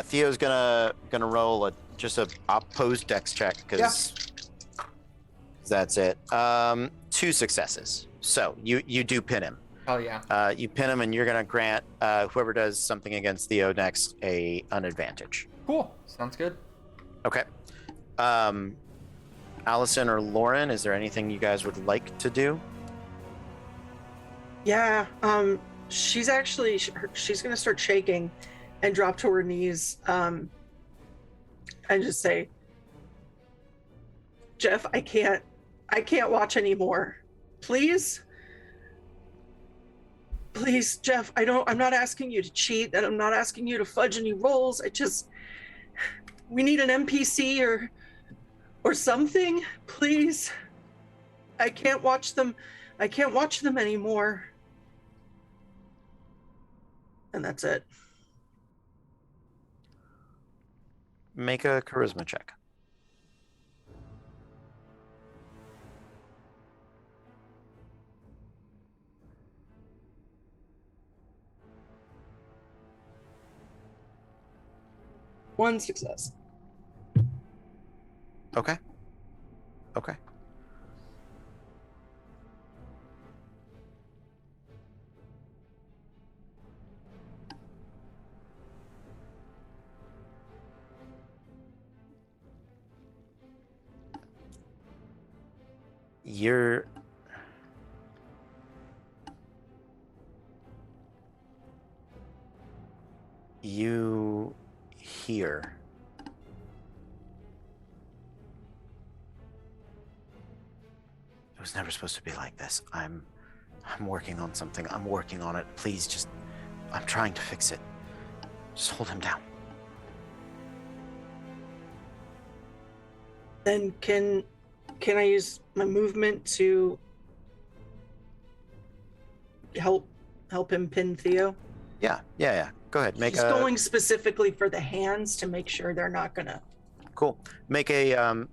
Theo's gonna roll just a opposed dex check because that's it. 2 successes. So you do pin him. Oh yeah. You pin him, and you're gonna grant whoever does something against Theo next an advantage. Cool. Sounds good. Okay. Allison or Lauren, is there anything you guys would like to do? Yeah. She's gonna start shaking and drop to her knees and just say, Jeff, I can't watch anymore. Please, Jeff, I'm not asking you to cheat, and I'm not asking you to fudge any rolls. We need an NPC or something, please. I can't watch them anymore. And that's it. make a charisma check. One success. Okay. Okay. You hear it was never supposed to be like this. I'm working on something. I'm working on it. Please just I'm trying to fix it. Just hold him down. Then can I use my movement to help him pin Theo? Yeah. Go ahead. He's going specifically for the hands to make sure they're not gonna. Cool. Make a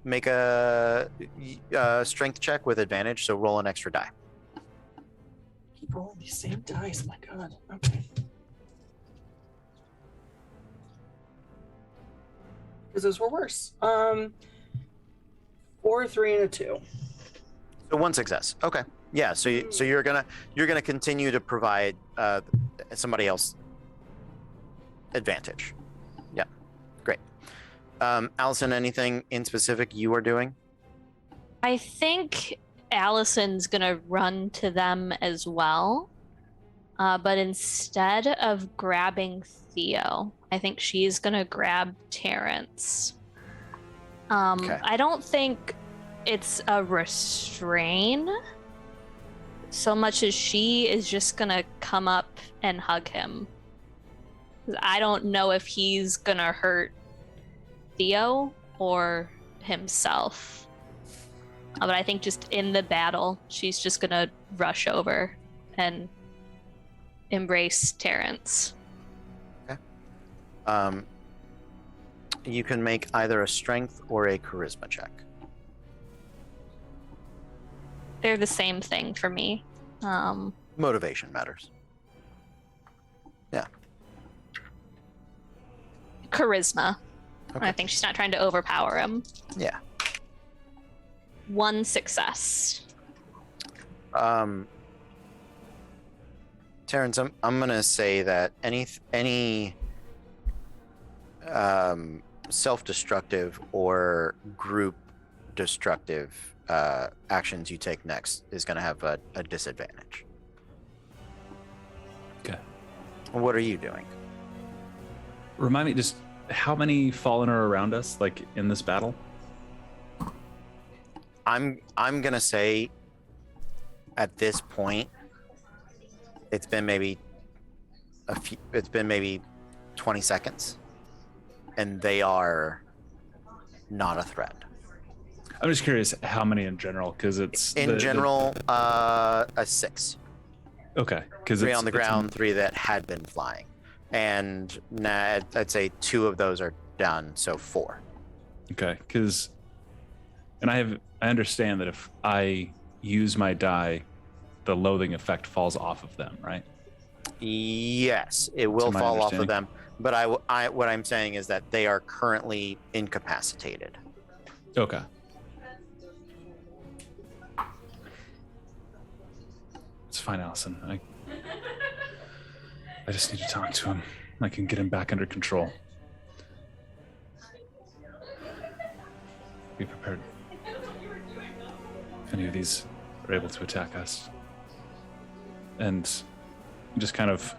strength check with advantage. So roll an extra die. Keep rolling these same dice. My God. Okay. Because those were worse. 4, 3, and a 2. So one success. Okay. Yeah. So you're gonna continue to provide somebody else advantage. Yeah. Great. Allison, anything in specific you are doing? I think Allison's gonna run to them as well, but instead of grabbing Theo, I think she's gonna grab Terrence. Okay. I don't think it's a restrain so much as she is just gonna come up and hug him. I don't know if he's gonna hurt Theo or himself. But I think just in the battle, she's just gonna rush over and embrace Terrence. Okay. You can make either a strength or a charisma check. They're the same thing for me. Motivation matters. Yeah. Charisma. Okay. I think she's not trying to overpower him. Yeah. 1 success. Terrence, I'm gonna say that any self-destructive or group destructive actions you take next is gonna have a disadvantage. Okay. What are you doing? Remind me, just how many fallen are around us, like in this battle? I'm gonna say at this point it's been maybe 20 seconds and they are not a threat. I'm just curious how many in general, because it's In general, a 6. Okay, because 3 on the ground, 3 that had been flying, and I'd say 2 of those are done, so 4. Okay, because, and I understand that if I use my die, the loathing effect falls off of them, right? Yes, it will fall off of them, but I what I'm saying is that they are currently incapacitated. Okay. It's fine, Allison. I just need to talk to him. I can get him back under control. Be prepared if any of these are able to attack us. And just kind of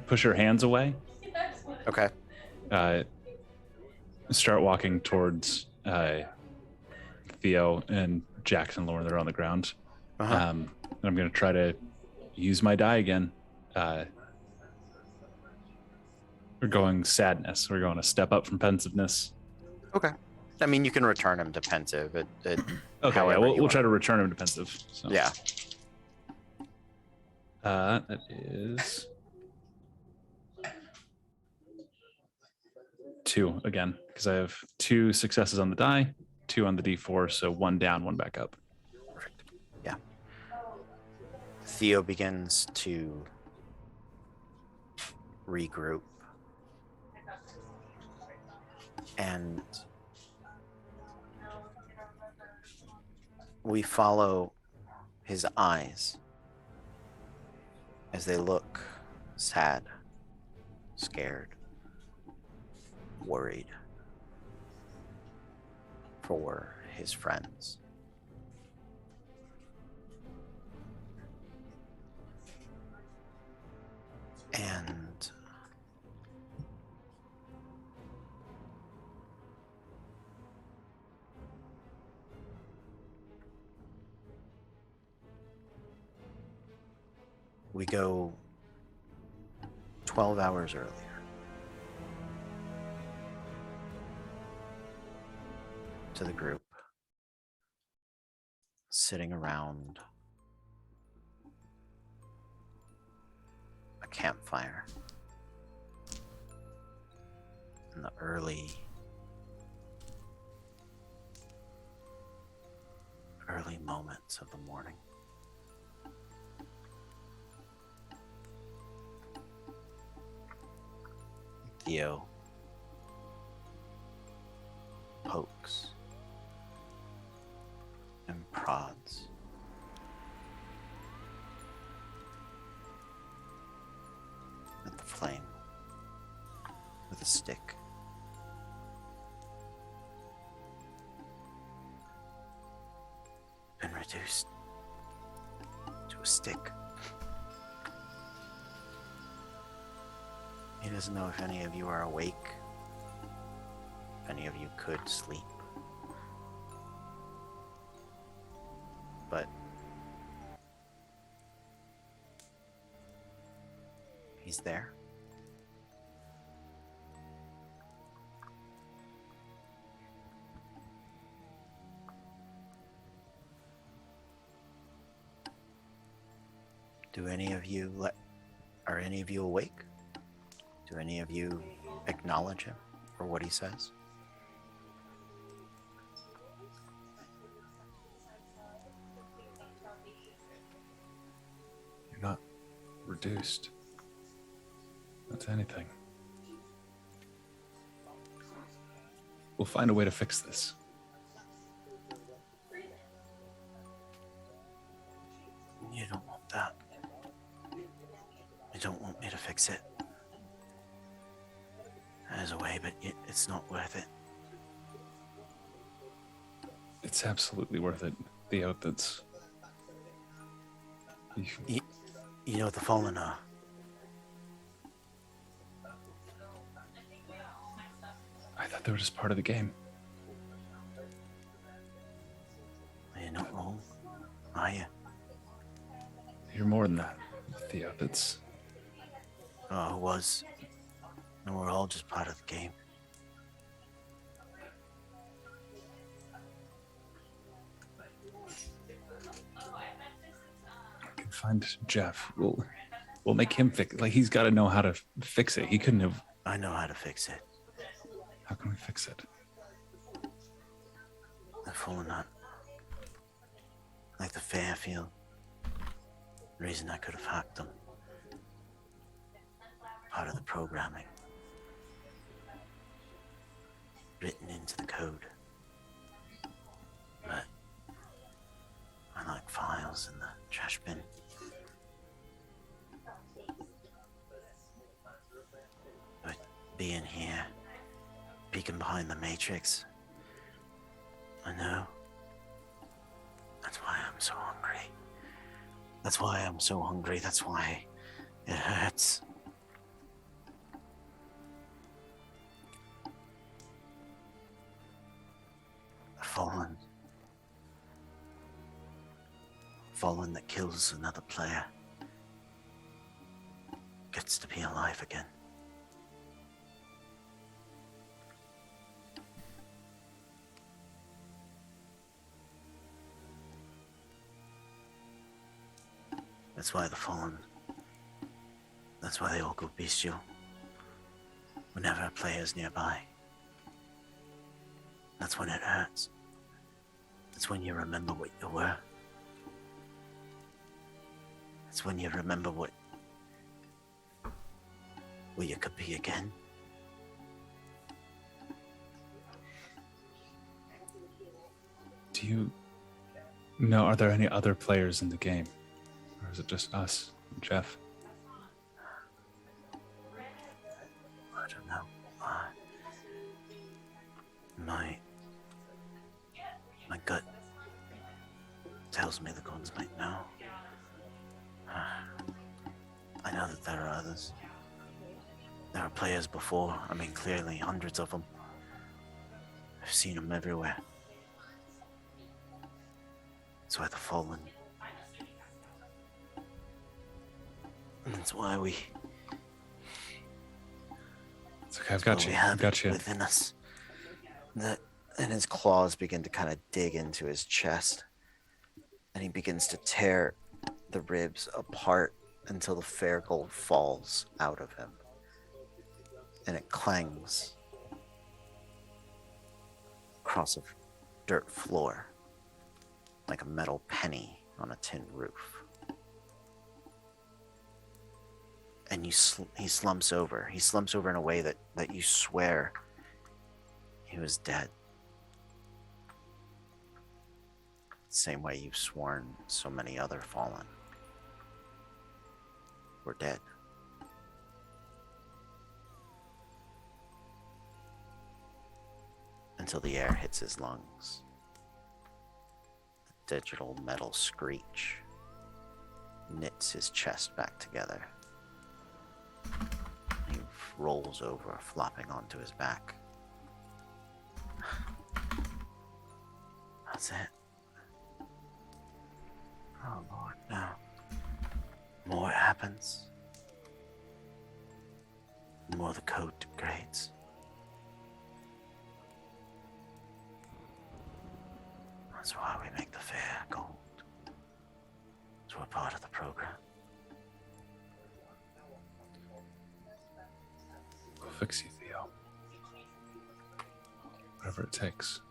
push her hands away. Okay. Start walking towards Theo and Jackson Lauren that are on the ground. Uh-huh. And I'm going to try to use my die again. We're going sadness. We're going to step up from pensiveness. Okay. I mean, you can return him to pensive. Okay, yeah, we'll try to return him to pensive. So. Yeah. That is 2 again, because I have 2 successes on the die, 2 on the d4, so 1 down, 1 back up. Perfect. Yeah. Theo begins to regroup. And we follow his eyes as they look sad, scared, worried for his friends. And we go 12 hours earlier. To the group sitting around a campfire in the early moments of the morning. Theo pokes and prods at the flame with a stick. Been reduced to a stick. He doesn't know if any of you are awake, if any of you could sleep. But he's there. Are any of you awake? Do any of you acknowledge him for what he says? You're not reduced. Not to anything. We'll find a way to fix this. You don't want that. You don't want me to fix it. There's a way, but it's not worth it. It's absolutely worth it. Theo, that's... You know what the Fallen are? I thought they were just part of the game. You're not wrong, are you? You're more than that, Theo. That's... Oh, I was. And we're all just part of the game. I can find Jeff. We'll make him fix it. Like, he's got to know how to fix it. He couldn't have... I know how to fix it. How can we fix it? The Fallen Nut. Like the Fairfield. The reason I could have hacked them. Part of the programming. Written into the code. But I like files in the trash bin. But being here, peeking behind the matrix, I know. That's why I'm so hungry. That's why I'm so hungry. That's why it hurts. Fallen that kills another player gets to be alive again. That's why that's why they all go bestial whenever a player's nearby. That's when it hurts. That's when you remember what you were. That's when you remember what you could be again. Do you know, are there any other players in the game? Or is it just us and Jeff? I don't know. My gut tells me the gods might know. I know that there are others. There are players before. I mean, clearly, hundreds of them. I've seen them everywhere. That's why the Fallen. And that's why we. It's okay, I've got you. I've got you. Within us. And his claws begin to kind of dig into his chest. And he begins to tear the ribs apart until the fair gold falls out of him. And it clangs across a dirt floor like a metal penny on a tin roof. And he slumps over. He slumps over in a way that you swear he was dead. Same way you've sworn so many other fallen were dead. Until the air hits his lungs. The digital metal screech knits his chest back together. He rolls over, flopping onto his back. That's it. Oh Lord, no. More happens. The more the code degrades. That's why we make the fair gold. So we're part of the program. We'll fix you, Theo. Whatever it takes.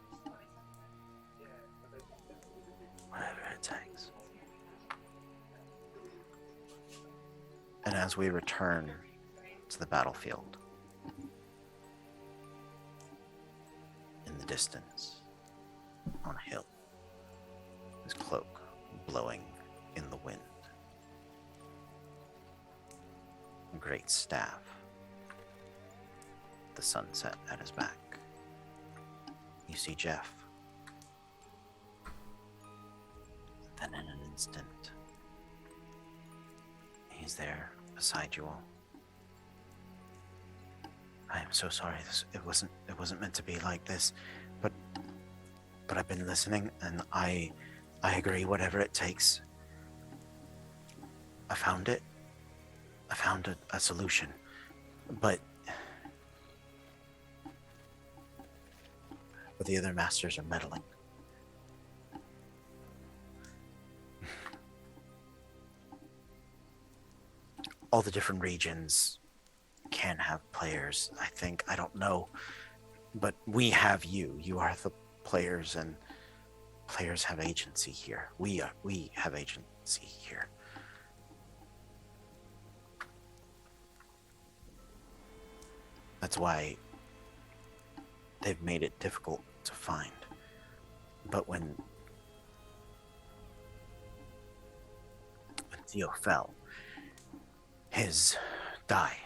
Whatever it takes. And as we return to the battlefield, in the distance, on a hill, his cloak blowing in the wind, a great staff, the sunset at his back, you see Jeff. Then in an instant, he's there beside you all. I am so sorry. It wasn't meant to be like this, but I've been listening, and I agree. Whatever it takes. I found it. I found a solution, but the other masters are meddling. All the different regions can have players, I think. I don't know. But we have you. You are the players, and players have agency here. We have agency here. That's why they've made it difficult to find. But when Theo fell, his die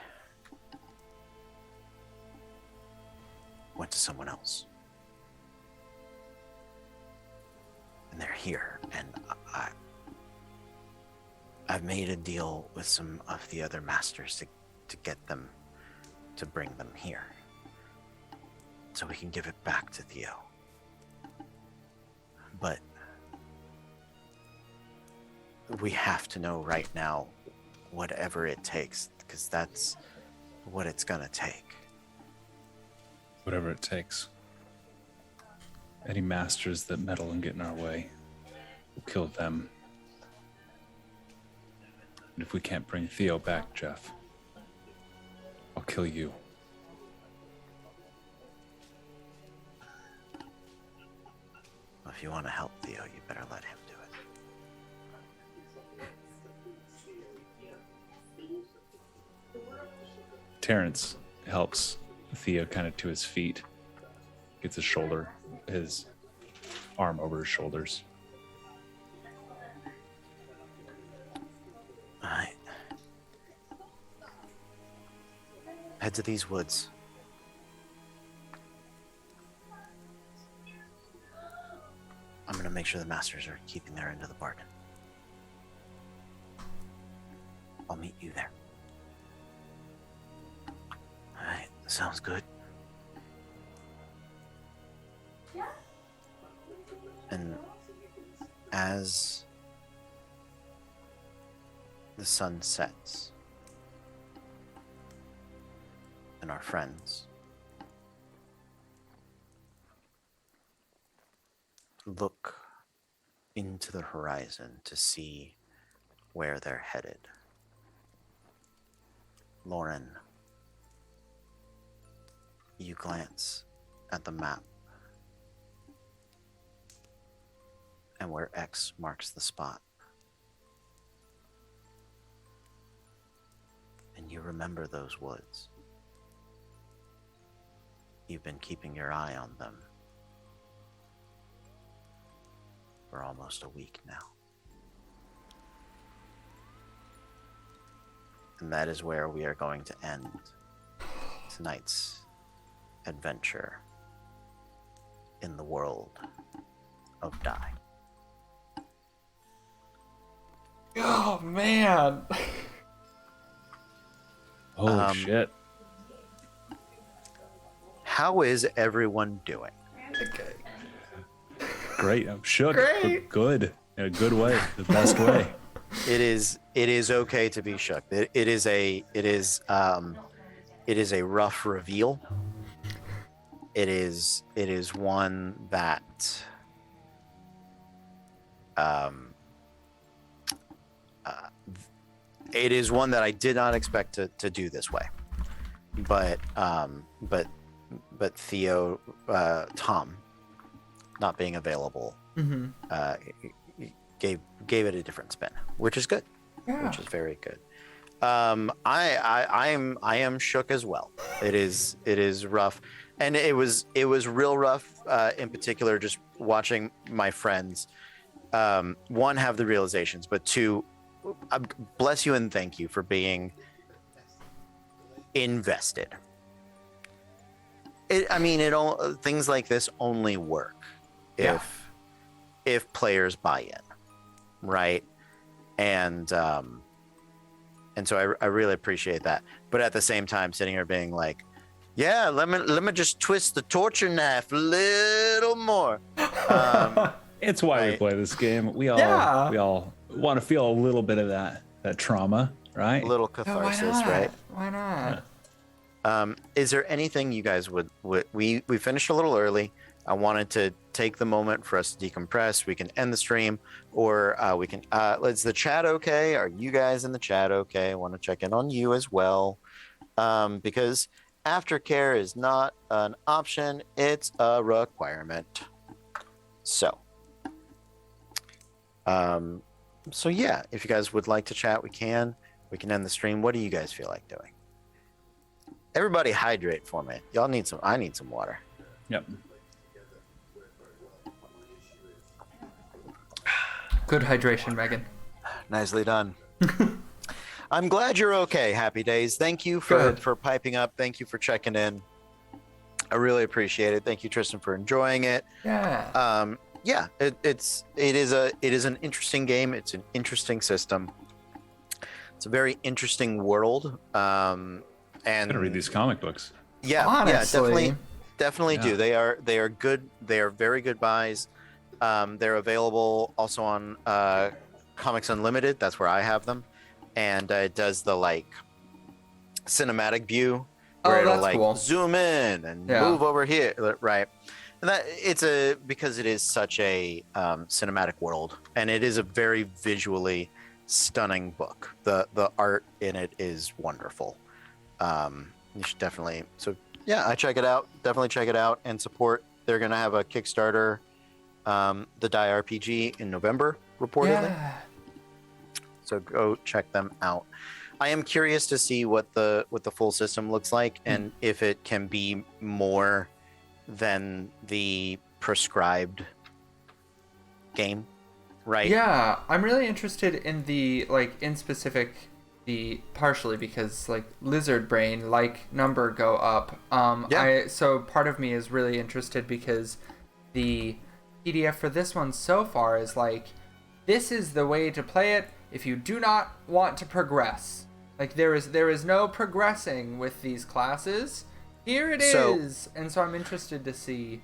went to someone else. And they're here, and I've made a deal with some of the other masters to get them, to bring them here, so we can give it back to Theo. But we have to know right now, whatever it takes, because that's what it's gonna take. Whatever it takes. Any masters that meddle and get in our way, we'll kill them. And if we can't bring Theo back, Jeff, I'll kill you. if you want to help Theo, you better let him do it. Terrence helps Theo kind of to his feet, gets his arm over his shoulders. All right. Head to these woods. I'm gonna make sure the masters are keeping their end of the bargain. I'll meet you there. All right, sounds good. And as the sun sets and our friends look into the horizon to see where they're headed, Lauren, you glance at the map and where X marks the spot. And you remember those woods. You've been keeping your eye on them for almost a week now. And that is where we are going to end tonight's adventure in the world of Die. Oh man. Holy shit. How is everyone doing? Okay. Great. I'm shook. Great. But good. In a good way. The best way. It is okay to be shook. It is a rough reveal. It is one that it is one that I did not expect to do this way. But Theo, Tom, not being available, gave it a different spin, which is good. Yeah. Which is very good. I am shook as well. It is rough, and it was real rough. In particular, just watching my friends, one, have the realizations, but two, bless you and thank you for being invested. Things like this only work if players buy in, right? And so I really appreciate that. But at the same time, sitting here being like, yeah, let me just twist the torture knife a little more. It's why we play this game. We all want to feel a little bit of that trauma, right? A little Oh, catharsis, right? Why not? Is there anything you guys would we finished a little early. I wanted to take the moment for us to decompress. We can end the stream, or we can is the chat okay? Are you guys in the chat okay? I want to check in on you as well, because aftercare is not an option, it's a requirement. So yeah, if you guys would like to chat, we can end the stream. What do you guys feel like doing? Everybody hydrate for me. Y'all need some. I need some water. Yep. Good hydration, Megan. Nicely done. I'm glad you're okay. Happy days. Thank you for piping up. Thank you for checking in. I really appreciate it. Thank you, Tristan, for enjoying it. Yeah. Yeah. It is an interesting game. It's an interesting system. It's a very interesting world. And I'm gonna read these comic books. Yeah, honestly. yeah, definitely do. They are good. They are very good buys. They're available also on Comics Unlimited. That's where I have them, and it does the like cinematic view where it'll like cool. zoom in and move over here, right? And that because it is such a cinematic world, and it is a very visually stunning book. The art in it is wonderful. You should definitely. So yeah, I check it out. Definitely check it out and support. They're gonna have a Kickstarter the Die RPG in November, reportedly. Yeah. So go check them out. I am curious to see what the full system looks like and if it can be more than the prescribed game, right? Yeah, I'm really interested in the in specific the partially because lizard brain number go up. So part of me is really interested because the PDF for this one so far is this is the way to play it if you do not want to progress. There is no progressing with these classes. Here it is. And so I'm interested to see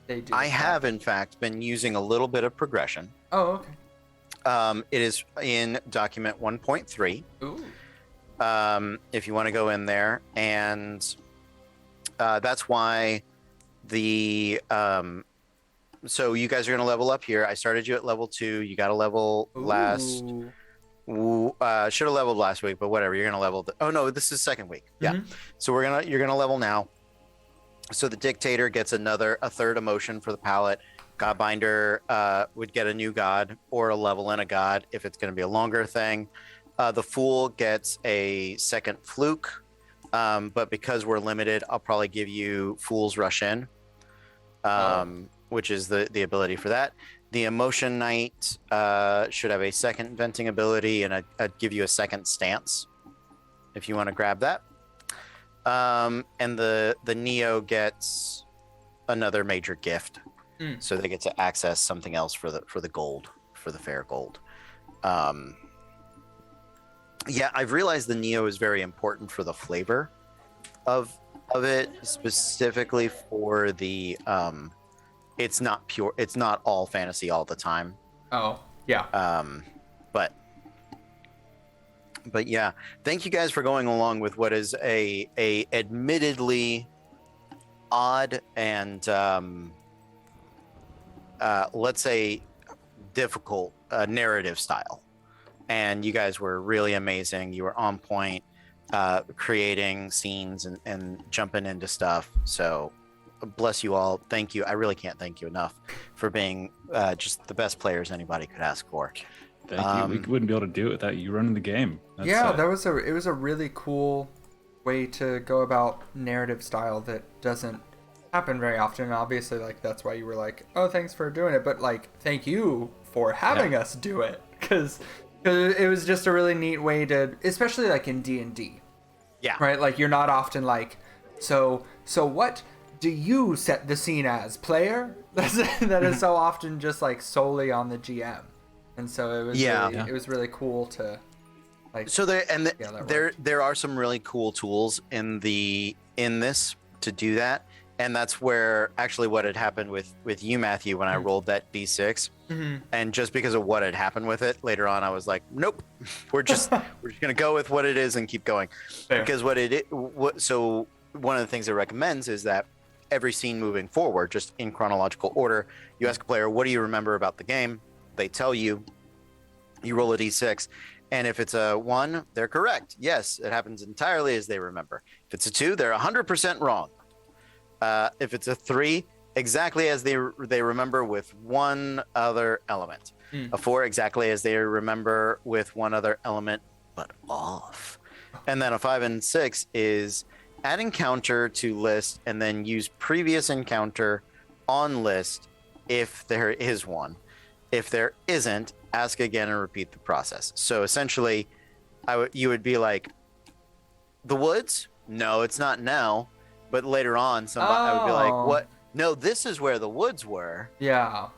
they do. I have in fact been using a little bit of progression. Oh, okay. It is in document 1.3. Ooh. If you want to go in there, and that's why the so you guys are going to level up here. I started you at level 2. You got a level last. Should have leveled last week, but whatever. You're going to level. Oh no, this is second week. Yeah. So you're gonna level now. So the dictator gets a third emotion for the palette. Godbinder would get a new god or a level in a god if it's going to be a longer thing. The fool gets a second fluke, but because we're limited, I'll probably give you Fool's Rush In, which is the ability for that. The Emotion Knight should have a second venting ability, and I'd give you a second stance if you want to grab that. And the Neo gets another major gift, so they get to access something else for the gold, for the fair gold. Yeah, I've realized the Neo is very important for the flavor of it, specifically for the it's not all fantasy all the time. Oh, yeah. But yeah, thank you guys for going along with what is a admittedly odd and let's say difficult narrative style. And you guys were really amazing. You were on point, creating scenes and jumping into stuff. So bless you all. Thank you. I really can't thank you enough for being just the best players anybody could ask for. Thank you. We wouldn't be able to do it without you running the game. It was a really cool way to go about narrative style that doesn't happen very often. Obviously, that's why you were oh, thanks for doing it, but thank you for having us do it, because it was just a really neat way to, especially in D&D. Yeah. Right. You're not often so what do you set the scene as, player? That is so often just solely on the GM. And so it was it was really cool to so there are some really cool tools in this to do that, and that's where actually what had happened with you, Matthew, when I rolled that D6, and just because of what had happened with it later on, I was like, nope, we're just gonna go with what it is and keep going. Fair. Because so one of the things it recommends is that every scene moving forward, just in chronological order, you ask a player, what do you remember about the game? They tell you, you roll a d6, and if it's a 1, they're correct. Yes, it happens entirely as they remember. If it's a 2, they're 100% wrong. If it's a 3, exactly as they remember with one other element. A 4, exactly as they remember with one other element, but off. And then a 5 and 6 is add encounter to list and then use previous encounter on list if there is one. If there isn't, ask again and repeat the process. So essentially, you would be like, the woods? No, it's not now. But later on, I would be like, what? No, this is where the woods were. Yeah.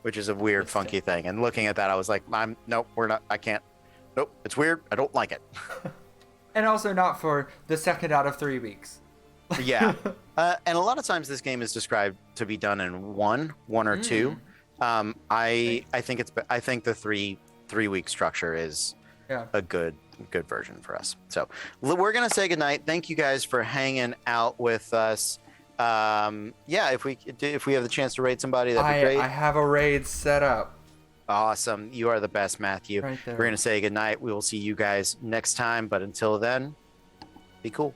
Which is a weird, funky thing. And looking at that, I was like, nope, we're not, I can't. Nope, it's weird. I don't like it. And also not for the second out of 3 weeks. Yeah. And a lot of times this game is described to be done in one or two. I think the three week structure is a good version for us. So we're gonna say goodnight. Thank you guys for hanging out with us. If we have the chance to raid somebody, that'd be great. I have a raid set up. Awesome. You are the best, Matthew. Right there. We're gonna say goodnight. We will see you guys next time, but until then, be cool.